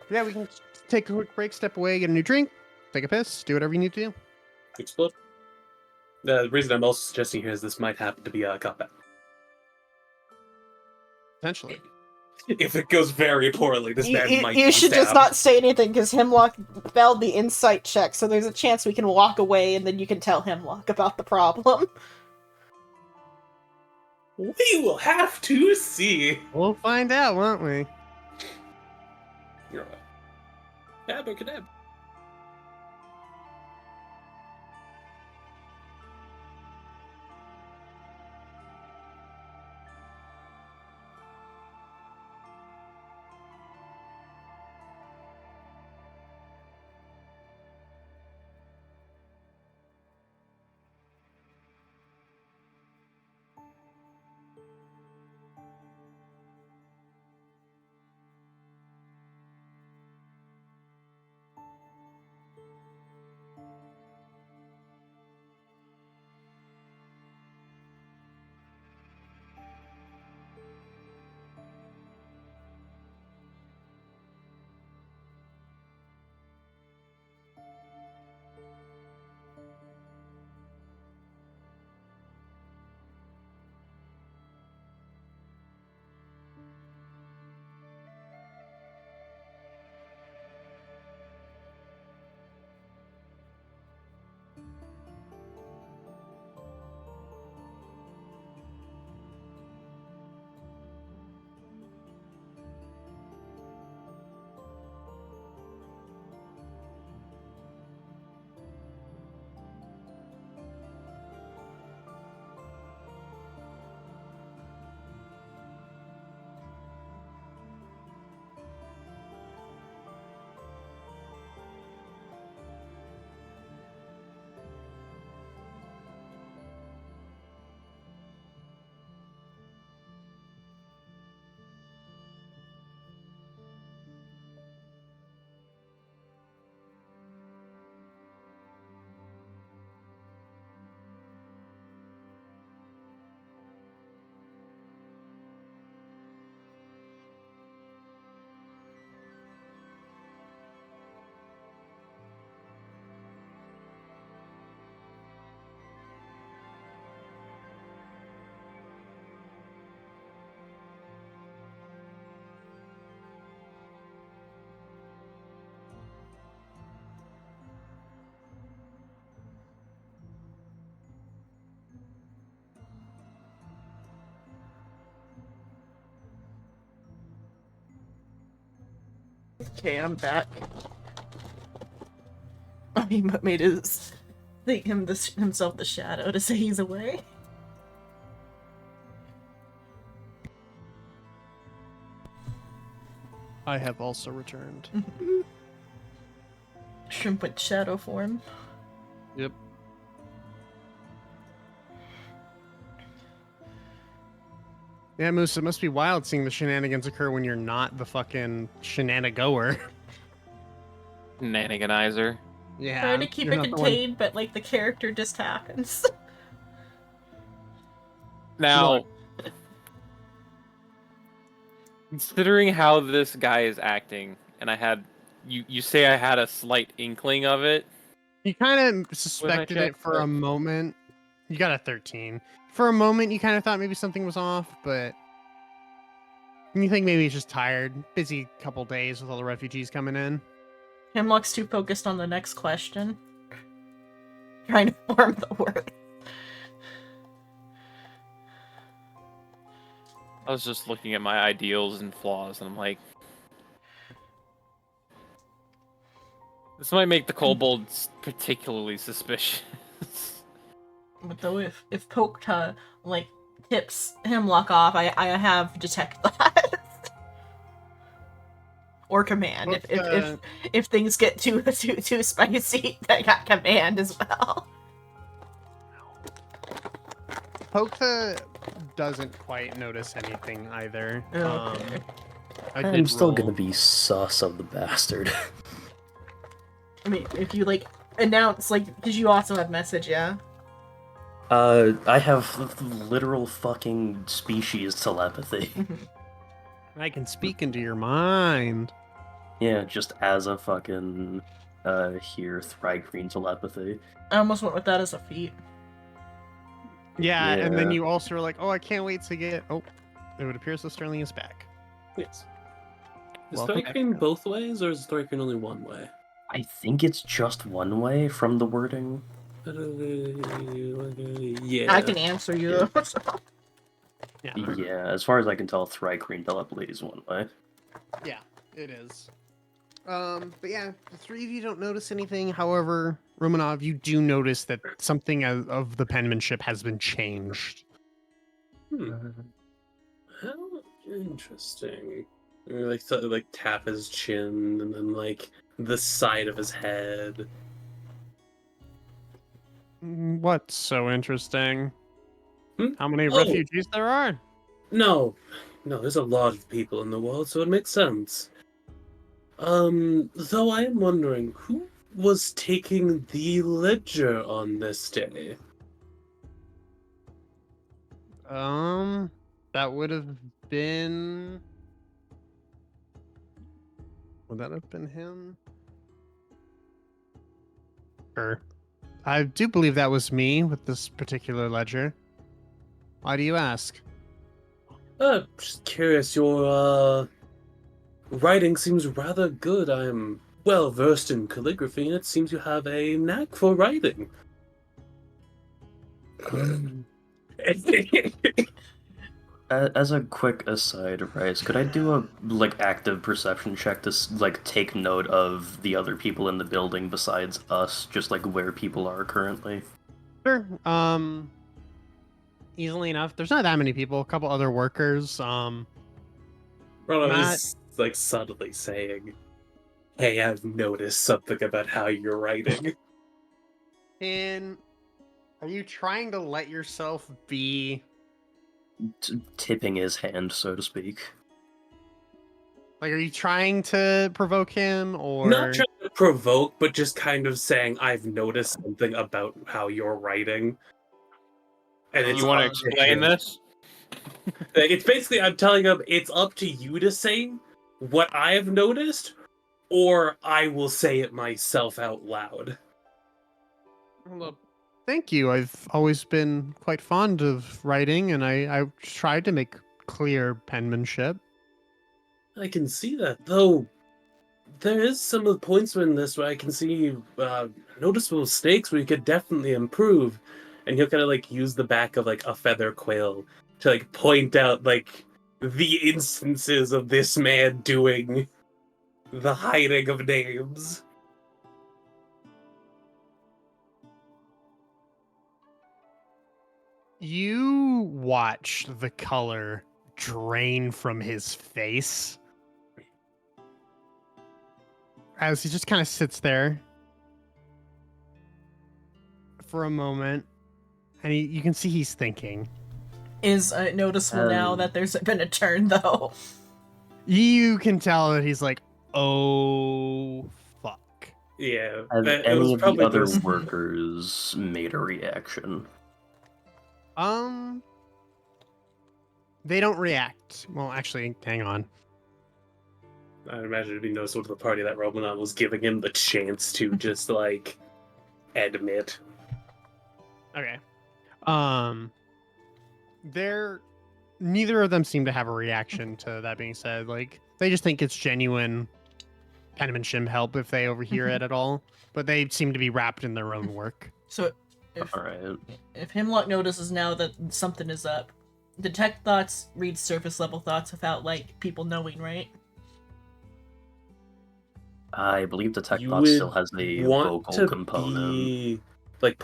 Yeah, we can take a quick break, step away, get a new drink, take a piss, do whatever you need to do. Explode. The reason I'm also suggesting here is this might happen to be a cutback. Essentially. If it goes very poorly, this man might You be should just stabbed. not say anything because Hemlock failed the insight check, so there's a chance we can walk away and then you can tell Hemlock about the problem. We will have to see. We'll find out, won't we? You're right. Abracadabra. Okay, I'm back. He made himself the shadow to say he's away. I have also returned. Shrimp with shadow form. Yep. Yeah, Moose, it must be wild seeing the shenanigans occur when you're not the fucking shenanigoer. Shenaniganizer. Yeah. Trying to keep you're it not the one- contained, but like the character just happens. Now, considering how this guy is acting, and I had you say I had a slight inkling of it. You kind of suspected check? it for a moment. You got a 13. For a moment, you kind of thought maybe something was off, but you think maybe he's just tired. Busy couple days with all the refugees coming in. Hemlock's too focused on the next question. Trying to form the word. I was just looking at my ideals and flaws, and I'm like, this might make the kobolds particularly suspicious. But though if Pokta like tips Hemlock off, I have detect that. Or command. If things get too spicy, I got command as well. Pokta doesn't quite notice anything either. Okay. I'm still gonna be sus of the bastard. I mean, if you like announce like, because you also have message, yeah. I have literal fucking species telepathy. I can speak into your mind. Yeah, just as a fucking here Thrygreen telepathy. I almost went with that as a feat. Yeah, and then Yeah. you also were like, oh, I can't wait to get... Oh, it would appear so Sterling is back. Yes. Is Welcome Thrygreen both ways, or is Thrygreen only one way? I think it's just one way from the wording. Yeah. I can answer you. Yeah, Yeah, as far as I can tell, Thrygreen telepathy is one way. yeah, it is. But yeah, the three of you don't notice anything. However, Romanov, you do notice that something of the penmanship has been changed. How interesting. Like tap his chin and then like the side of his head. What's so interesting? Hmm? How many Oh. refugees there are? No, there's a lot of people in the world, so it makes sense. Though I am wondering who was taking the ledger on this day. That would have been... Would that have been him? Sure. I do believe that was me with this particular ledger. Why do you ask? Just curious, your writing seems rather good. I'm well versed in calligraphy, and it seems you have a knack for writing. As a quick aside, Rice, could I do a active perception check to take note of the other people in the building besides us, just where people are currently? Sure. Easily enough. There's not that many people. A couple other workers. Ronald Matt- is subtly saying, "Hey, I've noticed something about how you're writing." And are you trying to let yourself be Tipping his hand, so to speak. like? Are you trying to provoke him, or Not trying to provoke, but just kind of saying, "I've noticed something about how you're writing." And it's You want to up to explain him. this? It's basically I'm telling him it's up to you to say what I've noticed, or I will say it myself out loud. Well, thank you. I've always been quite fond of writing, and I tried to make clear penmanship. I can see that, though. There is some of the points in this where I can see noticeable mistakes where you could definitely improve, and he'll kind of use the back of a feather quail to point out the instances of this man doing the hiding of names. You watch the color drain from his face as he just kind of sits there for a moment, and you can see he's thinking. Is noticeable now that there's been a turn, though. You can tell that he's like, oh, fuck. Yeah. Have it any was of the probably other this- workers made a reaction? They don't react. Well, actually, hang on. I'd imagine it'd be noticeable to the party that Romanon was giving him the chance to just, like, admit. Okay. Neither of them seem to have a reaction to that being said. Like, they just think it's genuine penmanship help if they overhear it at all. But they seem to be wrapped in their own work. So, if Alright. Hemlock notices now that something is up, detect thoughts reads surface level thoughts without like people knowing, right? I believe the tech You bot would still has a want vocal to component. be, like,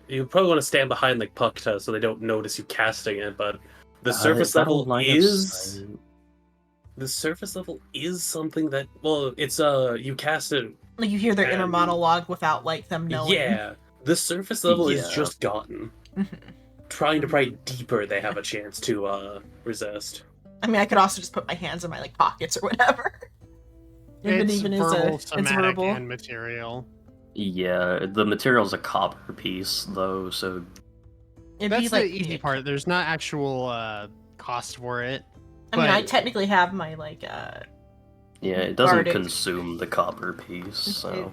you probably want to stand behind, like, Pukta so they don't notice you casting it, but the surface Is that a level line of is... sight? The surface level is something that, well, it's, you cast it... Like you hear their inner And- monologue without like them knowing. Yeah, the surface level is Yeah. just gotten. Trying to pry deeper, they have a chance to, resist. I mean, I could also just put my hands in my like pockets or whatever. It's verbal, it's somatic, verbal. and material. Yeah, the material's a copper piece, though, so It'd That's be like the easy part. There's not actual cost for it. I mean, I but- technically have my like yeah, it doesn't Bardic. consume the copper piece, so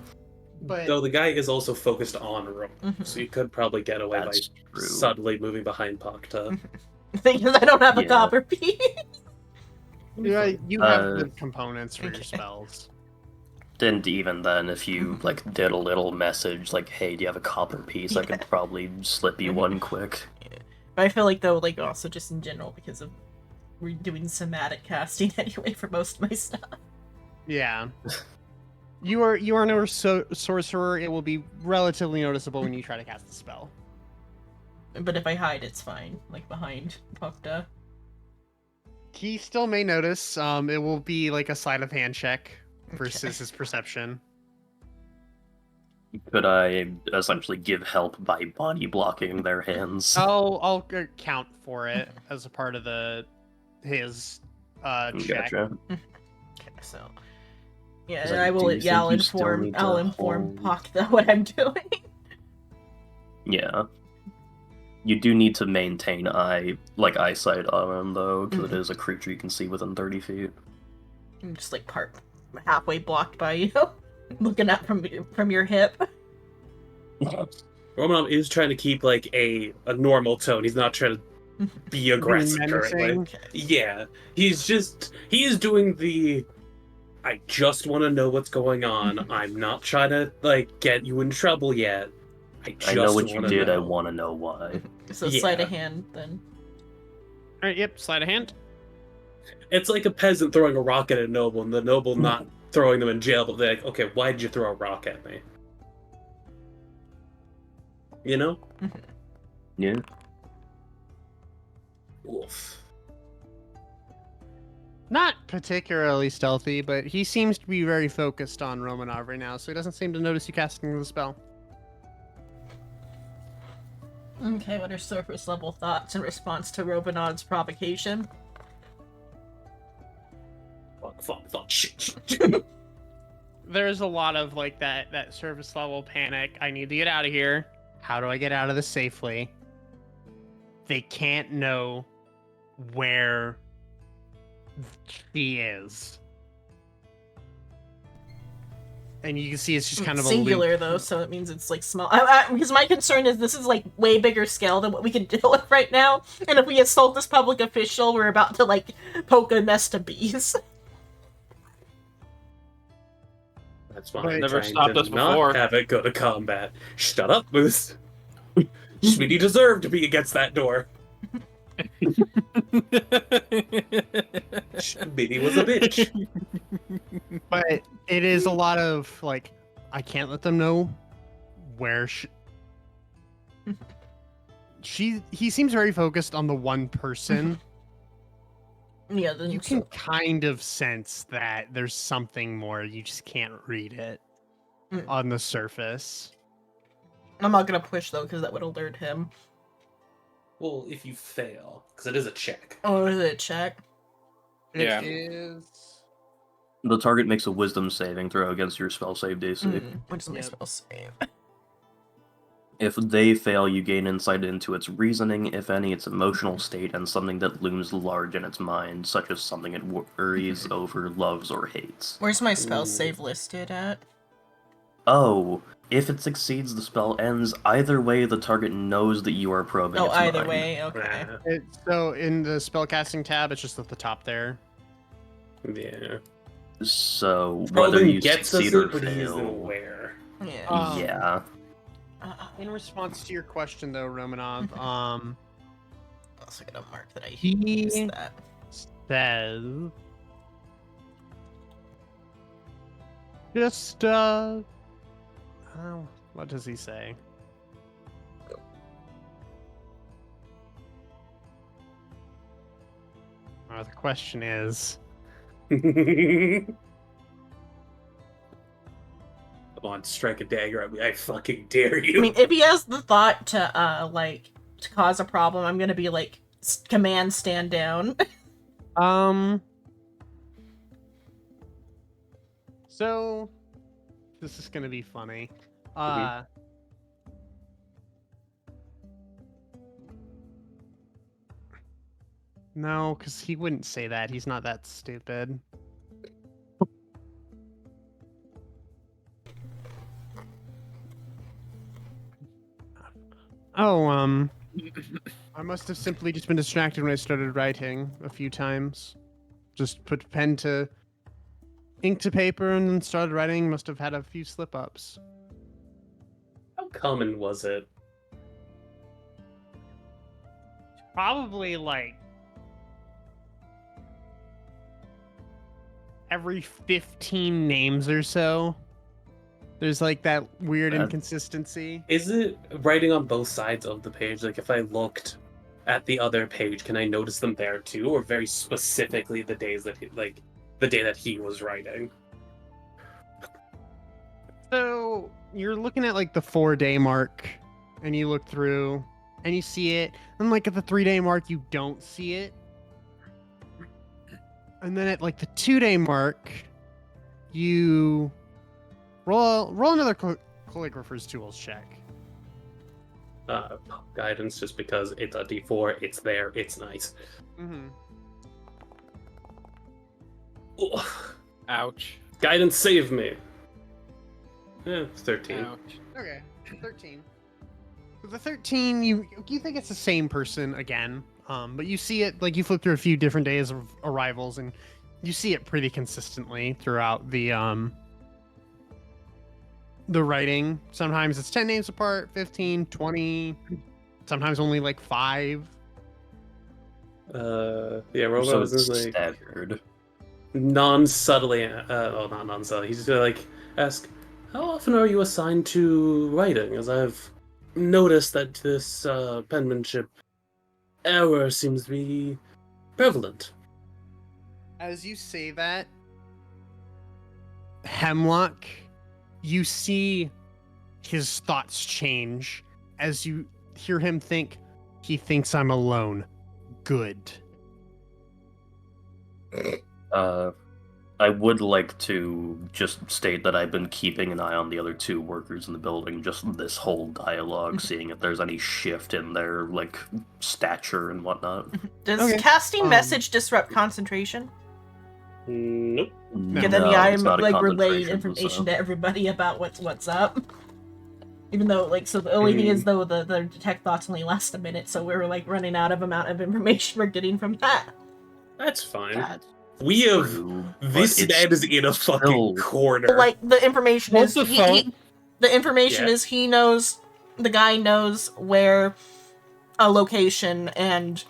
But Though the guy is also focused on Rome, Mhm. so you could probably get away that's by true. subtly moving behind Pukta. the thing is I don't have a Yeah. copper piece. yeah, you have Uh, the components for your okay. spells. And even then, if you like did a little message like, "Hey, do you have a copper piece?" I could probably slip you one quick. But I feel like though, like also just in general because of we're doing somatic casting anyway for most of my stuff. Yeah. You are no sorcerer. It will be relatively noticeable when you try to cast the spell. But if I hide, it's fine. Like behind Pukta. He still may notice. It will be like a sleight of hand check versus Okay. his perception. Could I essentially give help by body blocking their hands? I'll account for it as a part of his check. Gotcha. Okay, so yeah, 'Cause and I I will. do Yeah, I'll think you still inform. need to I'll inform hold- Pukta what I'm doing. Yeah. You do need to maintain eyesight on him though, because it is a creature you can see within 30 feet. I'm just like halfway blocked by you, looking up from your hip. Romanon is trying to keep like a normal tone. He's not trying to be aggressive currently. menacing. Yeah, he is doing the. I just want to know what's going on. I'm not trying to like get you in trouble yet. I just I know what you wanna did, know. I want to know why. So sleight of Yeah. hand then. All right. Yep. Sleight of hand. It's like a peasant throwing a rock at a noble, and the noble not throwing them in jail, but they're like, okay, why did you throw a rock at me? You know? Yeah. Oof. Not particularly stealthy, but he seems to be very focused on Romanov right now, so he doesn't seem to notice you casting the spell. Okay, what are surface level thoughts in response to Robanod's provocation? Fuck, shit. There's a lot of like that surface level panic. I need to get out of here. How do I get out of this safely? They can't know where she is. And you can see it's just kind of singular a loop. though, so it means it's like small. Because my concern is this is like way bigger scale than what we can deal with right now, and if we assault this public official, we're about to like poke a nest of bees. That's why But I'm never trying stopped to us not before. have it go to combat. Shut up, Moose. Sweetie deserved to be against that door. Maybe it was a bitch. But it is a lot of like, I can't let them know where he seems very focused on the one person. Yeah, You can kind of sense that there's something more. You just can't read it on the surface. I'm not gonna push though, because that would alert him. Well, if you fail, because it is a check. Oh, is it a check? Yeah. It is. The target makes a wisdom saving throw against your spell save DC. Which is my Yep. spell save. If they fail, you gain insight into its reasoning, if any, its emotional state, and something that looms large in its mind, such as something it worries over, loves, or hates. Where's my spell save listed at? Oh, if it succeeds, the spell ends. Either way, the target knows that you are probing Oh, its either mind. way, okay. So in the spellcasting tab, it's just at the top there. Yeah. So, whether Probing you gets us succeed or it, but he isn't fail... aware. Yeah. Yeah. In response to your question, though, Romanov, I'm also gonna mark that I he missed that. says, just oh, what does he say? The question is, Come on, strike a dagger at me. I fucking dare you. I mean, if he has the thought to to cause a problem, I'm gonna be like, command stand down. So this is gonna be funny. No, because he wouldn't say that. He's not that stupid. Oh, I must have simply just been distracted when I started writing a few times. Just put pen to ink to paper and then started writing. Must have had a few slip-ups. How common was it? Probably like every 15 names or so. There's like that weird inconsistency. Is it writing on both sides of the page? Like if I looked at the other page, can I notice them there too, or very specifically the days that the day that he was writing? So you're looking at like the 4-day mark, and you look through, and you see it, and like at the 3-day mark, you don't see it, and then at like the 2-day mark, you roll another calligrapher's tools check. Guidance, just because it's a D4, it's there, it's nice. Mm-hmm. Ugh. Ouch. Guidance, save me. 13. Ouch. Okay, 13. With the 13, you think it's the same person again, but you see it, like you flip through a few different days of arrivals, and you see it pretty consistently throughout the writing. Sometimes it's 10 names apart, 15, 20, sometimes only like 5. Yeah, So Robo is it's like staggered. non-subtly, not non-subtly, he's just gonna like ask, how often are you assigned to writing? As I've noticed that this penmanship error seems to be prevalent. As you say that, Hemlock, you see his thoughts change as you hear him think, he thinks I'm alone. Good. I would like to just state that I've been keeping an eye on the other 2 workers in the building, just this whole dialogue, seeing if there's any shift in their, like, stature and whatnot. Does casting message disrupt concentration? Nope. Okay, then yeah, I'm it's not a like relaying concentration, information so- to everybody about what's up. Even though, like, so the only thing is though the detect thoughts only last a minute, so we're like running out of amount of information we're getting from that. That's fine. That's We have true, this but it's man is in a fucking still- corner. Like the information What's is the phone? the information Yeah. is he knows, the guy knows where a location and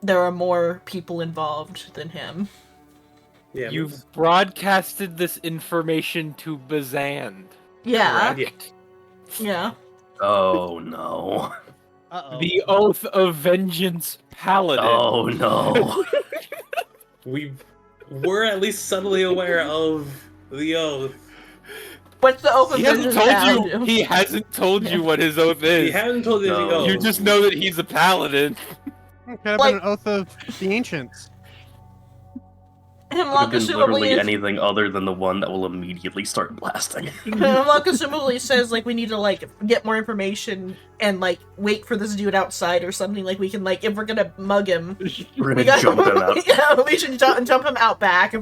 there are more people involved than him. Yeah, You've broadcasted this information to Bazand. Yeah. correct. Yeah. Oh no. Uh-oh. The Oath of Vengeance Paladin. Oh no. We were at least subtly aware of the oath. What's the open He hasn't vision told now you. do? He hasn't told you what his oath is. He hadn't told you the No. oath. You just know that he's a paladin. Could have Like- been an oath of the ancients. Hemlock Could have been assumably literally anything other than the one that will immediately start blasting. Hemlock assumably says like we need to like get more information and like wait for this dude outside or something. Like we can like if we're gonna mug him, We're we gonna got jump him out. Yeah, we should jump him out back.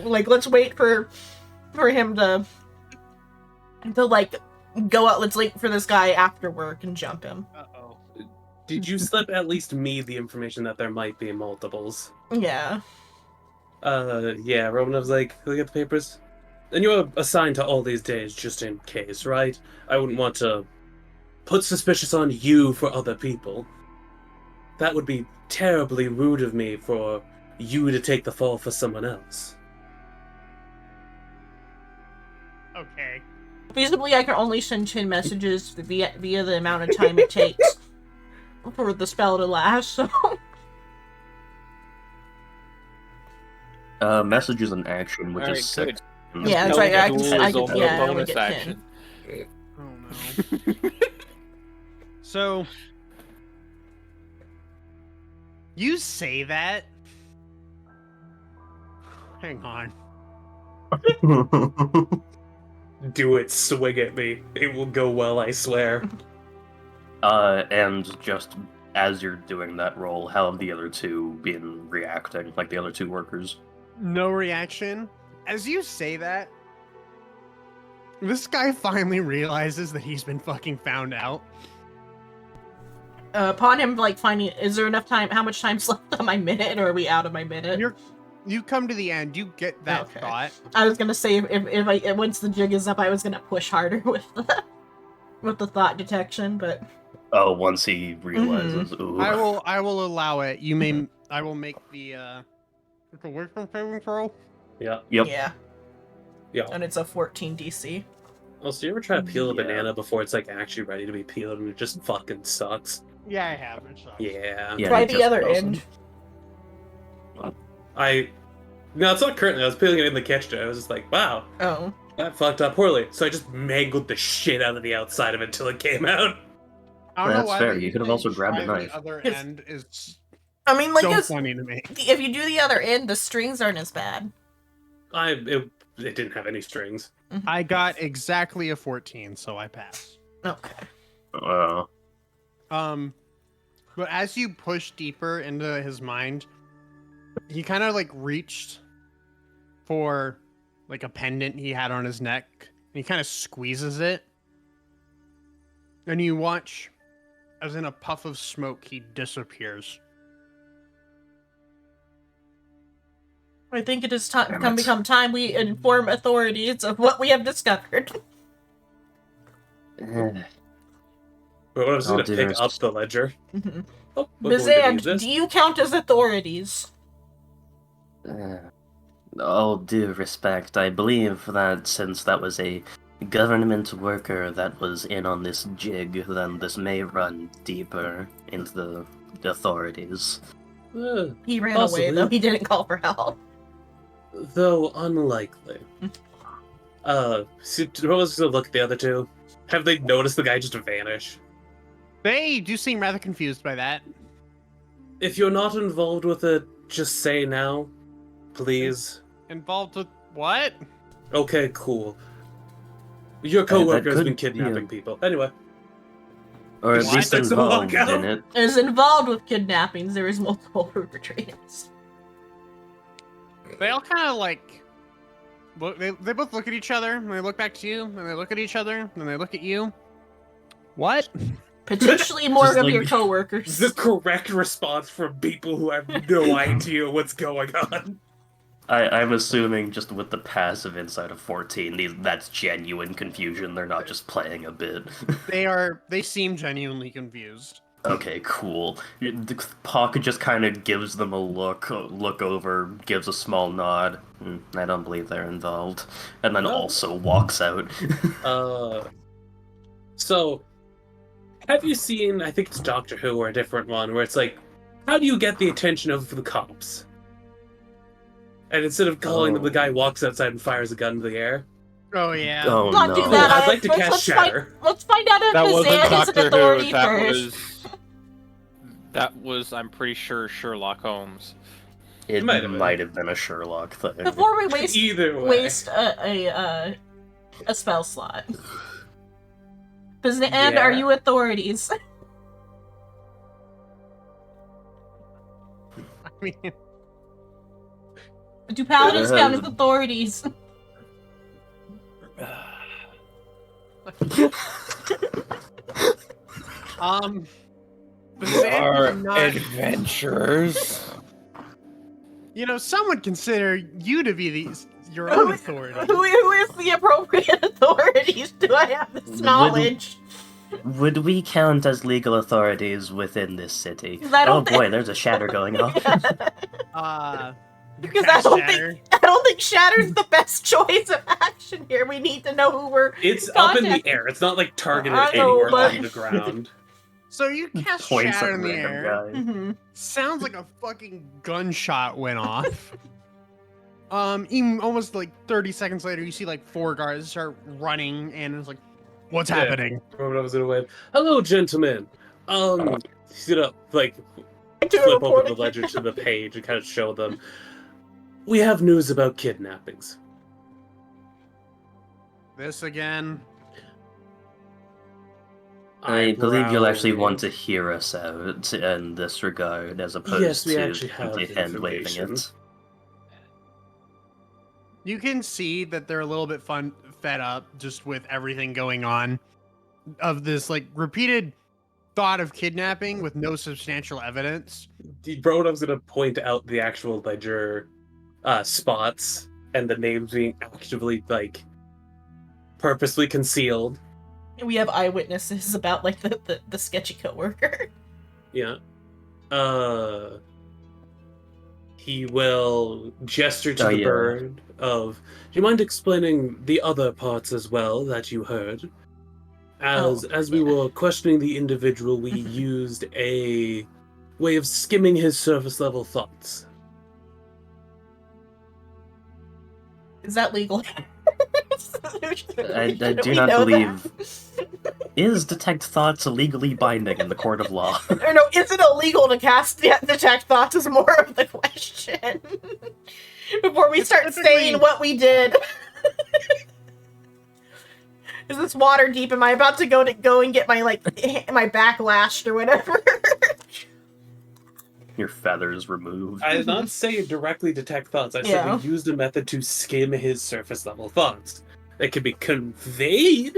Like let's wait for him to like go out. Let's wait for this guy after work and jump him. Uh-oh. Did you slip at least me the information that there might be multiples? Yeah. Yeah, Romanov's like, look at the papers. And you were assigned to all these days just in case, right? I wouldn't want to put suspicious on you for other people. That would be terribly rude of me for you to take the fall for someone else. Okay. Feasibly, I can only send 10 messages via the amount of time it takes for the spell to last. So Messages in action, which Alright, is 6. yeah, that's right. I Duel can, is only a I only bonus get 10. action. Oh no. So you say that? Hang on. Do it, swing at me. It will go well, I swear. And just as you're doing that roll, how have the other two been reacting? Like the other two workers? No reaction. As you say that, this guy finally realizes that he's been fucking found out. Upon him, like, finding... Is there enough time? How much time's left on my minute, or are we out of my minute? You come to the end, you get that Okay. thought. I was gonna say, if I... Once the jig is up, I was gonna push harder with the thought detection, but... Oh, once he realizes, ooh. I will allow it. You may I will make the wisdom saving throw. Yeah. Yep. Yeah. Yeah. And it's a 14 DC. Also, you ever try to peel a Yeah. banana before it's like actually ready to be peeled and it just fucking sucks? Yeah, I have. It sucks. Yeah. Yeah, Try it the just other doesn't. end. No, it's not currently. I was peeling it in the kitchen. I was just like, wow, Oh. that fucked up poorly. So I just mangled the shit out of the outside of it until it came out. I don't know That's why fair. they You could have say also grabbed a try knife. The other Yes. end is I mean, like, so it's, funny to me. if you do the other end, the strings aren't as bad. It didn't have any strings. I got exactly a 14, so I pass. Okay. But as you push deeper into his mind, he kind of like reached for like a pendant he had on his neck. And he kind of squeezes it. And you watch as in a puff of smoke he disappears. I think it is Damn it. become time we inform authorities of what we have discovered. Eh. But what I was Oh, going to dear. pick up the ledger. Mhm. Oh, we're going to use Bizand, this. do you count as authorities? All due respect, I believe that since that was a government worker that was in on this jig, then this may run deeper into the authorities. He ran Possibly. away, though. He didn't call for help. Though unlikely. So, what was going to look at the other two? Have they noticed the guy just vanish? They do seem rather confused by that. If you're not involved with it, just say now, please. Involved with what? Okay, cool. Your that coworker has could been be a- kidnapping people. Anyway, Or at What? least That's a involved lockout? in it. Is involved with kidnappings. There is multiple perpetrators. They all kind of like look. They both look at each other, and they look back to you, and they look at each other, and they look at you. What? Potentially more Just of like- your this coworkers. is the correct response from people who have no idea what's going on. I'm assuming just with the passive insight of 14, that's genuine confusion. They're not just playing a bit. They seem genuinely confused. Okay, cool. Puck just kind of gives them a look over, gives a small nod. I don't believe they're involved. And then No. also walks out. So, have you seen, I think it's Doctor Who or a different one, where it's like, how do you get the attention of the cops? And instead of calling them, the guy walks outside and fires a gun into the air. Oh yeah. Oh Not no. do that. I'd like to cast Shatter. Let's find out if That wasn't Bazan is an Doctor authority Who. That first. was, I'm pretty sure, Sherlock Holmes. It Might have been. a Sherlock thing. Before we waste Either way. a spell slot. Bazan, Yeah. are you authorities? I mean, Do paladins count as authorities? Bazan Our is not- adventurers. you know, some would consider you to be your own authority. Who is the appropriate authorities? Do I have this knowledge? Would we count as legal authorities within this city? 'Cause I don't Oh boy, there's a shatter going off. Because cast I Shatter. don't think Shatter's the best choice of action here. We need to know who we're. It's up in the Contact- air. It's not like targeted I know, anywhere but- on the ground. So you cast Points Shatter at in the random air. guy. Mhm. Sounds like a fucking gunshot went off. Even almost like 30 seconds later, you see like 4 guards start running, and it's like, "What's Yeah. happening?" Remember I was in a way. Hello, gentlemen. He's gonna like Do a flip over report the again. ledger to the page and kind of show them. We have news about kidnappings. This again. I believe you'll actually Eyebrow- want to hear us out in this regard, as opposed Yes, we to actually have simply hand-waving information. it. You can see that they're a little bit fed up just with everything going on, of this like repeated thought of kidnapping with no substantial evidence. Brodom's gonna point out the actual ledger spots and the names being actively like purposely concealed. We have eyewitnesses about like the sketchy coworker. Yeah. He will gesture to Oh, the yeah. bird of, do you mind explaining the other parts as well that you heard? As we were questioning the individual, we used a way of skimming his surface level thoughts. Is that legal? I Do do we not know believe. that? Is detect thoughts legally binding in the court of law? Or no, is it illegal to cast detect thoughts is more of the question. Before we start Typically- saying what we did. Is this water deep? Am I about to go and get my my back lashed or whatever? Your feathers removed. I did not say directly detect thoughts. I Yeah. said we used a method to skim his surface level thoughts. It can be conveyed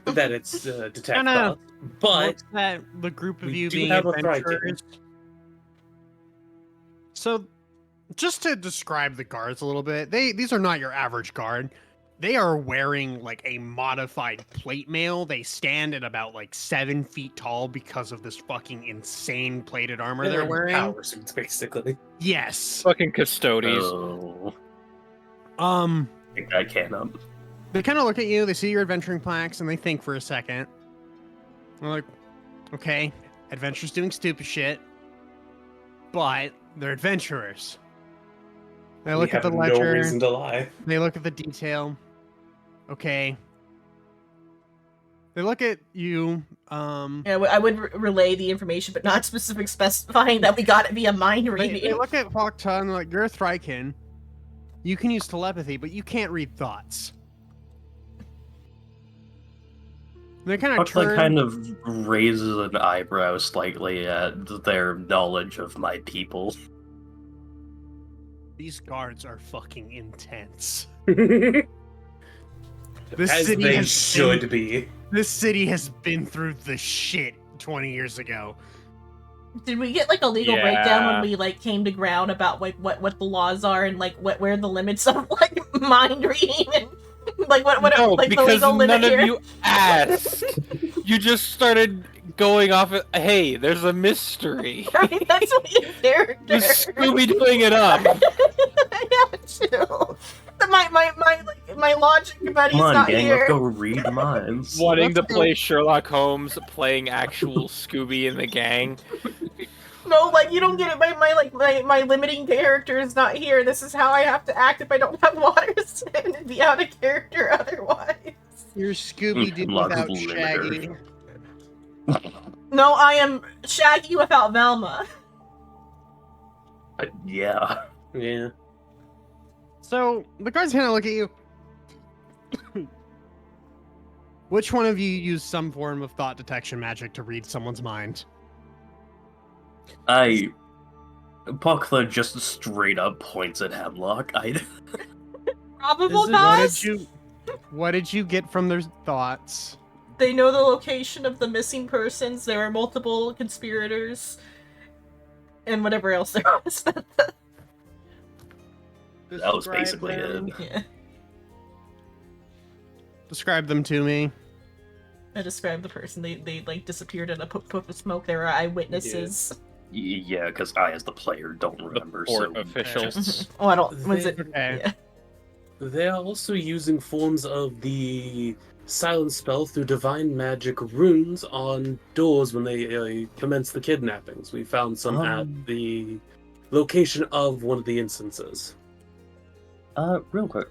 that it's detect Kinda thoughts, but Looks at the group of we you do being have a Thrive adventurers. So, just to describe the guards a little bit, these are not your average guard. They are wearing like a modified plate mail. They stand at about like 7 feet tall because of this fucking insane plated armor they're wearing. power suits basically. Yes. Fucking custodies. Oh, pick that can up. They kind of look at you, they see your adventuring plaques, and they think for a second. They're like, okay, adventurers doing stupid shit, but they're adventurers. They look at the no ledger, reason to lie. they look at the detail. Okay. They look at you, Yeah, I would relay the information, but not specifying that we got it via mind they reading. look at Fakta and they're like, you're a Thrykin. You can use telepathy, but you can't read thoughts. They kind of Huxley turn. kind of raises an eyebrow slightly at their knowledge of my people. These guards are fucking intense. As city they has should be. This city has been through the shit 20 years ago. Did we get like a legal breakdown Yeah. when we like came to ground about like what the laws are and like where the limits of like mind reading and like what No, like the because legal limit none here? of you asked. You just started going off of, hey, there's a mystery. Right, that's what your character. Just Scooby doing it up. Yeah, too. My logic buddy's Come on, not gang, here. let's go read minds. Wanting to Let's go. play Sherlock Holmes, playing actual Scooby in the gang. No, like you don't get it. My limiting character is not here. This is how I have to act if I don't have water spin and be out of character otherwise. You're Scooby Doo Lots without of Shaggy. limiter. No, I am Shaggy without Velma. Yeah. Yeah. So the guards kind of look at you. Which one of you used some form of thought detection magic to read someone's mind? Puckler just straight up points at Hemlock. Probable Is it- cause. What did you get from their thoughts? They know the location of the missing persons. There are multiple conspirators, and whatever else there was. That was Describe basically them. it. Yeah, Describe them to me. I described the person. They like disappeared in a puff of smoke. There are eyewitnesses. Yeah, because I, as the player, don't The remember. port So officials. Oh, I don't. Was it? Okay. Yeah. They are also using forms of the silence spell through divine magic runes on doors when they commence the kidnappings. We found some at the location of one of the instances. Real quick,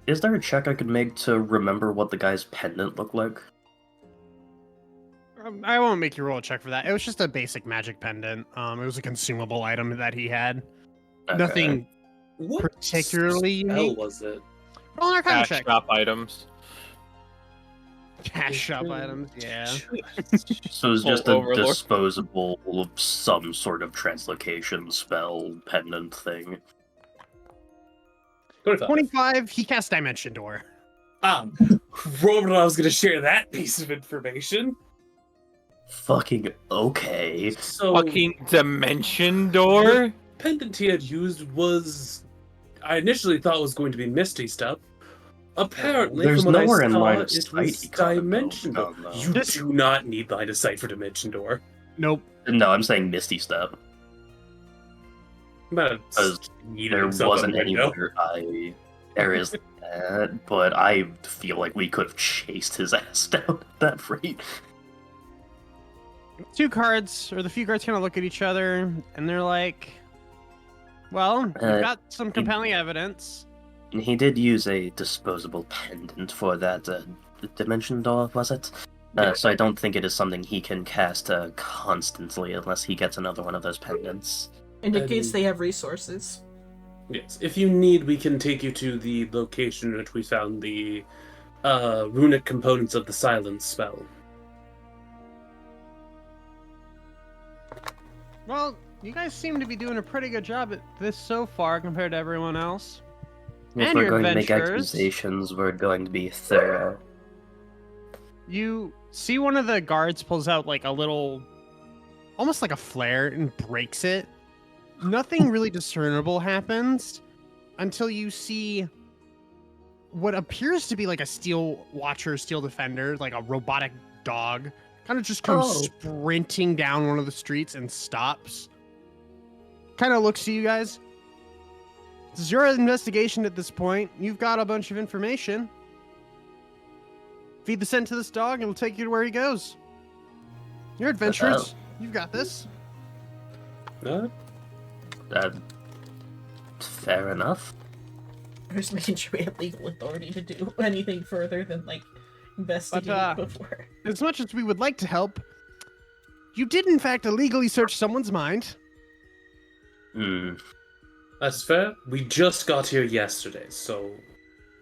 is there a check I could make to remember what the guy's pendant looked like? I won't make you roll a check for that. It was just a basic magic pendant. It was a consumable item that he had. Okay. Nothing What particularly spell unique. was it? Roll an Arcana Cash check. shop items. Cash shop items. Yeah. So it's Full just a overlord. disposable, some sort of translocation spell pendant thing. 25. 25. He cast Dimension Door. Robert, I was going to share that piece of information. Fucking okay. So, Fucking dimension door? pendant he had used was, I initially thought was going to be Misty Step. Apparently, There's from what nowhere I in saw, line of it sight was you gotta go Dimension Door. down, though. You do not need line of sight for Dimension Door. Nope. No, I'm saying Misty Step. Because there wasn't anywhere there is that, but I feel like we could have chased his ass down at that rate. Two cards, or the few cards, kind of look at each other, and they're like, "Well, we've got some compelling evidence." He did use a disposable pendant for that dimension door, was it? So I don't think it is something he can cast constantly unless he gets another one of those pendants. Indicates they have resources. Yes, if you need, we can take you to the location in which we found the runic components of the silence spell. Well, you guys seem to be doing a pretty good job at this so far compared to everyone else. If And we're your going to make adventurers. accusations, we're going to be thorough. You see one of the guards pulls out like a little, almost like a flare, and breaks it. Nothing really discernible happens until you see what appears to be like a steel watcher, steel defender, like a robotic dog, kind of just comes sprinting down one of the streets and stops. Kind of looks to you guys. This is your investigation at this point. You've got a bunch of information. Feed the scent to this dog and it'll take you to where he goes. You're adventurers. You've got this. Fair enough. I'm just making sure we have legal authority to do anything further than like investigate before. As much as we would like to help, you did in fact illegally search someone's mind. That's fair. We just got here yesterday, so...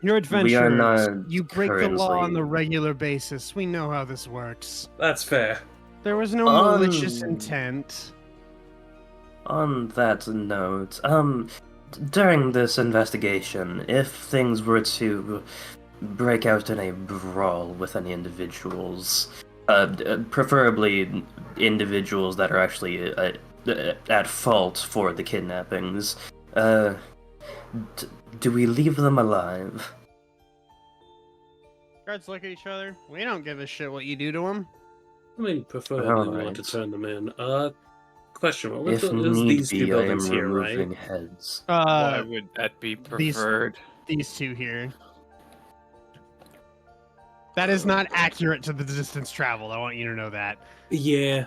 You're adventurers. not You break the law on currently- the regular basis. We know how this works. That's fair. There was no malicious intent. On that note, during this investigation, if things were to break out in a brawl with any individuals, preferably individuals that are actually at fault for the kidnappings, do we leave them alive? Guards look at each other. We don't give a shit what you do to them. I mean, preferably we want to Alright. turn them in. Question: What If was need these two be, I am buildings here, removing right? heads. Why would that be these- preferred? These two here. That is not accurate to the distance traveled. I want you to know that. Yeah.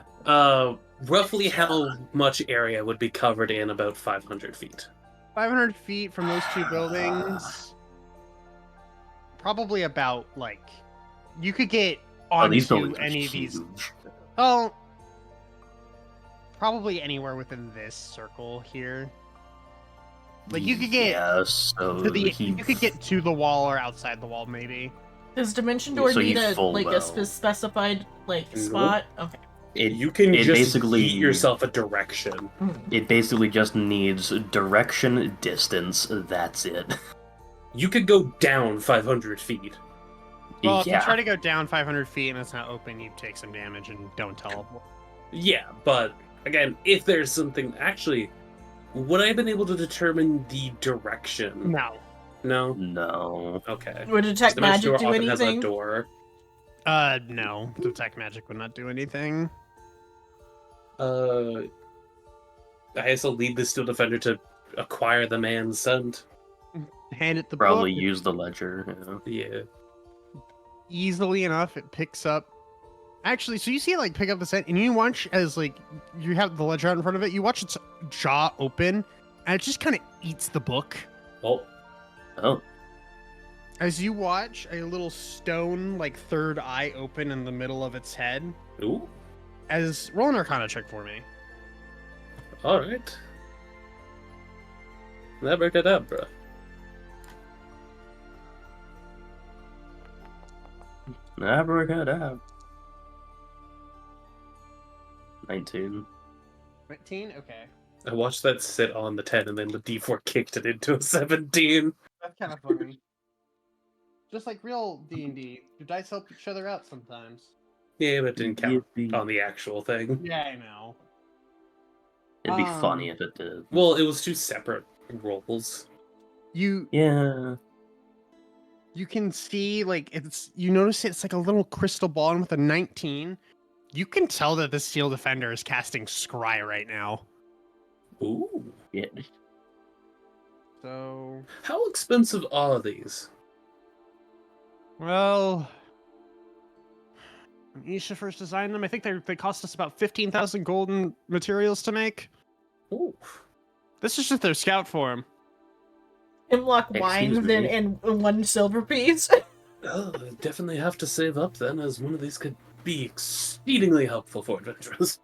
Roughly how much area would be covered in about 500 feet? 500 feet from those two buildings. Probably about, like, you could get Oh, these onto buildings are any of these. huge. Oh, probably anywhere within this circle here. Like, you could get Yeah, so to the, he... you could get to the wall or outside the wall, maybe. Does Dimension Door So you need a full like well. a specified like Nope. spot? Okay. You can it just basically- eat yourself a direction. It basically just needs direction, distance, that's it. You could go down 500 feet. Well, if you yeah. try to go down 500 feet and it's not open, you take some damage and don't teleport. Yeah, but again, if there's something actually, would I have been able to determine the direction? No. No. No. Okay. Would detect The magic magic door do often has a anything? door. No. Detect magic would not do anything. I guess I'll lead the Steel Defender to acquire the man's scent. Hand it the Probably book. use the ledger. Yeah. Easily enough, it picks up. Actually, so you see it like pick up the scent, and you watch as like you have the ledger out in front of it. You watch its jaw open, and it just kind of eats the book. Oh, Oh, As you watch a little stone like third eye open in the middle of its head. ooh. As roll an Arcana check for me. All right. Abracadabra. abracadabra. 19. 19. Okay. I watched that sit on the 10, and then the D4 kicked it into a 17. That's kind of funny. Just like real D&D, your dice help each other out sometimes. Yeah, but it didn't count Yippee. on the actual thing. Yeah, I know. It'd be funny Um, if it did. Well, it was two separate rolls. You Yeah. can see like you notice it's like a little crystal ball, and with a 19, you can tell that the Steel Defender is casting Scry right now. Ooh. Yeah. So, How expensive are these? well, when Isha first designed them, I think they cost us about 15,000 golden materials to make. Ooh. This is just their scout form. Hemlock Excuse wines me. in 1 silver piece. Oh, I definitely have to save up then, as one of these could be exceedingly helpful for adventurers.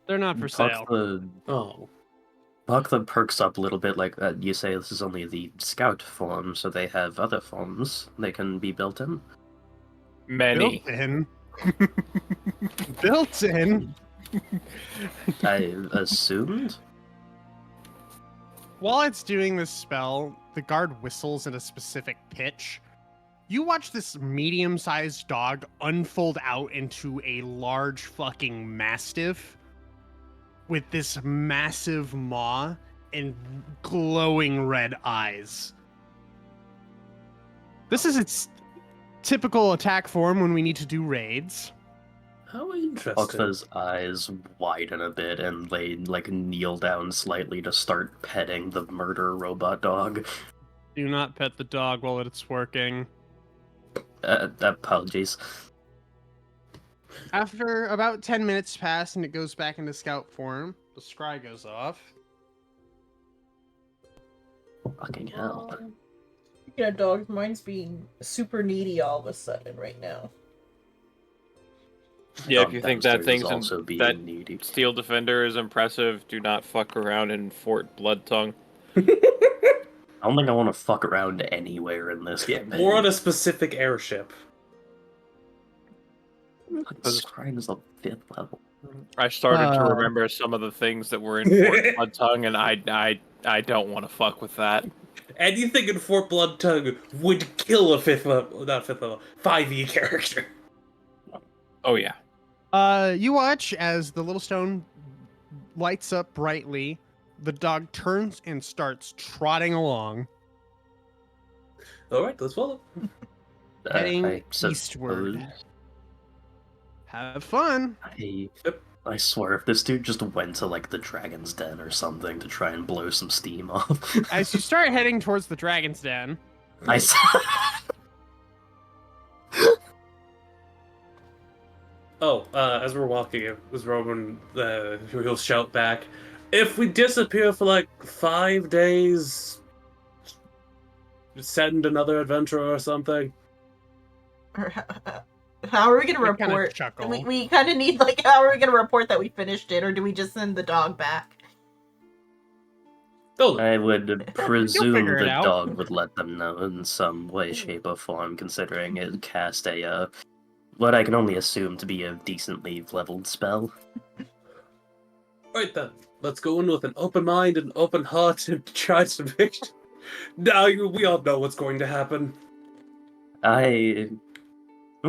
They're not for sale. Oh. Buckler perks up a little bit like that. You say this is only the scout form, so they have other forms they can be built in. Many. Built in. Built in. I assumed? While it's doing this spell, the guard whistles at a specific pitch. You watch this medium-sized dog unfold out into a large fucking mastiff with this massive maw and glowing red eyes. This is its typical attack form when we need to do raids. How interesting. Buckler's eyes widen a bit and they kneel down slightly to start petting the murder robot dog. Do not pet the dog while it's working. Apologies. After about 10 minutes pass and it goes back into scout form, the scry goes off. Fucking hell. You know, dog, mine's being super needy all of a sudden right now. Yeah, if you think that Dumpster is thing's also being that needy. Steel Defender is impressive, do not fuck around in Fort Bloodtongue. I don't think I want to fuck around anywhere in this Yeah, campaign. more on a specific airship. Scrying is a 5th level. I started to remember some of the things that were in Fort Bloodtongue, and I don't want to fuck with that. Anything in Fort Bloodtongue would kill a 5th level, not 5th level, 5e character. Oh yeah. You watch as the little stone lights up brightly. The dog turns and starts trotting along, Alright, let's follow. heading I suppose. eastward. Have fun. I swear, if this dude just went to like the Dragon's Den or something to try and blow some steam off. As you start heading towards the Dragon's Den, I Oh, as we're walking, as Roman, he'll shout back, if we disappear for like 5 days, send another adventurer or something. How are we gonna I kinda report? chuckle. We kind of need like, how are we gonna report that we finished it, or do we just send the dog back? Oh, I would presume figure it the out. dog would let them know in some way, shape, or form, considering it cast a, what I can only assume to be a decently leveled spell. right then. Let's go in with an open mind and open heart and try to make. Now we all know what's going to happen. I'm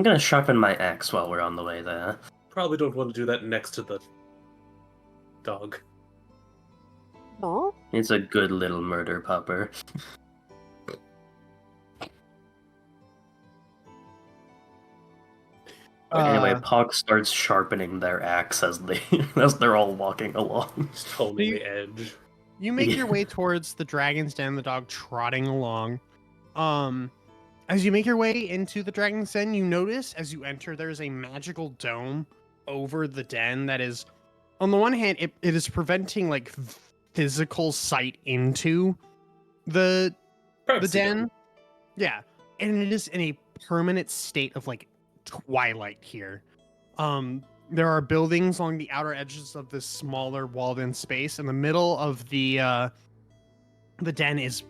gonna sharpen my axe while we're on the way there. Probably don't want to do that next to the dog. Aw. It's a good little murder pupper. Anyway, Puck starts sharpening their axe as they're all walking along. Just holding the edge. you make Yeah. your way towards the Dragon's Den, the dog trotting along. As you make your way into the Dragon's Den, you notice as you enter there's a magical dome over the den that is, on the one hand, it is preventing like physical sight into the den. Yeah, and it is in a permanent state of like twilight here. There are buildings along the outer edges of this smaller walled-in space. In the middle of the den is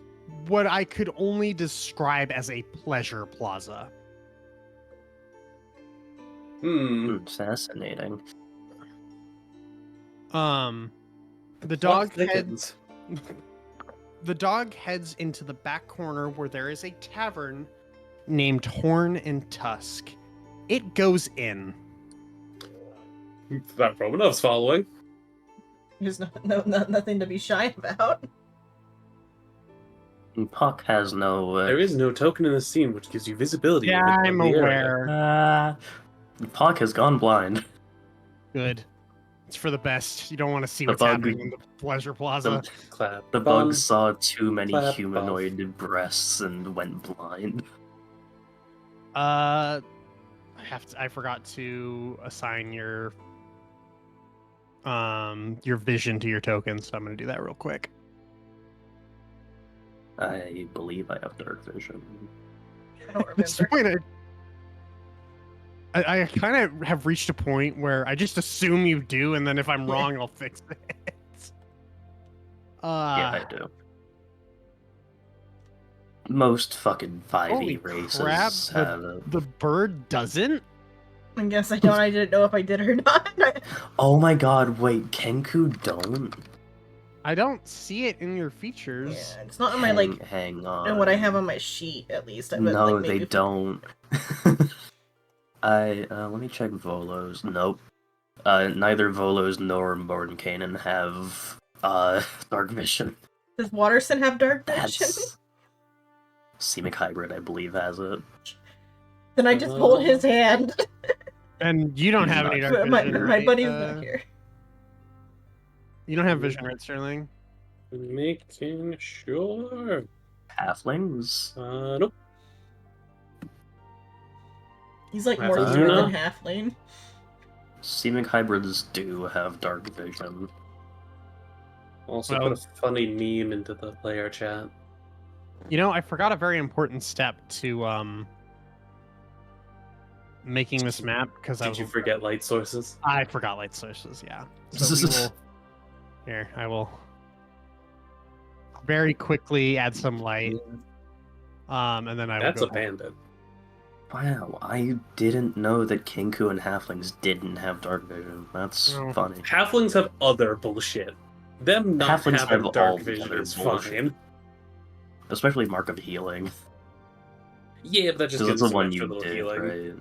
what I could only describe as a pleasure plaza. Fascinating. The dog What heads. The dog heads into the back corner where there is a tavern named Horn and Tusk. It goes in. That Romanov's following. There's nothing to be shy about. And Puck has no. There is no token in the scene which gives you visibility. Yeah, of the I'm area. aware. Puck has gone blind. Good. It's for the best. You don't want to see The what's bug- happening in the pleasure plaza. Clap. The bum. bug saw too many clap humanoid breasts and went blind. I forgot to assign your vision to your token, so I'm gonna do that real quick. I believe I have dark vision. I don't At this remember. point, I kind of have reached a point where I just assume you do, and then if I'm wrong, I'll fix it. Yeah, I do. Most fucking 5e Holy races crap, have a... the bird doesn't. I guess I don't. I didn't know if I did or not. Oh my god, wait, Kenku don't? I don't see it in your features. Yeah, it's not in my like. Hang on. And what I have on my sheet, at least. I bet, No, like, maybe they if- don't. Let me check Volos. Nope. Neither Volos nor Mordenkainen have, dark vision. Does Watterson have dark vision? That's... Semic Hybrid, I believe, has it. Then I just hold his hand. And you don't have any dark But vision, my right? buddy's not here. You don't have vision, right, Sterling? Making sure. Halflings? Nope. He's like I more thought human you than know. halfling. Semic Hybrids do have dark vision. Also Well- put a funny meme into the player chat. You know, I forgot a very important step to making this map because Did you forget light sources? I forgot light sources. Yeah. So we will. Here, I will very quickly add some light. And then I will That's go a bandit. Wow, I didn't know that Kinku and Halflings didn't have dark vision. That's No. funny. Halflings have other bullshit. Them not Halflings having have all dark the vision other is bullshit. fine. Especially Mark of Healing. Yeah, but that just Because gives that's the some one extra you little did, healing. right?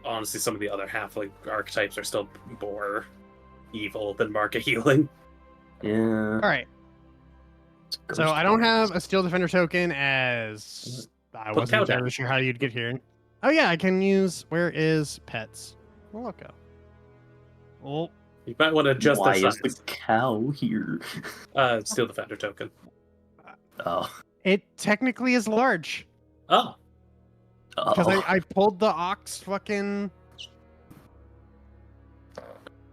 Honestly, some of the other halfling archetypes are still more evil than Mark of Healing. Yeah. All right. It's So Ghost I don't Wars. have a Steel Defender token as I Put wasn't Cow down. entirely sure how you'd get here. Oh yeah, I can use. Where is pets? Well, I'll go. Oh, You might want to adjust Why their is the size. cow here? Steal the Fender token. Oh. it technically is large Oh, because Oh. I pulled the ox fucking.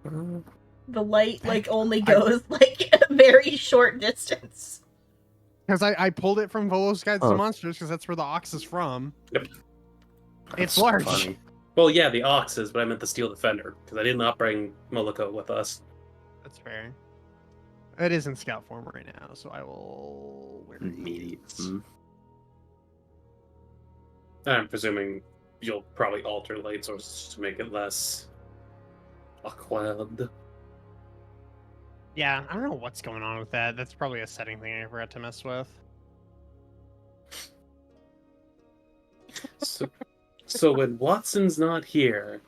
The light like only I- goes like a very short distance. Because I pulled it from Volo's Guides to Oh. Monsters because that's where the ox is from. Yep. It's That's large. funny. well, yeah, the oxes, but I meant the Steal the Fender because I did not bring Moloko with us. That's fair. It is in scout form right now, so I will. Where Immediate. is- I'm presuming you'll probably alter light sources to make it less awkward. Yeah, I don't know what's going on with that. That's probably a setting thing I forgot to mess with. So when Watson's not here,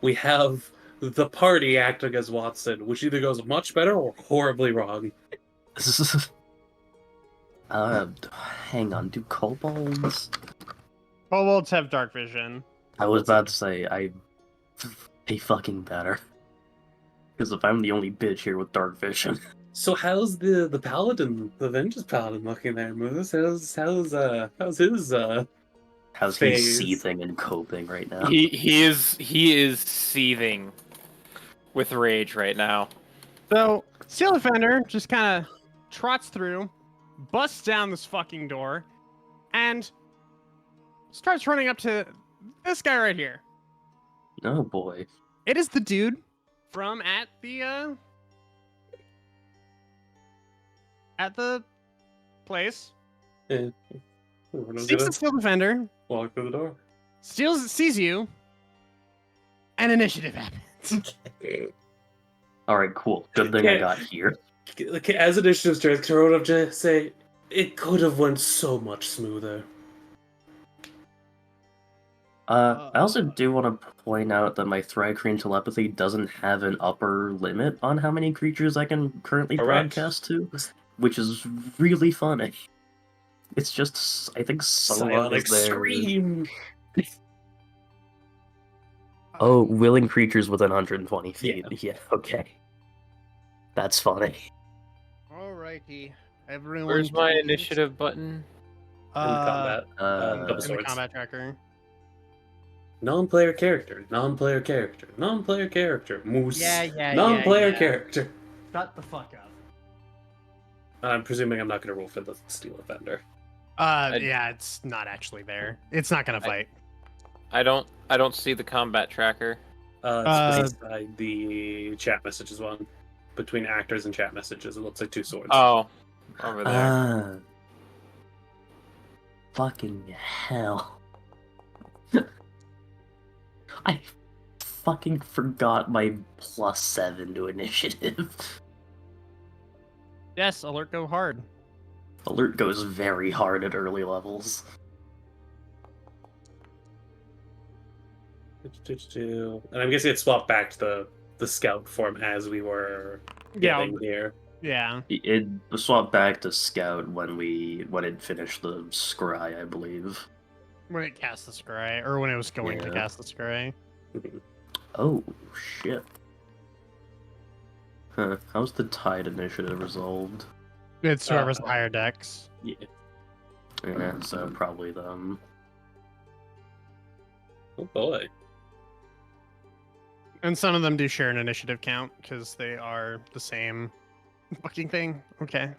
we have the party acting as Watson, which either goes much better or horribly wrong. Hang on. Do kobolds? Kobolds have dark vision. I was about to say, they fucking better. Because if I'm the only bitch here with dark vision. So how's the paladin, the Vengeance paladin looking there, Moose? How's his How's he phase? seething and coping right now? He is seething with rage right now. So, Steel Defender just kind of trots through, busts down this fucking door, and starts running up to this guy right here. Oh boy. It is the dude from at the place. Yeah. We're Sees gonna the Steel Defender, walk through the door. sees you, and initiative happens. Alright, cool. Good thing I got here. Okay, as initiative starts, can I run up to say it could have went so much smoother. I also do want to point out that my Thrycreen telepathy doesn't have an upper limit on how many creatures I can currently Correct. broadcast to, which is really funny. It's just, I think, so long Psionic as they're... scream. Oh, willing creatures within 120 feet. Yeah. Yeah, okay. That's funny. Alrighty, everyone. Where's my please. initiative button? In combat. Double In the swords. combat tracker. Non-player character. Non-player character. Non-player character. Moose. Yeah. Non-player character. Shut the fuck up. I'm presuming I'm not going to roll for the Steel Offender. Yeah, it's not actually there. It's not gonna fight. I don't see the combat tracker. It's beside the chat messages one. Between actors and chat messages, it looks like two swords. Oh, over there. Fucking hell. I fucking forgot my +7 to initiative. Yes, alert go hard. Alert goes very hard at early levels. And I'm guessing it swapped back to the scout form as we were getting here. Yeah. It swapped back to scout when it finished the scry, I believe. When it cast the scry, or when it was going to Yeah. cast the scry. Oh shit. Huh, how's the tide initiative resolved? It's whoever's higher decks. Yeah. Yeah, so probably them. Oh boy. And some of them do share an initiative count because they are the same fucking thing. Okay.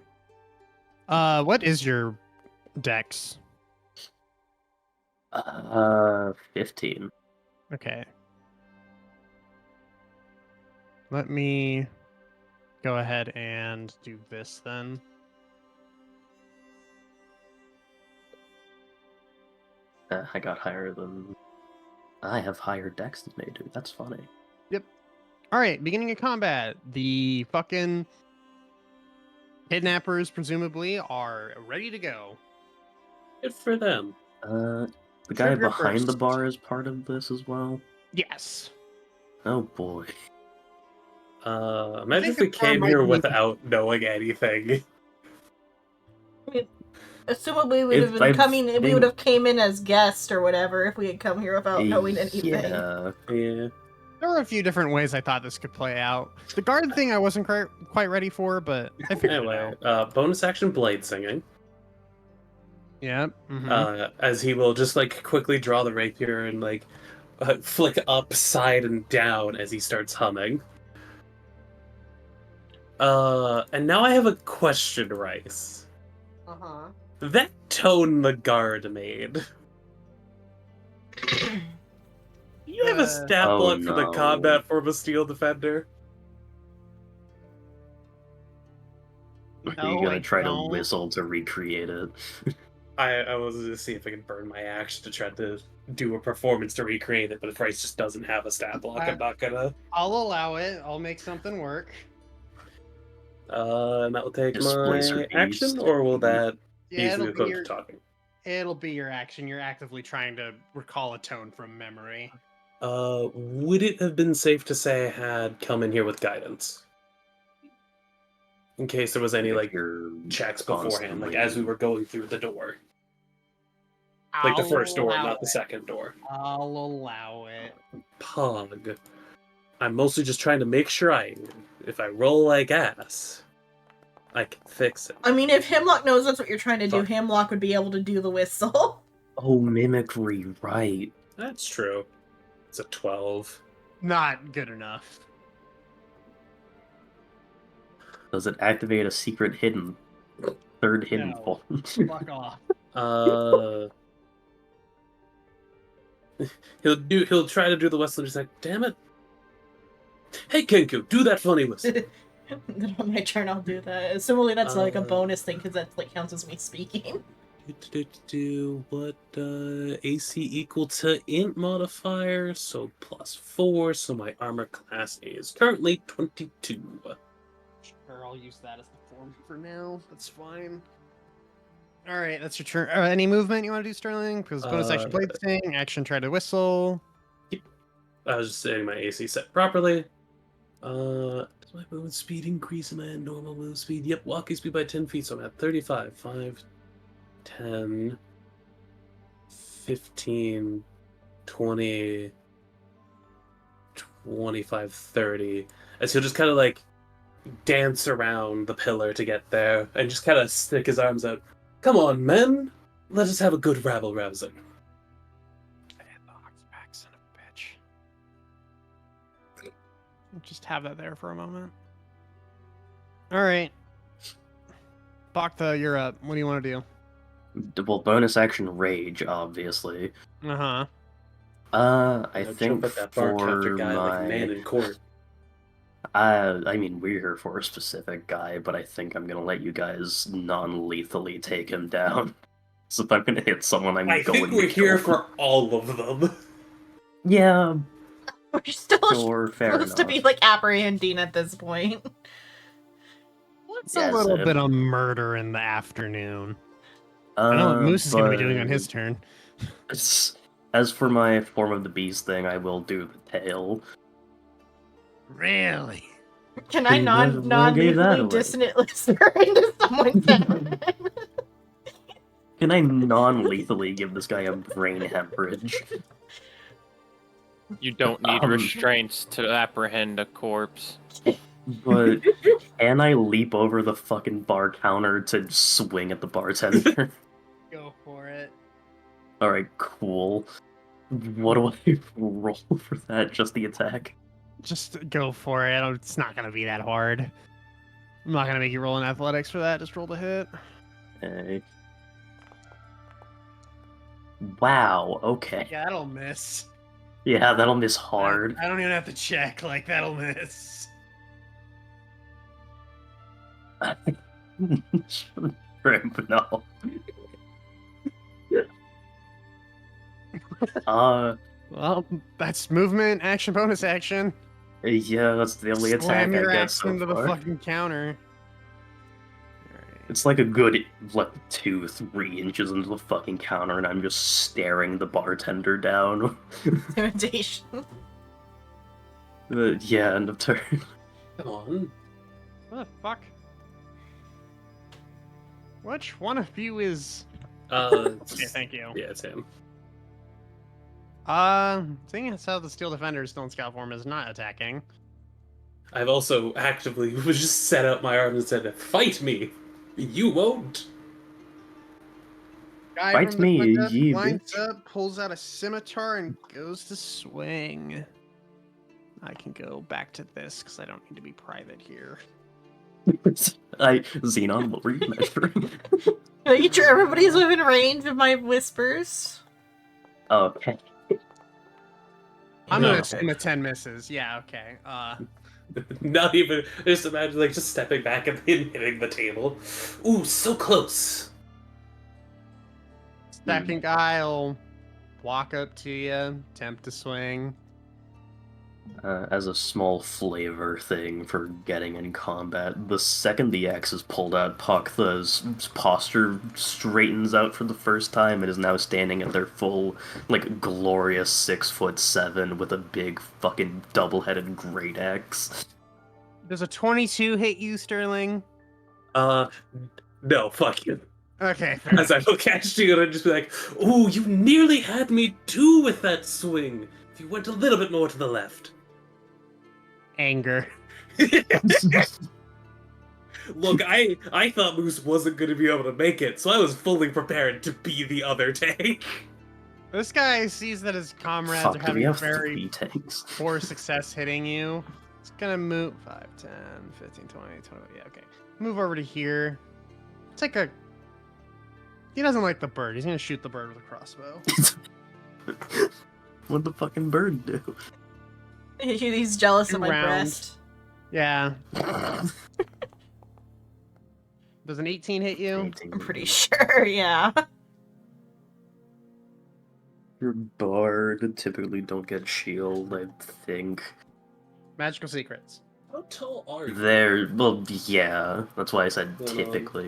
What is your dex? 15. Okay. Let me go ahead and do this then. I got higher than... I have higher dex than they do. That's funny. All right, beginning of combat. The fucking kidnappers presumably are ready to go. Good for them. The guy Trigger behind the first. bar is part of this as well? Yes. Oh boy. Imagine if think we the bar came might here be- without knowing anything. Assuming we would have been we would have came in as guests or whatever if we had come here without knowing anything. Yeah. Yeah. There were a few different ways I thought this could play out. The guard thing I wasn't quite ready for, but I figured Anyway, it out. bonus action blade singing. Yeah. Mhm. As he will just like quickly draw the rapier and like flick up, side, and down as he starts humming. And now I have a question, Rice. Uh-huh. That tone the guard made. You have a stat block for the no. combat form of Steel Defender. Are you gonna try to whistle to recreate it? I was going to see if I can burn my action to try to do a performance to recreate it, but if Rice just doesn't have a stat block, I'm not gonna. I'll allow it. I'll make something work. And that will take Displacer my beast. action, or will that Yeah, use the code for talking? it'll be your action. You're actively trying to recall a tone from memory. Would it have been safe to say I had come in here with guidance? In case there was any, like, checks beforehand, like, as we were going through the door. Like the first door, not the second door. I'll allow it. Pog. I'm mostly just trying to make sure if I roll like ass, I can fix it. I mean, if Hemlock knows that's what you're trying to do, Hemlock would be able to do the whistle. Oh, mimicry, right. That's true. It's a 12. Not good enough. Does it activate a secret hidden? Third hidden No. form? Fuck off. He'll try to do the whistle and just like, damn it. Hey Kenku, do that funny whistle. Then on my turn I'll do that. Similarly, that's like a bonus thing because that like counts as me speaking. What AC equal to int modifier, so +4, so my armor class is currently 22. Sure, I'll use that as the form for now. That's fine. All right, that's your turn. Any movement you want to do, Sterling? Because bonus action blade sting, action try to whistle. I was just saying my AC set properly. Does my movement speed increase in my normal movement speed? Yep, walking speed by 10 feet, so I'm at 35. 5, 10, 15, 20, 25, 30. As he'll just kind of like dance around the pillar to get there and just kind of stick his arms out. Come on, men! Let us have a good rabble-rousing. Son of a bitch. Just have that there for a moment. All right. Bactha, you're up. What do you want to do? Well, bonus action rage, obviously. Uh-huh. I think jump at that bar counter for guy like a man my... in court. I mean, we're here for a specific guy, but I think I'm gonna let you guys non-lethally take him down. So if I'm gonna hit someone, I'm I going think we're to here kill for all of them. Yeah, We're still sure, fair supposed to enough. be like apprehending at this point. What's Yes, a little it- bit of murder in the afternoon? I know what Moose is going to be doing on his turn. As for my form of the beast thing, I will do the tail. Really? Can I Why gave that non-legally away? dissonantly stir into someone's head? Can I non-lethally give this guy a brain hemorrhage? You don't need restraints to apprehend a corpse. But can I leap over the fucking bar counter to swing at the bartender? Go for it. Alright, cool. What do I roll for that? Just the attack? Just go for it. It's not going to be that hard. I'm not going to make you roll in athletics for that. Just roll to hit. Okay. Wow, okay. Yeah, that'll miss. Yeah, that'll miss hard. I don't even have to check. Like, that'll miss. But no. Well, that's movement, action, bonus action. Yeah, that's the only attack Slam your I get axe so into the far. fucking counter. Alright. It's like a good, like, 2-3 inches into the fucking counter, and I'm just staring the bartender down. Intimidation. Yeah, end of turn. Come on. What the fuck? Which one of you is? Okay, thank you. Yeah, it's him. Seeing as how the Steel Defender is still in scout form is not attacking. I've also actively just set out my arms and said, "Fight me! You won't." Guy Fight from the me, quick ye lines bitch. up, pulls out a scimitar, and goes to swing. I can go back to this because I don't need to be private here. Xenon, what were you measuring? Making sure everybody's within range of my whispers. Okay. I'm No. gonna assume a 10 misses. Yeah, okay. Not even. Just imagine, like, just stepping back and then hitting the table. Ooh, so close. Second guy will walk up to you, attempt to swing. As a small flavor thing for getting in combat, the second the axe is pulled out, Puck's posture straightens out for the first time and is now standing at their full, like, glorious 6'7" with a big fucking double-headed great axe. Does a 22 hit you, Sterling? No, fuck you. Okay, fair As I look at you and I just be like, "Ooh, you nearly had me too with that swing. If you went a little bit more to the left." Anger. Look, I thought Moose wasn't going to be able to make it, so I was fully prepared to be the other tank. This guy sees that his comrades Fuck, are do we having have very 3 tanks? poor success hitting you. It's gonna move 5, 10, 15, 20, 20. Yeah, okay. Move over to here. It's like a. He doesn't like the bird. He's gonna shoot the bird with a crossbow. What'd the fucking bird do? He's jealous of my Round. breast. Yeah. Does an 18 hit you? I'm pretty sure, yeah. Your bard typically don't get shield, I think. Magical secrets. How tall are you? Well, yeah, that's why I said Hold on. typically.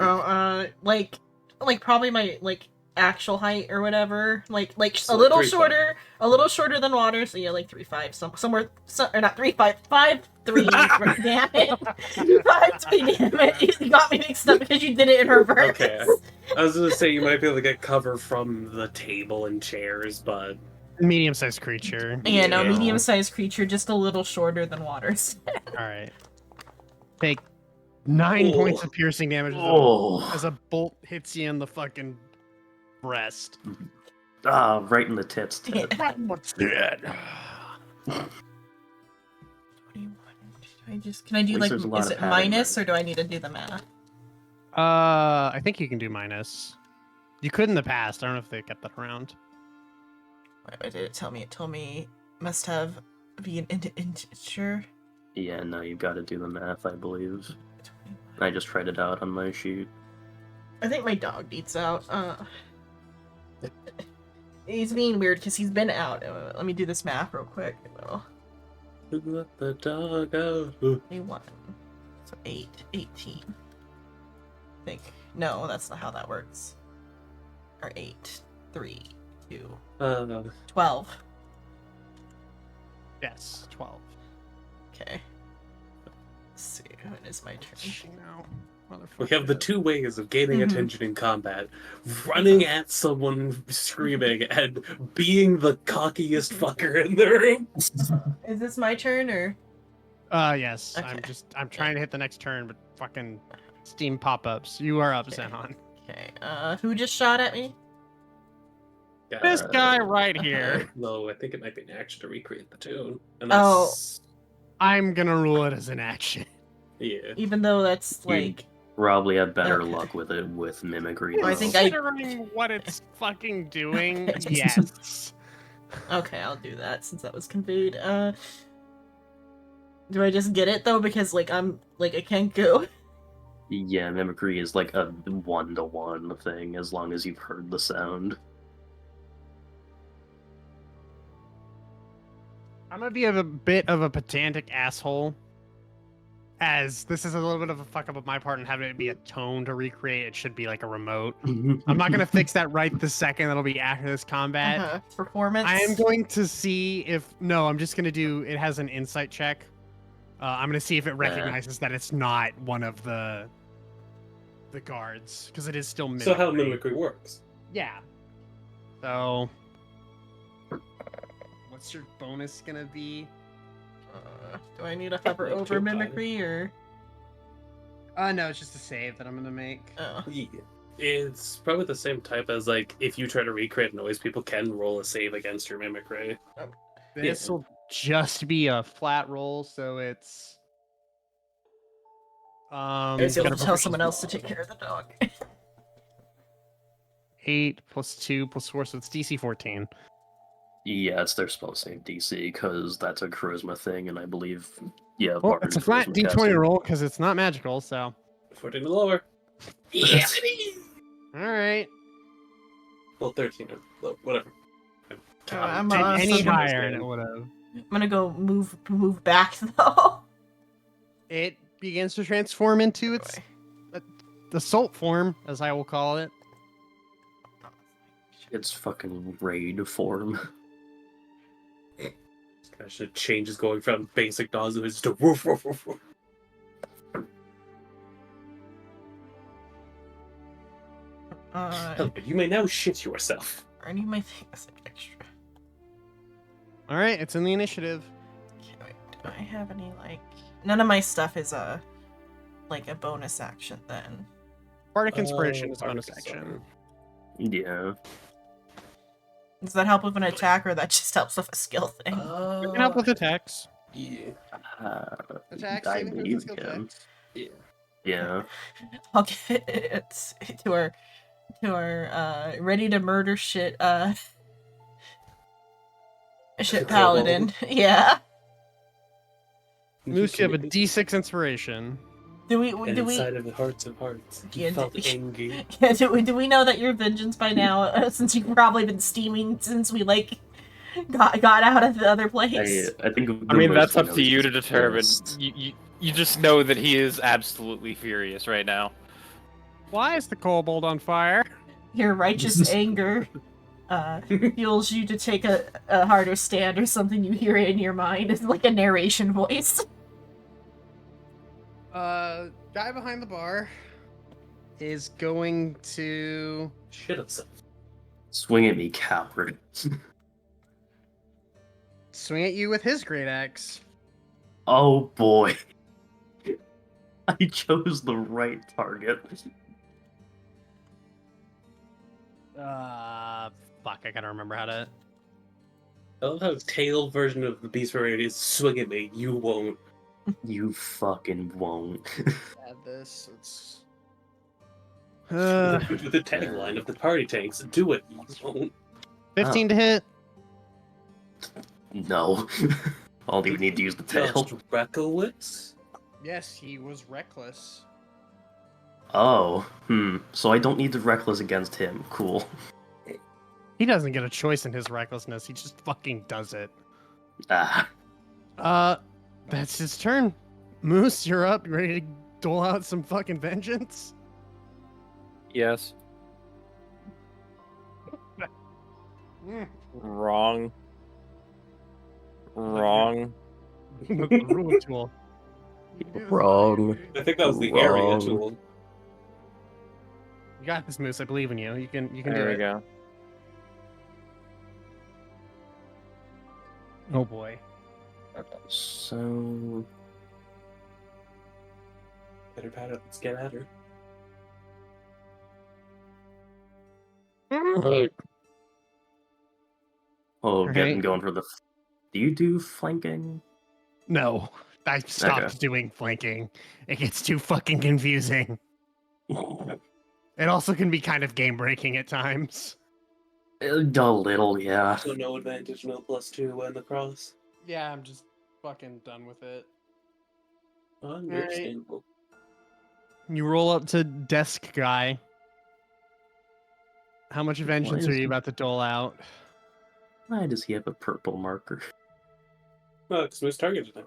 Like probably my, like, actual height or whatever. Like So a little 3'5". a little shorter than water, so yeah, like 3'5", or not 3'5", 5'3", damn it. 5'3", damn it. You got me mixed up because you did it in reverse. Okay. I was gonna say you might be able to get cover from the table and chairs, but Medium-sized creature. Yeah, no, Yeah. medium-sized creature, just a little shorter than waters. All right. Take 9 Oh. points of piercing damage Oh, as a bolt hits you in the fucking breast. right in the tits. Ted. What's dead? 21. Can I do, At least like, there's a lot is of it padding minus, there. or do I need to do the math? I think you can do minus. You could in the past. I don't know if they kept that around. What did it tell me? It told me must have be an integer. Yeah, no, you gotta do the math, I believe. I just tried it out on my sheet. I think my dog needs out. He's being weird because he's been out. Let me do this math real quick. Well, let the dog out. 21. So 18. I think. No, that's not how that works. Or 8, 3, 2, 12. Yes, 12. Okay. Let's see. When is my turn? We have the 2 ways of gaining Mhm. attention in combat: running at someone screaming and being the cockiest fucker in the room. Is this my turn or? Yes. Okay. I'm trying to hit the next turn, but fucking Steam pop-ups. You are up, Okay. Xenon. Okay. Who just shot at me? This guy right here. No, I think it might be an action to recreate the tune. Oh. I'm gonna rule it as an action. Yeah. Even though that's You- like. Probably had better Okay. luck with it with mimicry. Well, I though. think Considering what it's fucking doing, Okay. yes. Okay, I'll do that since that was conveyed. Do I just get it though? Because like I'm like a Kenku. Yeah, mimicry is like a 1-to-1 thing as long as you've heard the sound. I'm gonna be a bit of a pedantic asshole, as this is a little bit of a fuck up of my part and having it be a tone to recreate. It should be like a remote. I'm not gonna fix that right this second. That'll be after this combat. Performance. I am going to see if I'm just gonna do. It has an insight check. I'm gonna see if it recognizes that it's not one of the the guards because it is still mimicry. So how mimicry works? Yeah. So, what's your bonus gonna be? Do I need to hover Like over choke mimicry or? No, it's just a save that I'm gonna make. Oh. Yeah. It's probably the same type as like if you try to recreate noise, people can roll a save against your mimicry. This will just be a flat roll, so it's I was able gotta to tell someone else to take care of the dog. 8 plus 2 plus 4, so it's DC 14. Yes, they're supposed to save DC because that's a charisma thing, and I believe, yeah, Well, Bard it's a is flat charisma D20 casting. roll because it's not magical. So, 14 or lower. Yeah. all right. Well, 13 or lower, whatever. I'm, Any so- higher, and it would have. I'm gonna go move back though. It begins to transform into its assault form, as I will call it. It's fucking raid form. Actually changes going from basic noise to woof woof woof woof. You may now shit yourself. Are any of my things extra? All right, it's in the initiative. Okay, wait, do I have any like? None of my stuff is a bonus action then. Bardic Inspiration is a Bardic bonus action. Yeah. Does that help with an attack, or that just helps with a skill thing? It can help with attacks. Yeah. Attacks, I saving throws, and believe skill him. checks. Yeah. Yeah. I'll get it to our ready to murder shit shit paladin. Yeah. Moose, you have a D6 inspiration. Do we And inside of the hearts of hearts, he Yeah, felt angry. do we know that you're vengeance by now? Since you've probably been steaming since we got out of the other place. I think. I mean, that's we up know to is you just to determine. pissed. You just know that he is absolutely furious right now. Why is the kobold on fire? Your righteous anger fuels you to take a harder stand, or something you hear in your mind. It's like a narration voice. Guy behind the bar is going to Shit himself. Swing at me, coward. swing at you with his great axe. Oh boy. I chose the right target. Fuck, I gotta remember how to. I love how tail version of the Beast Variety is swing at me, you won't. You fucking won't. Add this. It's. With the tagline of the party tanks, do it, you won't. 15 to hit. No. All you need to use the tail. Just reckless? Yes, he was reckless. Oh, so I don't need the reckless against him. Cool. He doesn't get a choice in his recklessness. He just fucking does it. Ah. That's his turn. Moose, you're up. You ready to dole out some fucking vengeance? Yes. Wrong. Wrong. The rule tool. Wrong. I think that was the area Wrong. tool. You got this, Moose. I believe in you. You can do There we it. go. Oh boy. So Better pat it, let's get at her. oh, Right. getting going for the. Do you do flanking? No, I stopped Okay. doing flanking. It gets too fucking confusing. It also can be kind of game breaking at times. A little, yeah. So no advantage, no +2 when the cross. Yeah, I'm just fucking done with it. Understandable. You roll up to desk guy. How much vengeance Why are is you he- about to dole out? Why does he have a purple marker? No, because Moose targeted him.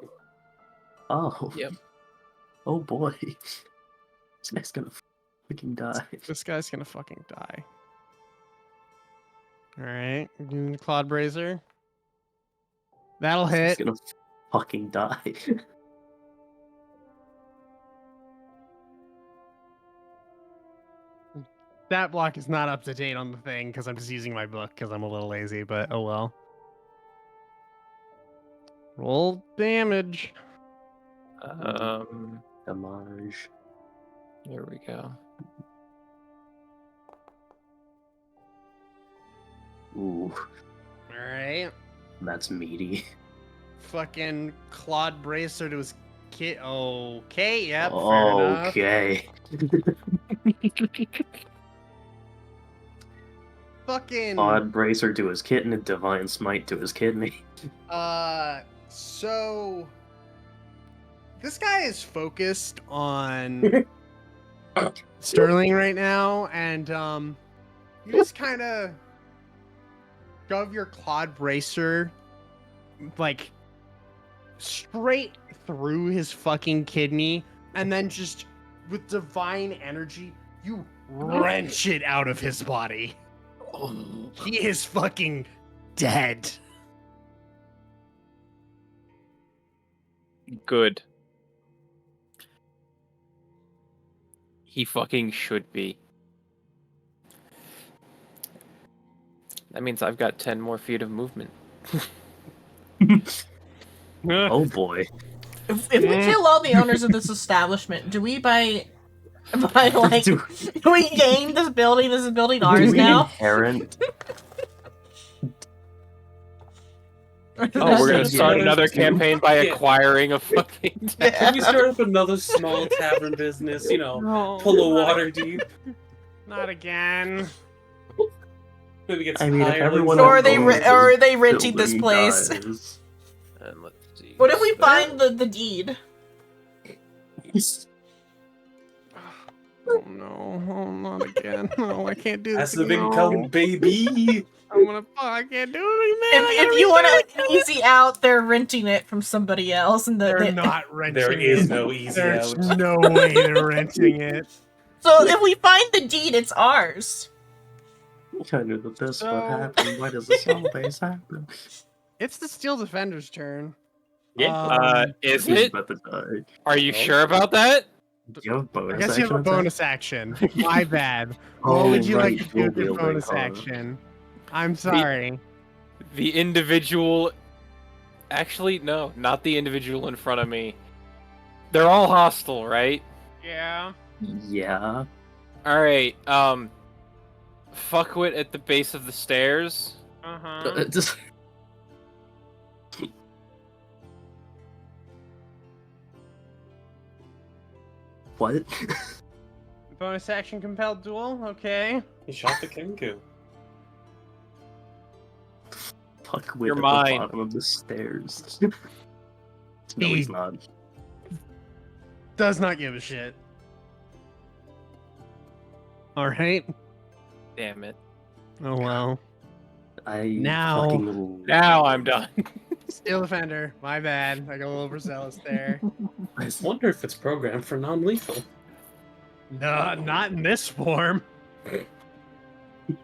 Oh. Yep. Oh boy. This guy's gonna freaking die. This guy's gonna fucking die. Alright, you're doing the Claude Brazier. That'll He's hit. gonna fucking die. Stat block is not up to date on the thing because I'm just using my book because I'm a little lazy, but oh well. Roll damage. Damage. Here we go. Ooh, Alright. that's meaty. Fucking Claude Bracer to his kid. Okay, yep, fair enough. Okay. Fucking. Odd bracer to his kitten and divine smite to his kidney. So. This guy is focused on Sterling right now, and, you just kind of shove your Claude Bracer, like, straight through his fucking kidney, and then just with divine energy, you wrench it out of his body. He is fucking dead. Good. He fucking should be. That means I've got 10 more feet of movement. Oh boy. If we kill all the owners of this establishment, do we like Do do we gain this building? Is this building ours we now? inherit? Oh, we're gonna start Yeah. another campaign by Yeah. acquiring a fucking Yeah. Can we start up another small tavern business? You know, No, pull a water deep. not again. Maybe get I some mean, if hirelings. everyone Or are they owns or are they this renting this building place? dies. And let's see. What if we find the deed? Oh no, oh not again. No, I can't do this. That's the big no. come, baby. I can't do it, man. If you want an easy out, they're renting it from somebody else, and They're not renting There it. is no easy There's out. no way they're renting it. So if we find the deed, it's ours. I knew that this So- would happen. Why does this always happen? It's the Steel Defender's turn. Yeah. Is He's it? about to die. Are you sure about that? Do you have a bonus I guess you have a action bonus action. My bad. What Oh, would you right, like to do dual with your wielding, bonus huh? action? I'm sorry. The individual. Actually, no, not the individual in front of me. They're all hostile, right? Yeah. Yeah. Alright, fuckwit at the base of the stairs. Uh-huh. Just... What? Bonus action compelled duel. Okay. He shot the Kenku. Fuck with You're at mine. the bottom of the stairs. No, he's He- not. Does not give a shit. All right. Damn it. Oh well. Now... fucking... Now I'm done. Steel Defender. My bad. I got a little overzealous there. I wonder if it's programmed for non-lethal. No, not in this form.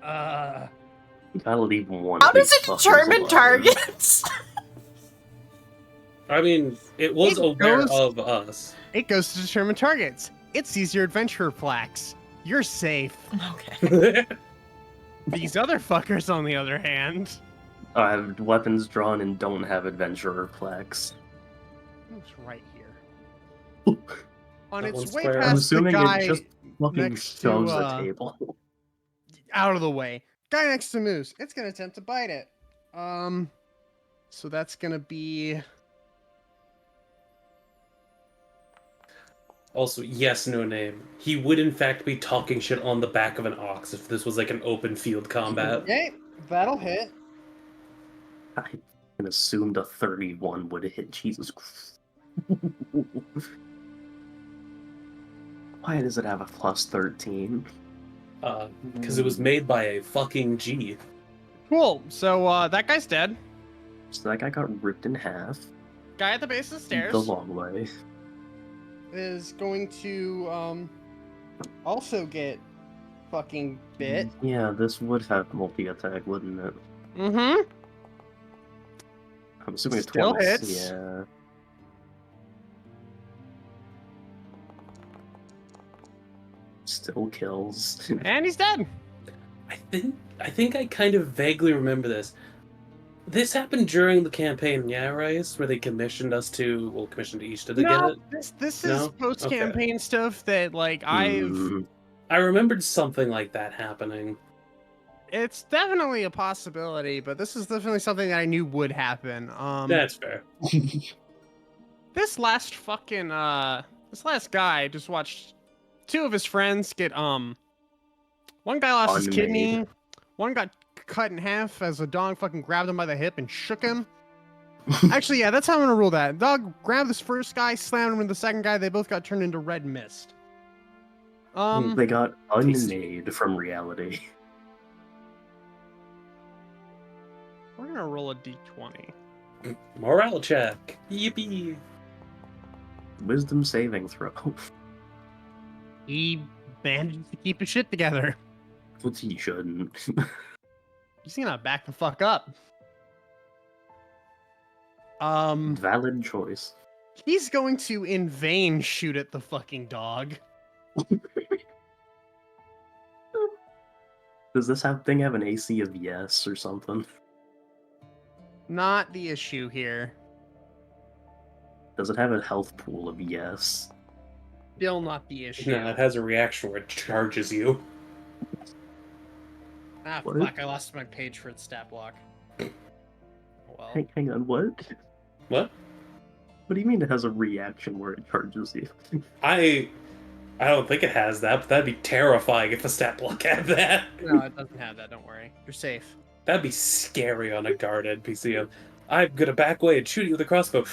Gotta leave one. How of these does it fuckers determine alive. targets? I mean, it was It aware goes- of us. It goes to determine targets. It sees your adventurer plaques. You're safe. Okay. These other fuckers, on the other hand, I have weapons drawn and don't have adventurer plaques. it's right here. On That its one's way square. I'm past the assuming guy it just fucking next to, shoves the table. out of the way. Guy next to Moose. It's gonna attempt to bite it. So that's gonna be Also, yes, no name. He would in fact be talking shit on the back of an ox if this was like an open field combat. okay. That'll hit. I assumed a 31 would hit. Jesus Christ. Why does it have a plus 13? Because it was made by a fucking G. Cool. So that guy's dead. So that guy got ripped in half. Guy at the base of the stairs The long way. is going to also get fucking bit. Yeah, this would have multi-attack, wouldn't it? Mm-hmm. I'm assuming it's Still 20. hits. Yeah. still kills. And he's dead. I think I kind of vaguely remember this. This happened during the campaign, yeah, right? Where they commissioned Ishta to get No, it. this is No? post-campaign stuff that like I've. Hmm. I remembered something like that happening. It's definitely a possibility, but this is definitely something that I knew would happen. That's fair. This last guy just watched two of his friends get one guy lost his Unmade. kidney, one got cut in half as a dog fucking grabbed him by the hip and shook him. Actually, yeah, that's how I'm gonna rule that. Dog grabbed this first guy, slammed him into the second guy. They both got turned into red mist. They got tasty. unmade from reality. We're gonna roll a d20. Morale check. Yippee. Wisdom saving throw. He managed to keep his shit together. Which he shouldn't. He's gonna back the fuck up. Valid choice. He's going to in vain shoot at the fucking dog. Does this thing have an AC of yes or something? Not the issue here. Does it have a health pool of yes? Still not the issue. No, it has a reaction where it charges you. Ah, What? fuck, I lost my page for its stat block. Well, Hang on, what? What? What do you mean it has a reaction where it charges you? I don't think it has that, but that'd be terrifying if a stat block had that. no, it doesn't have that, don't worry. You're safe. That'd be scary on a guard NPC. I'm gonna back away and shoot you with a crossbow.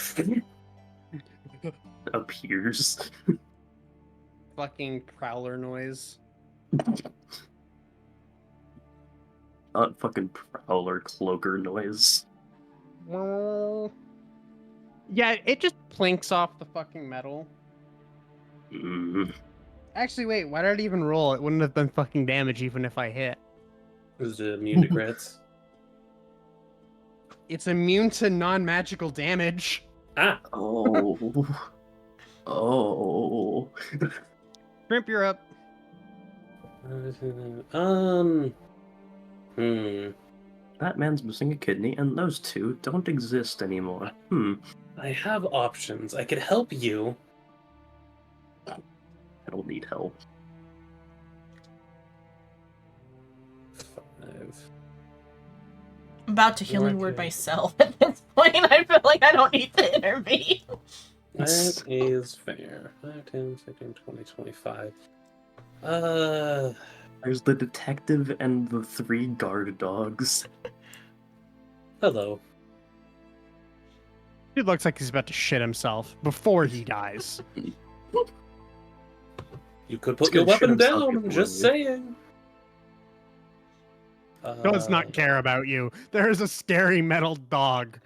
Appears. Fucking prowler noise. Not fucking prowler cloaker noise. Yeah, it just plinks off the fucking metal. Mm. Actually, wait, why did it even roll? It wouldn't have been fucking damage even if I hit. Is it immune to crits? It's immune to non-magical damage. Ah, Oh. Oh. Shrimp, you're up. That man's missing a kidney, and those two don't exist anymore. I have options. I could help you. I don't need help. 5. I'm about to healing word Okay. myself at this point. I feel like I don't need to intervene. That is fair. 5, 10, 15, 20, 25. There's the detective and the 3 guard dogs. Hello. Dude looks like he's about to shit himself before he dies. You could put He's your gonna shit weapon himself down, I'm before just you. saying. Does not care about you. There is a scary metal dog.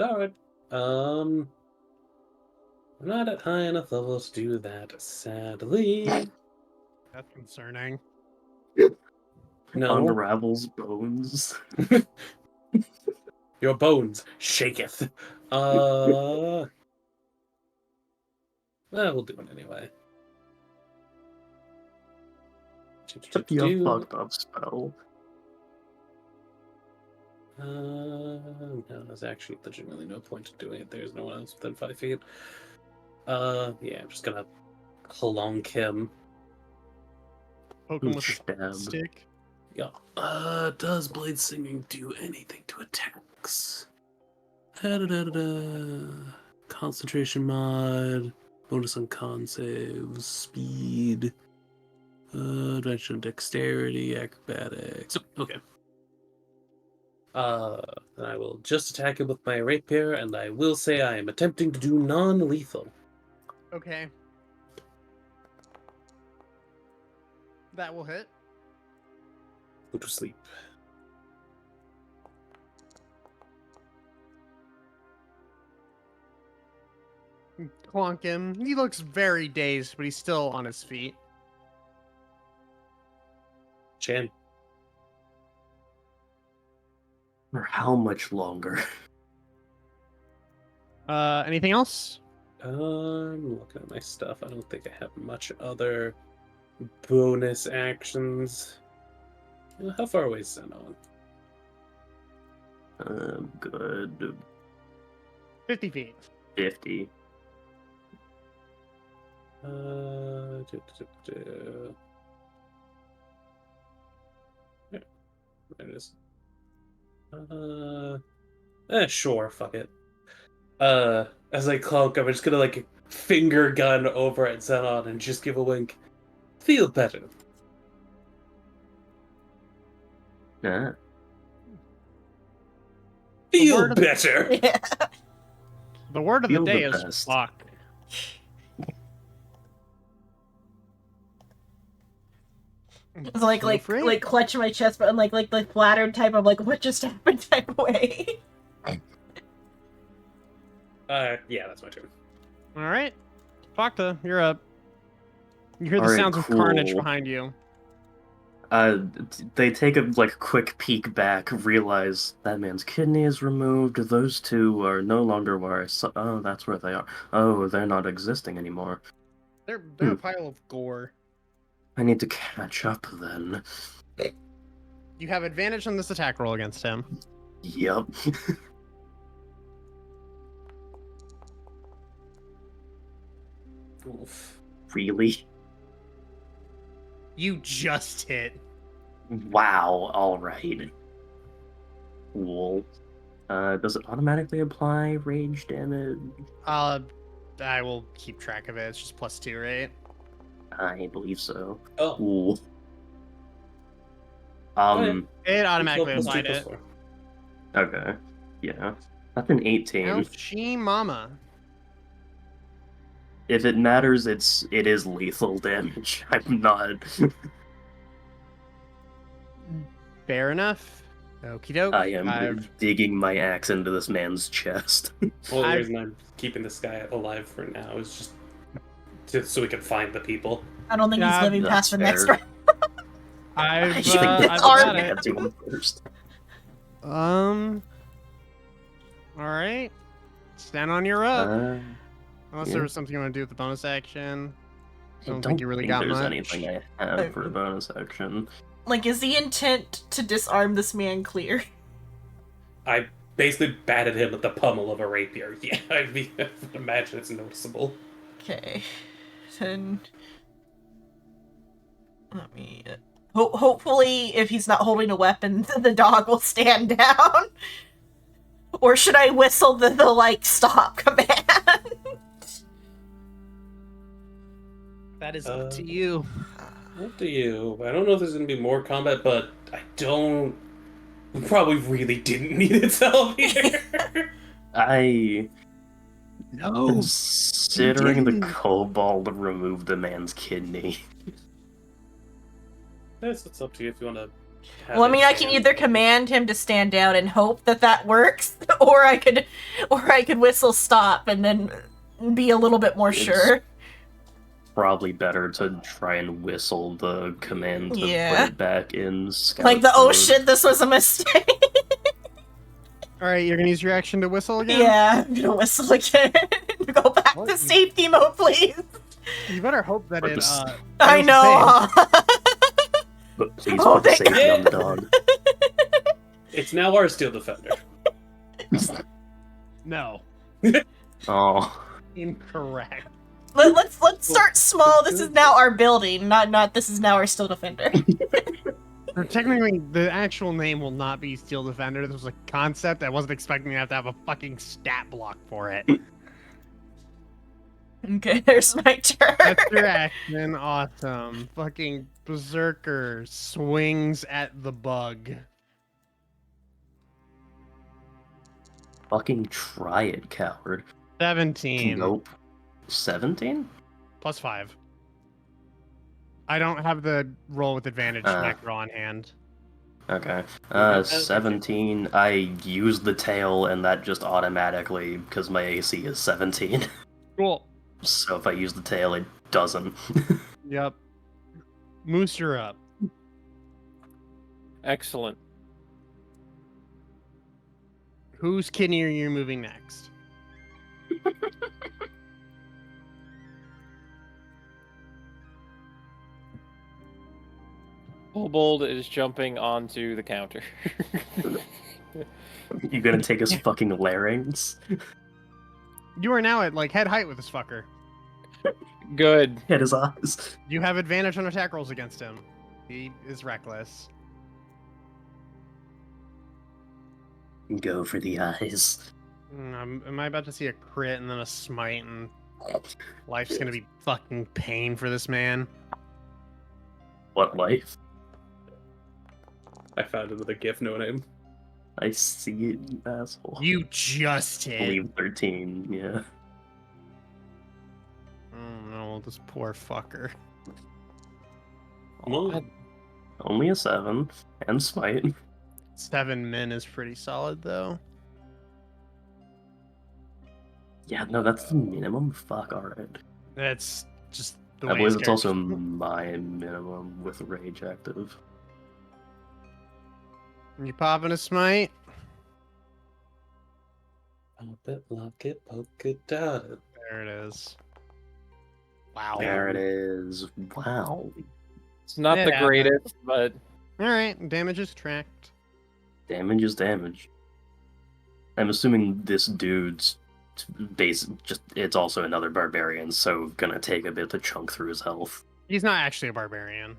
Alright. I'm not at high enough level to do that, sadly. That's concerning. No. Unravels bones. Your bones shaketh. Well, we'll do it anyway. You fucked up spell. No, there's actually legitimately no point to doing it. There's no one else within 5 feet. Yeah, I'm just gonna clonk him. Poke him with a Stab. stick. Yeah. Does blade singing do anything to attacks? Da-da-da-da-da. Concentration mod, bonus on con saves, speed, adventure and dexterity, acrobatics. Okay. Then I will just attack him with my rapier, and I will say I am attempting to do non-lethal. Okay. That will hit. Go to sleep. Clonk him. He looks very dazed, but he's still on his feet. Chan. For how much longer? Anything else? I'm looking at my stuff. I don't think I have much other. bonus actions. How far away is Xenon? Good 50 feet. 50. Yeah, there it is. Sure, fuck it. As I clunk, I'm just gonna like finger gun over at Xenon and just give a wink. Feel better. Yeah. Feel word of the- better. Yeah. The word of the Feel day the is best. fuck. It's like Feel free. clutch my chest, but in like flattered type of like what just happened type of way. Yeah, that's my turn. All right. Fakta, you're up. You hear the All right, sounds of carnage cool. behind you. They take a like quick peek back, realize that man's kidney is removed. Those two are no longer where. Oh, that's where they are. Oh, they're not existing anymore. They're a pile of gore. I need to catch up then. You have advantage on this attack roll against him. Yep. Oof. Really? You just hit. Wow. All right. Cool. Does it automatically apply rage damage? I will keep track of it. It's just +2, right? I believe so. Oh, Cool. It automatically plus applied 2 it. plus 4. Okay. Yeah. That's an 18. Ouchie mama. If it matters, it is lethal damage. I'm not. Fair enough. Okie doke. I am digging my axe into this man's chest. Well, the I've- reason I'm keeping this guy alive for now is just so we can find the people. I don't think Yeah, he's living that's past the next fair. round. I've I think I've that's got bad it. to him first. All right. Stand on your up. Unless yeah. there was something you want to do with the bonus action. I Don't think you really got there's much. anything I have for a bonus action. Like, is the intent to disarm this man clear? I basically batted him with the pummel of a rapier. Yeah, I imagine it's noticeable. Okay. Then let me. Hopefully, if he's not holding a weapon, the dog will stand down. Or should I whistle the like stop command? That is up to you. Up to you. I don't know if there's going to be more combat, but I don't... We probably really didn't need its help here. No. Considering the didn't. kobold removed the man's kidney. That's up to you if you want to... Well, I mean, I can either command him to stand down and hope that works, or I could whistle stop and then be a little bit more It's- sure. Probably better to try and whistle the command to Yeah. put it back in scout Like the oh mode. shit, this was a mistake. All right, you're gonna use your action to whistle again. Yeah, I'm gonna whistle again. Go back What? to safety mode, please. You better hope that Or it. just- I fails know. But please Oh, put thank safety on the God. dog. It's now our Steel Defender. No. Oh. Incorrect. Let's start small. This is now our building, not this is now our Steel Defender. Or technically, the actual name will not be Steel Defender. This was a concept. I wasn't expecting to have a fucking stat block for it. Okay, there's my turn. That's your action. Awesome. Fucking Berserker swings at the bug. Fucking try it, coward. 17. Nope. 17? +5. I don't have the roll with advantage macro on hand. Okay. 17. I used the tail, and that just automatically, because my AC is 17. Cool. So if I use the tail, it doesn't. Yep. Moose, you're up. Excellent. Whose kidney are you moving next? Kobold is jumping onto the counter. You gonna take his fucking larynx? You are now at like head height with this fucker. Good. Hit his eyes. You have advantage on attack rolls against him. He is reckless. Go for the eyes. Am I about to see a crit and then a smite and life's gonna be fucking pain for this man? What life? I found it with a GIF, no name. I see it, you asshole. You just I hit. believe 13, yeah. Oh no, this poor fucker. Well, Only a 7, and smite. 7 min is pretty solid though. Yeah, no, that's the minimum? Fuck, alright. That's just the I way believe his it's also character- my minimum with rage active. You popping a smite? Pop it, lock it, poke it, dot it. There it is. Wow. There it is. Wow. It's not It the happens. greatest, but Alright, damage is tracked. Damage is damage. I'm assuming this dude's it's also another barbarian, so gonna take a bit to chunk through his health. He's not actually a barbarian.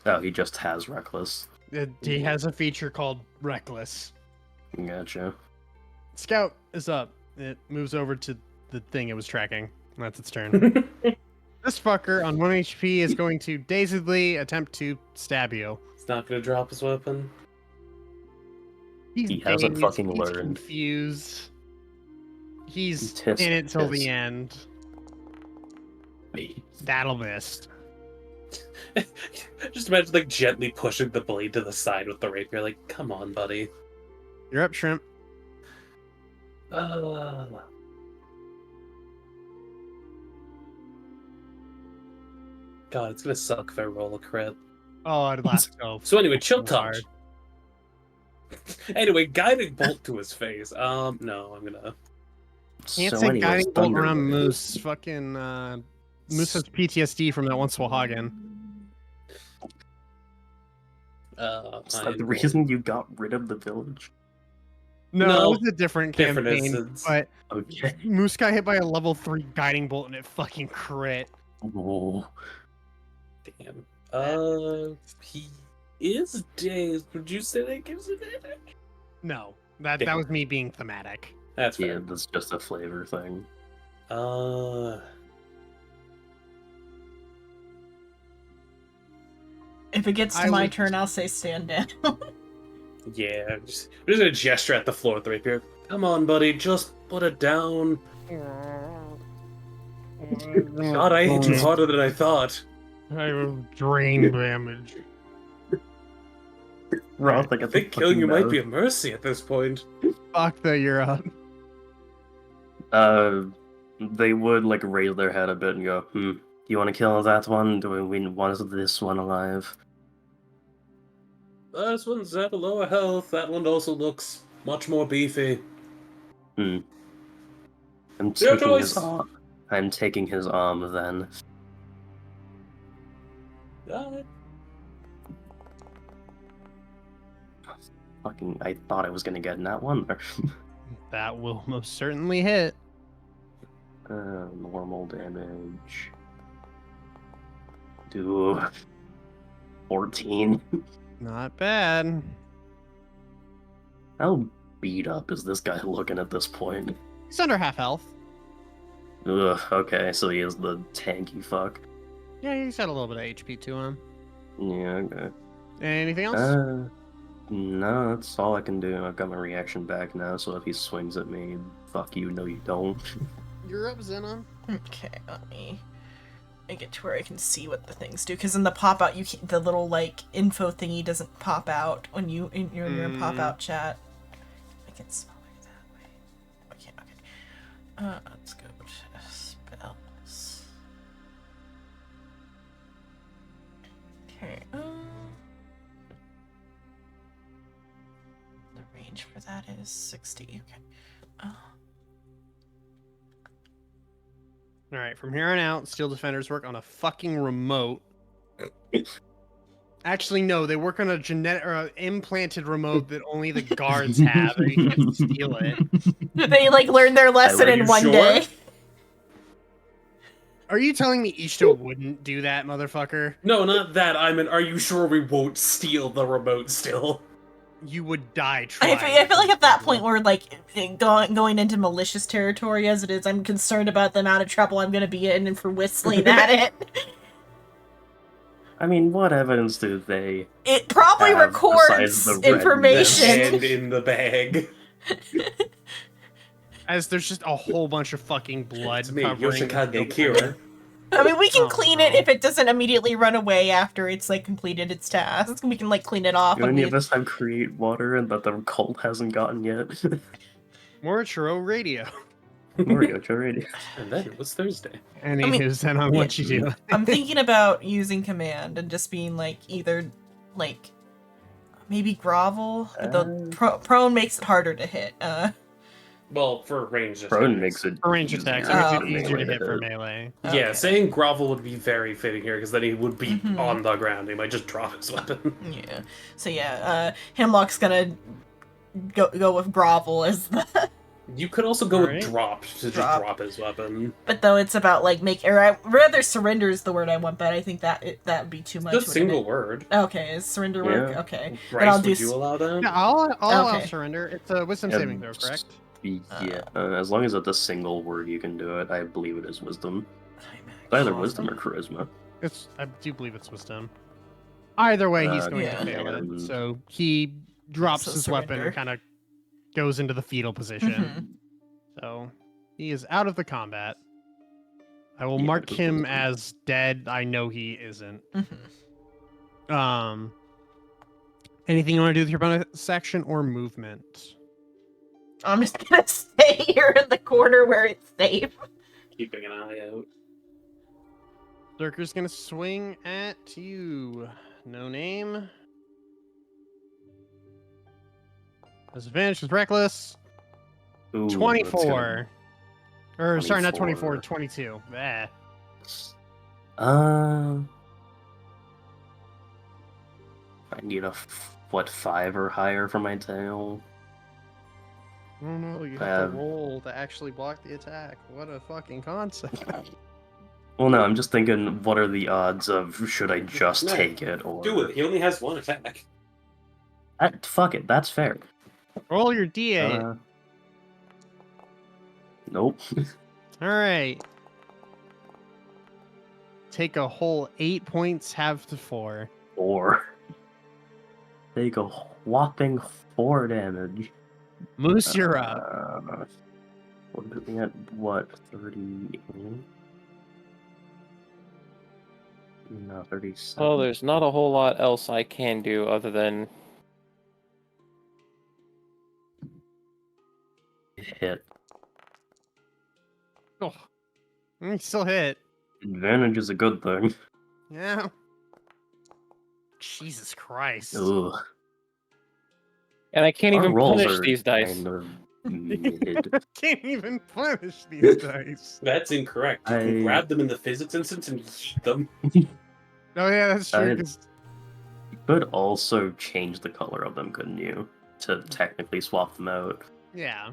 Oh, he just has reckless. He has a feature called Reckless. Gotcha. Scout is up. It moves over to the thing it was tracking. That's its turn. This fucker on 1 HP is going to dazedly attempt to stab you. He's not gonna drop his weapon. He's He hasn't dazed, fucking he's learned. confused. He's Tisk, in it till tisk. the end. That'll miss. Just imagine like gently pushing the blade to the side with the rapier. Like, come on, buddy. You're up, Shrimp. God, it's gonna suck if I roll a crit. Oh, I'd laugh so. So anyway, chill fucking touch. Anyway, guiding bolt to his face. No, I'm gonna. Can't So say anyways, guiding bolt Thunder around Wave. Moose. Fucking Moose has PTSD from that one Swahagin. Is that the reason you got rid of the village? No, No, it was a different different campaign. instance. But Okay. Moose got hit by a level 3 guiding bolt and it fucking crit. Oh. Damn. He is dazed. Would you say that gives advantage? No, that Damn. was me being thematic. That's Yeah, fair. that's just a flavor thing. If it gets to I my would- turn, I'll say stand down. Yeah. I'm just gonna gesture at the floor with the rapier. Come on, buddy. Just put it down. God, I hit you harder than I thought. I have drain damage. Roth, like I think killing you might be a mercy at this point. Fuck that you're up. They would like raise their head a bit and go, do you want to kill that one? Do we want this one alive? This one's at a lower health. That one also looks much more beefy. I'm Your taking choice. his arm. I'm taking his arm then. Fucking, I thought I was gonna get in that one. That will most certainly hit. Normal damage. Do 14. Not bad. How beat up is this guy looking at this point? He's under half health. Ugh, okay, so he is the tanky fuck. Yeah, he's got a little bit of HP to him. Yeah, okay. Anything else? No, that's all I can do. I've got my reaction back now, so if he swings at me, fuck you, no you don't. You're up, Xenon. Okay, let me make it to where I can see what the things do. Because in the pop out, the little like info thingy doesn't pop out when you're in your pop out chat. I can spell it that way. Okay. Let's go to spells. Okay. The range for that is 60. Okay. All right, from here on out, Steel Defenders work on a fucking remote. Actually, no. They work on a genetic or implanted remote that only the guards have, and you can't steal it. They like learn their lesson Are in you one sure? day. Are you telling me Ishto wouldn't do that, motherfucker? No, not that. I mean, are you sure we won't steal the remote still? You would die I trying. feel like at that point we're like going into malicious territory as it is. I'm concerned about the amount of trouble I'm going to be in for whistling at it. I mean, what evidence do they? It probably Besides records the red information. And in the bag. As there's just a whole bunch of fucking blood It's me, covering. Yoshikage Kira. I mean, we can Oh, clean no. it if it doesn't immediately run away after it's like completed its task. We can like clean it off. Do when any we- of us have create water and that the cult hasn't gotten yet? More Churro radio. Mario already. And then it was Thursday. Anywho's then on what you do. I'm thinking about using command and just being like either like maybe grovel. The prone makes it harder to hit. Well, for ranged Prone attacks. makes it For range attacks, easier it Oh. makes it easier to hit for melee. Yeah, Okay. saying grovel would be very fitting here, because then he would be Mhm. on the ground. He might just drop his weapon. Yeah. So yeah, Hemlock's gonna go with grovel as the. You could also go Alright. with drop to just Drop. drop his weapon. But though it's about like or I rather surrender is the word I want, but I think that that would be too much. Just a wouldn't single it? word. Okay, is surrender work? Yeah. Okay. Bryce, I'll do would you allow that? Yeah, I'll allow Okay. surrender. It's a wisdom Yeah, saving throw, correct? Yeah, as long as it's a single word, you can do it. I believe it is wisdom. It's either wisdom or charisma. I do believe it's wisdom. Either way, he's going Yeah. to fail it. and- So he drops So his weapon surrender. and kind of goes into the fetal position. Mhm. So he is out of the combat. I will Yeah, mark it was him wisdom. as dead. I know he isn't. Mhm. Anything you want to do with your bonus section or movement? I'm just gonna stay here in the corner where it's safe. Keeping an eye out. Lurker's gonna swing at you. No name. Has advantage with reckless. Ooh, that's 24. Or sorry, not 24, 24. 22. Ah. gonna- I need a 5 or higher for my tail. I don't know. You have to Um, roll to actually block the attack. What a fucking concept. Well, no, I'm just thinking, what are the odds of should I just No, take it or Do it. He only has one attack. Fuck it, that's fair. Roll your d8. Nope. All right. Take a whole 8 points, half to 4. 4. Take a whopping 4 damage. Moose, you're up. We're looking at what, 30? No, 37. Well, there's not a whole lot else I can do other than Hit. Oh, still hit. Advantage is a good thing. Yeah. Jesus Christ. Ugh. and I can't Our even rolls punish are these dice. kind of mid. Can't even punish these dice. That's incorrect. You can I- grab them in the physics instance and yeet them. Oh yeah, that's true. I- 'Cause You could also change the color of them, couldn't you? To technically swap them out. yeah.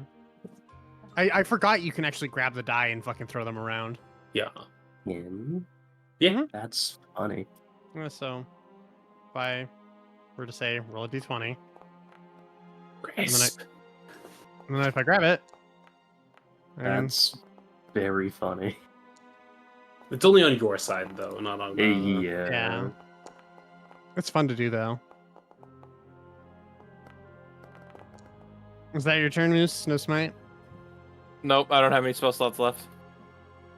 I forgot you can actually grab the die and fucking throw them around. Yeah. Yeah. That's funny. Yeah, so, if I were to say roll a d20, Grace. and then if I grab it, and That's very funny. It's only on your side, though, not on Yeah. yeah. It's fun to do though. Is that your turn, Moose? No smite? Nope, I don't have any spell slots left.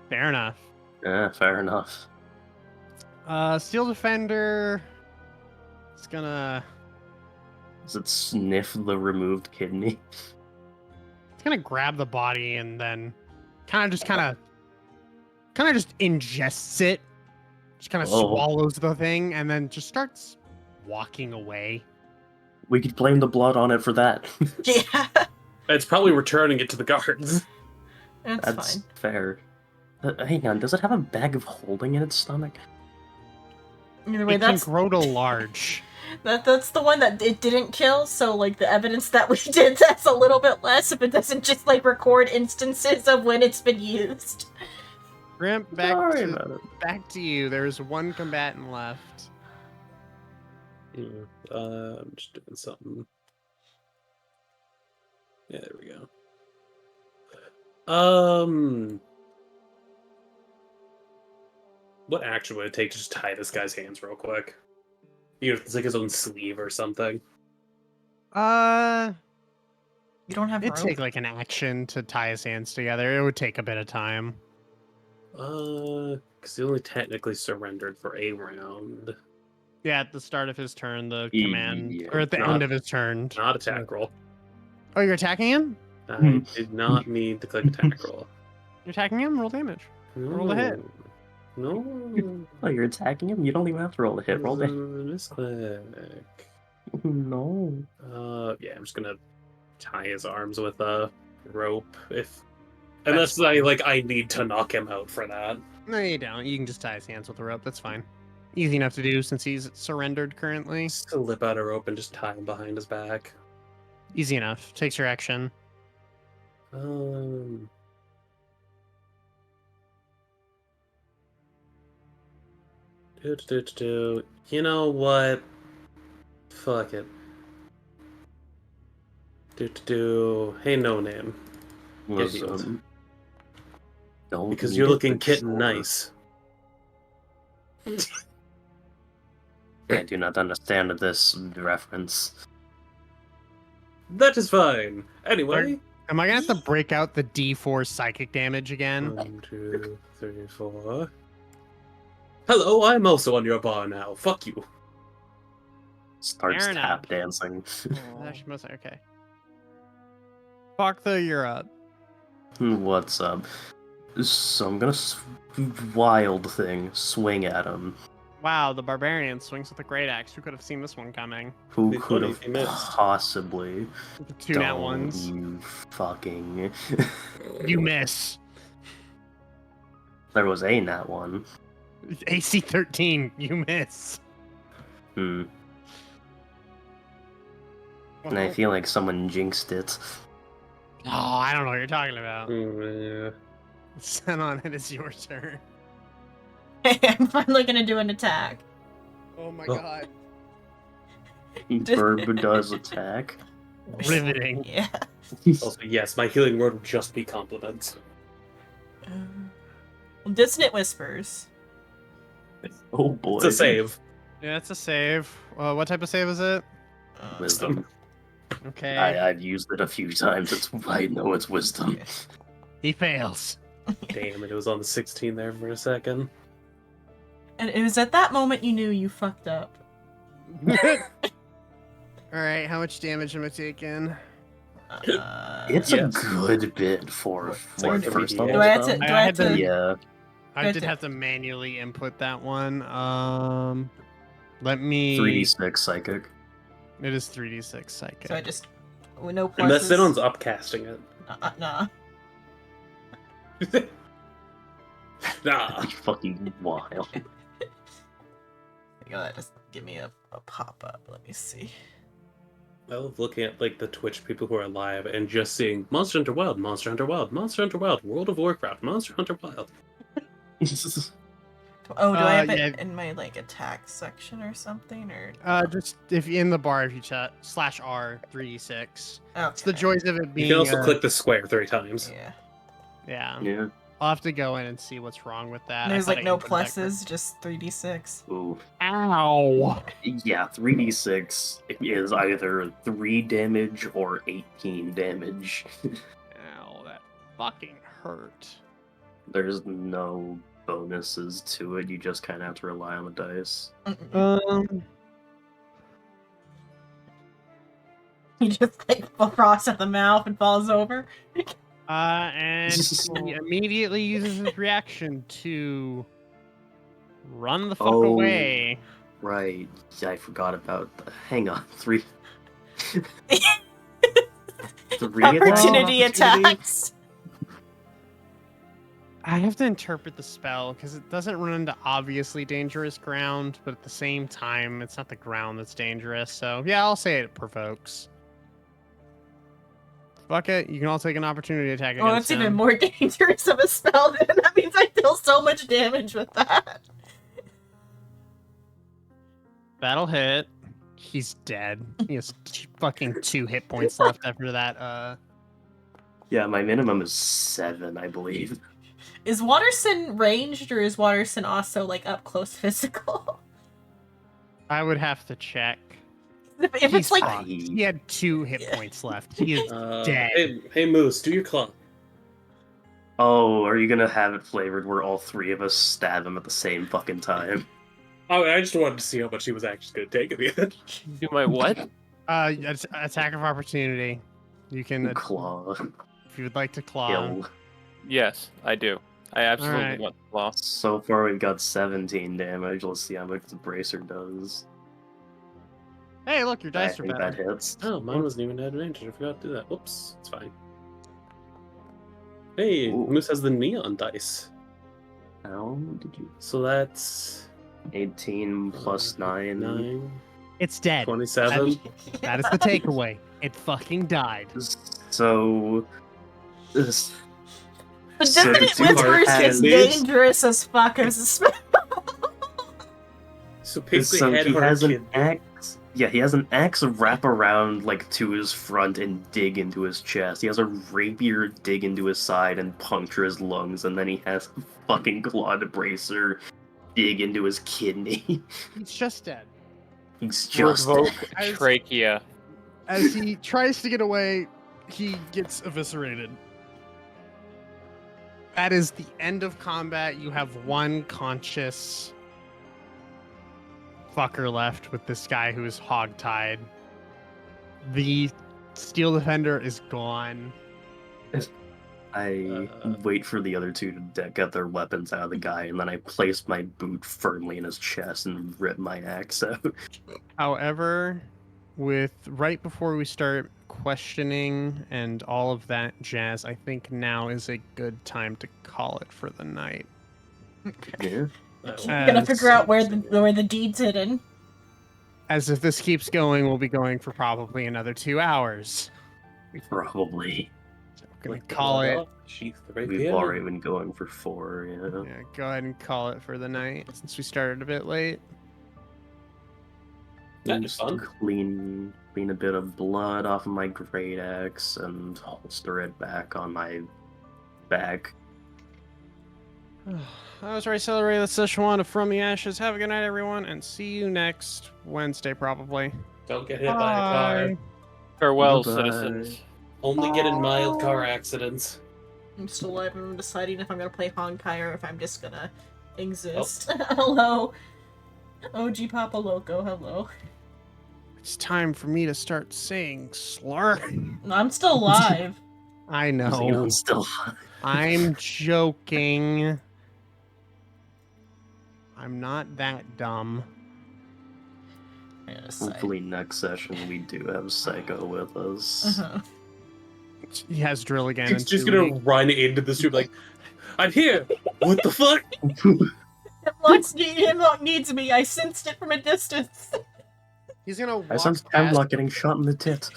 Fair enough. Yeah, fair enough. Steel Defender. It's gonna. Does it sniff the removed kidney? It's gonna grab the body and then kind of just ingests it. Just kind of Oh. swallows the thing and then just starts walking away. We could blame the blood on it for that. Yeah, It's probably returning it to the guards. that's That's fine. fair. Hang on, does it have a bag of holding in its stomach? Either way, It can grow to large. that's the one that it didn't kill, so like the evidence that we did, that's a little bit less if it doesn't just like record instances of when it's been used. Grimp, Sorry about it. back to you. There's one combatant left. I'm just doing something. Yeah, there we go. What action would it take to just tie this guy's hands real quick? Even if it's like his own sleeve or something. You don't have It'd rope. take like an action to tie his hands together. It would take a bit of time. Because he only technically surrendered for a round. Yeah, at the start of his turn, the Yeah. command, or at the Not- end of his turn. Not attack roll. Oh, you're attacking him? I did not need to click attack roll. You're attacking him? Roll damage. Roll the hit. No. Oh, you're attacking him? You don't even have to roll the hit. Roll the Misclick. No. Yeah, I'm just gonna tie his arms with a rope unless I need to knock him out for that. No, you don't. You can just tie his hands with a rope. That's fine. Easy enough to do since he's surrendered currently. Slip out a rope and just tie him behind his back. Easy enough. Takes your action. You know what? Fuck it. Hey, no name. Was, healed. don't Because need you're it, looking but kitten sure. nice. I do not understand this reference. That is fine. Anyway. Am I gonna have to break out the D4 psychic damage again? 1, 2, 3, 4. Hello, I'm also on your bar now. Fuck you. Starts Fair tap dancing. Actually, most okay. Bactha, you're up. What's up? So I'm gonna wild thing swing at him. Wow, the barbarian swings with a great axe. Who could have seen this one coming? Who Be could funny have if he missed. possibly? The two nat Don't ones. You fucking. You miss. There was a nat one. AC 13. You miss. And I feel like someone jinxed it. Oh, I don't know what you're talking about. Yeah. Xenon, it is your turn. I'm finally gonna do an attack. Oh my Oh. god. BORB does attack. Riveting. Yeah. Also, yes, my healing word would just be compliments. Dissonant Whispers. Oh boy. It's a save. Yeah, it's a save. What type of save is it? Wisdom. Okay. I've used it a few times. I know it's wisdom. He fails. Damn it, it was on the 16 there for a second. And it was at that moment you knew you fucked up. Alright, how much damage am I taking? It's Yes. a good bit for It's like first 3D. level Do I have to? spell. Do I I have had to- to? Yeah. I Good did to- have to manually input that one. Let me. 3d6 psychic. It is 3d6 psychic. So I just with no pluses. Unless Xenon's upcasting it. Nah. Nah. Fucking wild. You gotta just give me a pop up. Let me see. I love looking at like the Twitch people who are live and just seeing Monster Hunter Wild, Monster Hunter Wild, Monster Hunter Wild, World of Warcraft, Monster Hunter Wild. Oh, do I have it yeah. in my like attack section or something, or? Just if in the bar, if you chat /R 3d6. Okay. It's the joys of it being. You can also click the square 3 times. Yeah. Yeah. Yeah. I'll have to go in and see what's wrong with that. And I there's thought like I no inputted that pluses, just 3d6. Ooh. Ow! Yeah, 3d6 is either 3 damage or 18 damage. Ow, that fucking hurt. There's no bonuses to it, you just kind of have to rely on the dice. He just like frosts at the mouth and falls over. And he immediately uses his reaction to run the fuck Oh. away. Right, I forgot about hang on, 3... 3 Opportunity Opportunity. attacks. I have to interpret the spell because it doesn't run into obviously dangerous ground, but at the same time, it's not the ground that's dangerous. So yeah, I'll say it provokes. Fuck it, you can all take an opportunity attack Oh, against that's even him. more dangerous of a spell. Then that means I deal so much damage with that. That'll hit. He's dead. He has fucking 2 hit points left after that. Yeah, my minimum is 7, I believe. Is Watterson ranged or is Watterson also like up close physical? I would have to check. If He's it's like fucked. He had 2 hit points left. He is dead. Hey, Moose, do your claw. Oh, are you gonna have it flavored where all 3 of us stab him at the same fucking time? Oh, I just wanted to see how much he was actually going to take at the end. Do my what? Attack of opportunity. You can Claw. if you would like to claw. Kill. Yes, I do. I absolutely Alright. want the claw. So far we've got 17 damage. Let's see how much the bracer does. Hey, look, your I dice are think that better. hits. Oh, mine wasn't even advantage. I forgot to do that. Whoops. It's fine. Hey, Ooh. Moose has the neon dice. How did you... So that's 18 plus 9. 9, It's dead. 27. That is the takeaway. It fucking died. So... This... the So the Dissonant two Whispers are gets enemies. dangerous as fuck as a spell. So basically, So head he hurt has an kid. axe. Yeah, he has an axe wrap around like to his front and dig into his chest. He has a rapier dig into his side and puncture his lungs, and then he has a fucking clawed bracer dig into his kidney. He's just dead. He's just Revoke As- trachea. As he tries to get away, he gets eviscerated. That is the end of combat. You have 1 conscious fucker left with this guy who is hogtied. The Steel Defender is gone. I wait for the other 2 to get their weapons out of the guy, and then I place my boot firmly in his chest and rip my axe out. However, with right before we start questioning and all of that jazz, I think now is a good time to call it for the night. Yeah. Gonna figure out where the deed's hidden. As if this keeps going, we'll be going for probably another 2 hours. Probably. So we're gonna call it. Sheath the We've rapier. already been going for 4, yeah. Yeah, go ahead and call it for the night since we started a bit late. That Just is fun. clean a bit of blood off of my great axe and holster it back on my back. I was ready to celebrate the Szechuan from the ashes. Have a good night, everyone, and see you next Wednesday, probably. Don't get hit by a car. Bye. Farewell, Bye-bye. citizens. Only get in mild car accidents. I'm still alive and I'm deciding if I'm gonna play Honkai or if I'm just gonna exist. Hello. OG Papa Loco, hello. It's time for me to start saying slur. I'm still alive. I know. Xenon's still I'm joking. I'm not that dumb. I gotta say. Hopefully next session we do have Psycho with us. Uh-huh. He has drill again. He's in just 2 gonna weeks. run into the street like, I'm here! What the fuck? Hemlock needs me. I sensed it from a distance. He's gonna I walk sense past. Hemlock getting shot in the tits.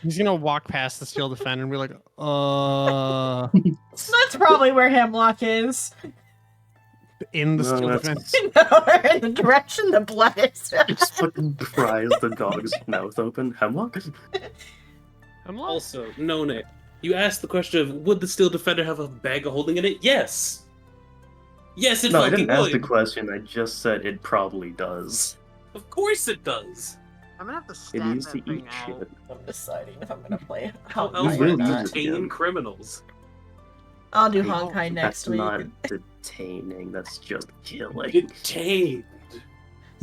He's gonna walk past the Steel Defender and be like, So that's probably where Hemlock is. in the No, Steel that's- Defender. In the direction the blood is. Just fucking pries the dog's mouth open. Hemlock? I'm lost. Also, None, you asked the question of would the Steel Defender have a bag of holding in it? Yes! Yes, it No, I fucking didn't ask the would! question, I just said it probably does. Of course it does! I'm gonna have to It stat needs that to thing eat out. shit. I'm deciding if I'm gonna play How Honkai else will or would it use not. it. detain again. criminals? I'll do Hey, Honkai next That's week. not detaining, that's just killing. Detained!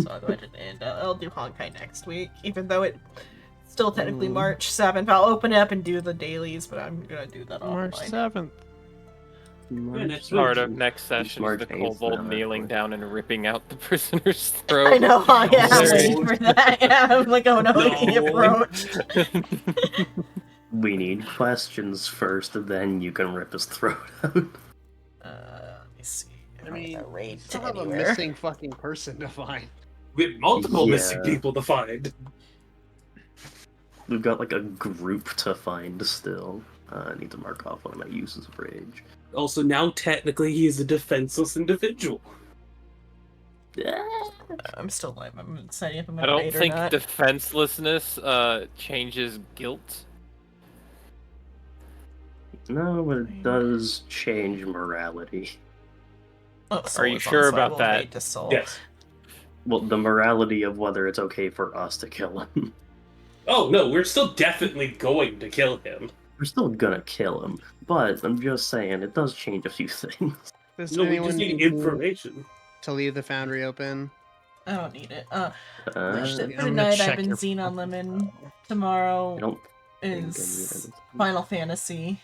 So I'll go ahead and I'll do Honkai next week, even though it's still technically Mm. March 7th. I'll open it up and do the dailies, but I'm gonna do that March offline. 7th. next Part week. of next session is March the 8th kobold now, kneeling actually. down and ripping out the prisoner's throat. I know, yeah, I'm No. waiting for that. Yeah, I'm like, oh no, he No. approached. We need questions first, and then you can rip his throat out. me see. I mean, the raid you still to have a anywhere. missing fucking person to find. We have multiple missing Yeah. people to find. We've got like a group to find still. I need to mark off one of my uses of rage. Also, now technically he is a defenseless individual. I'm still like, I'm deciding if I'm I gonna don't raid or think not. defenselessness changes guilt. No, but it does change morality. Oh, soul Are you is on, sure so I about will that? raid to soul. Yes. Well, the morality of whether it's okay for us to kill him. Oh no, we're still definitely going to kill him. We're still gonna kill him, but I'm just saying, it does change a few things. Does No, we anyone just need need information. to leave the foundry open? I don't need it. Actually, For I'm gonna tonight, check I've been your Xenon fucking Lemon. file. I Tomorrow don't think I need is anything. Final Fantasy.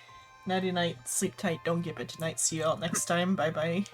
Nighty night, sleep tight, don't get it tonight. See you all next time. Bye bye.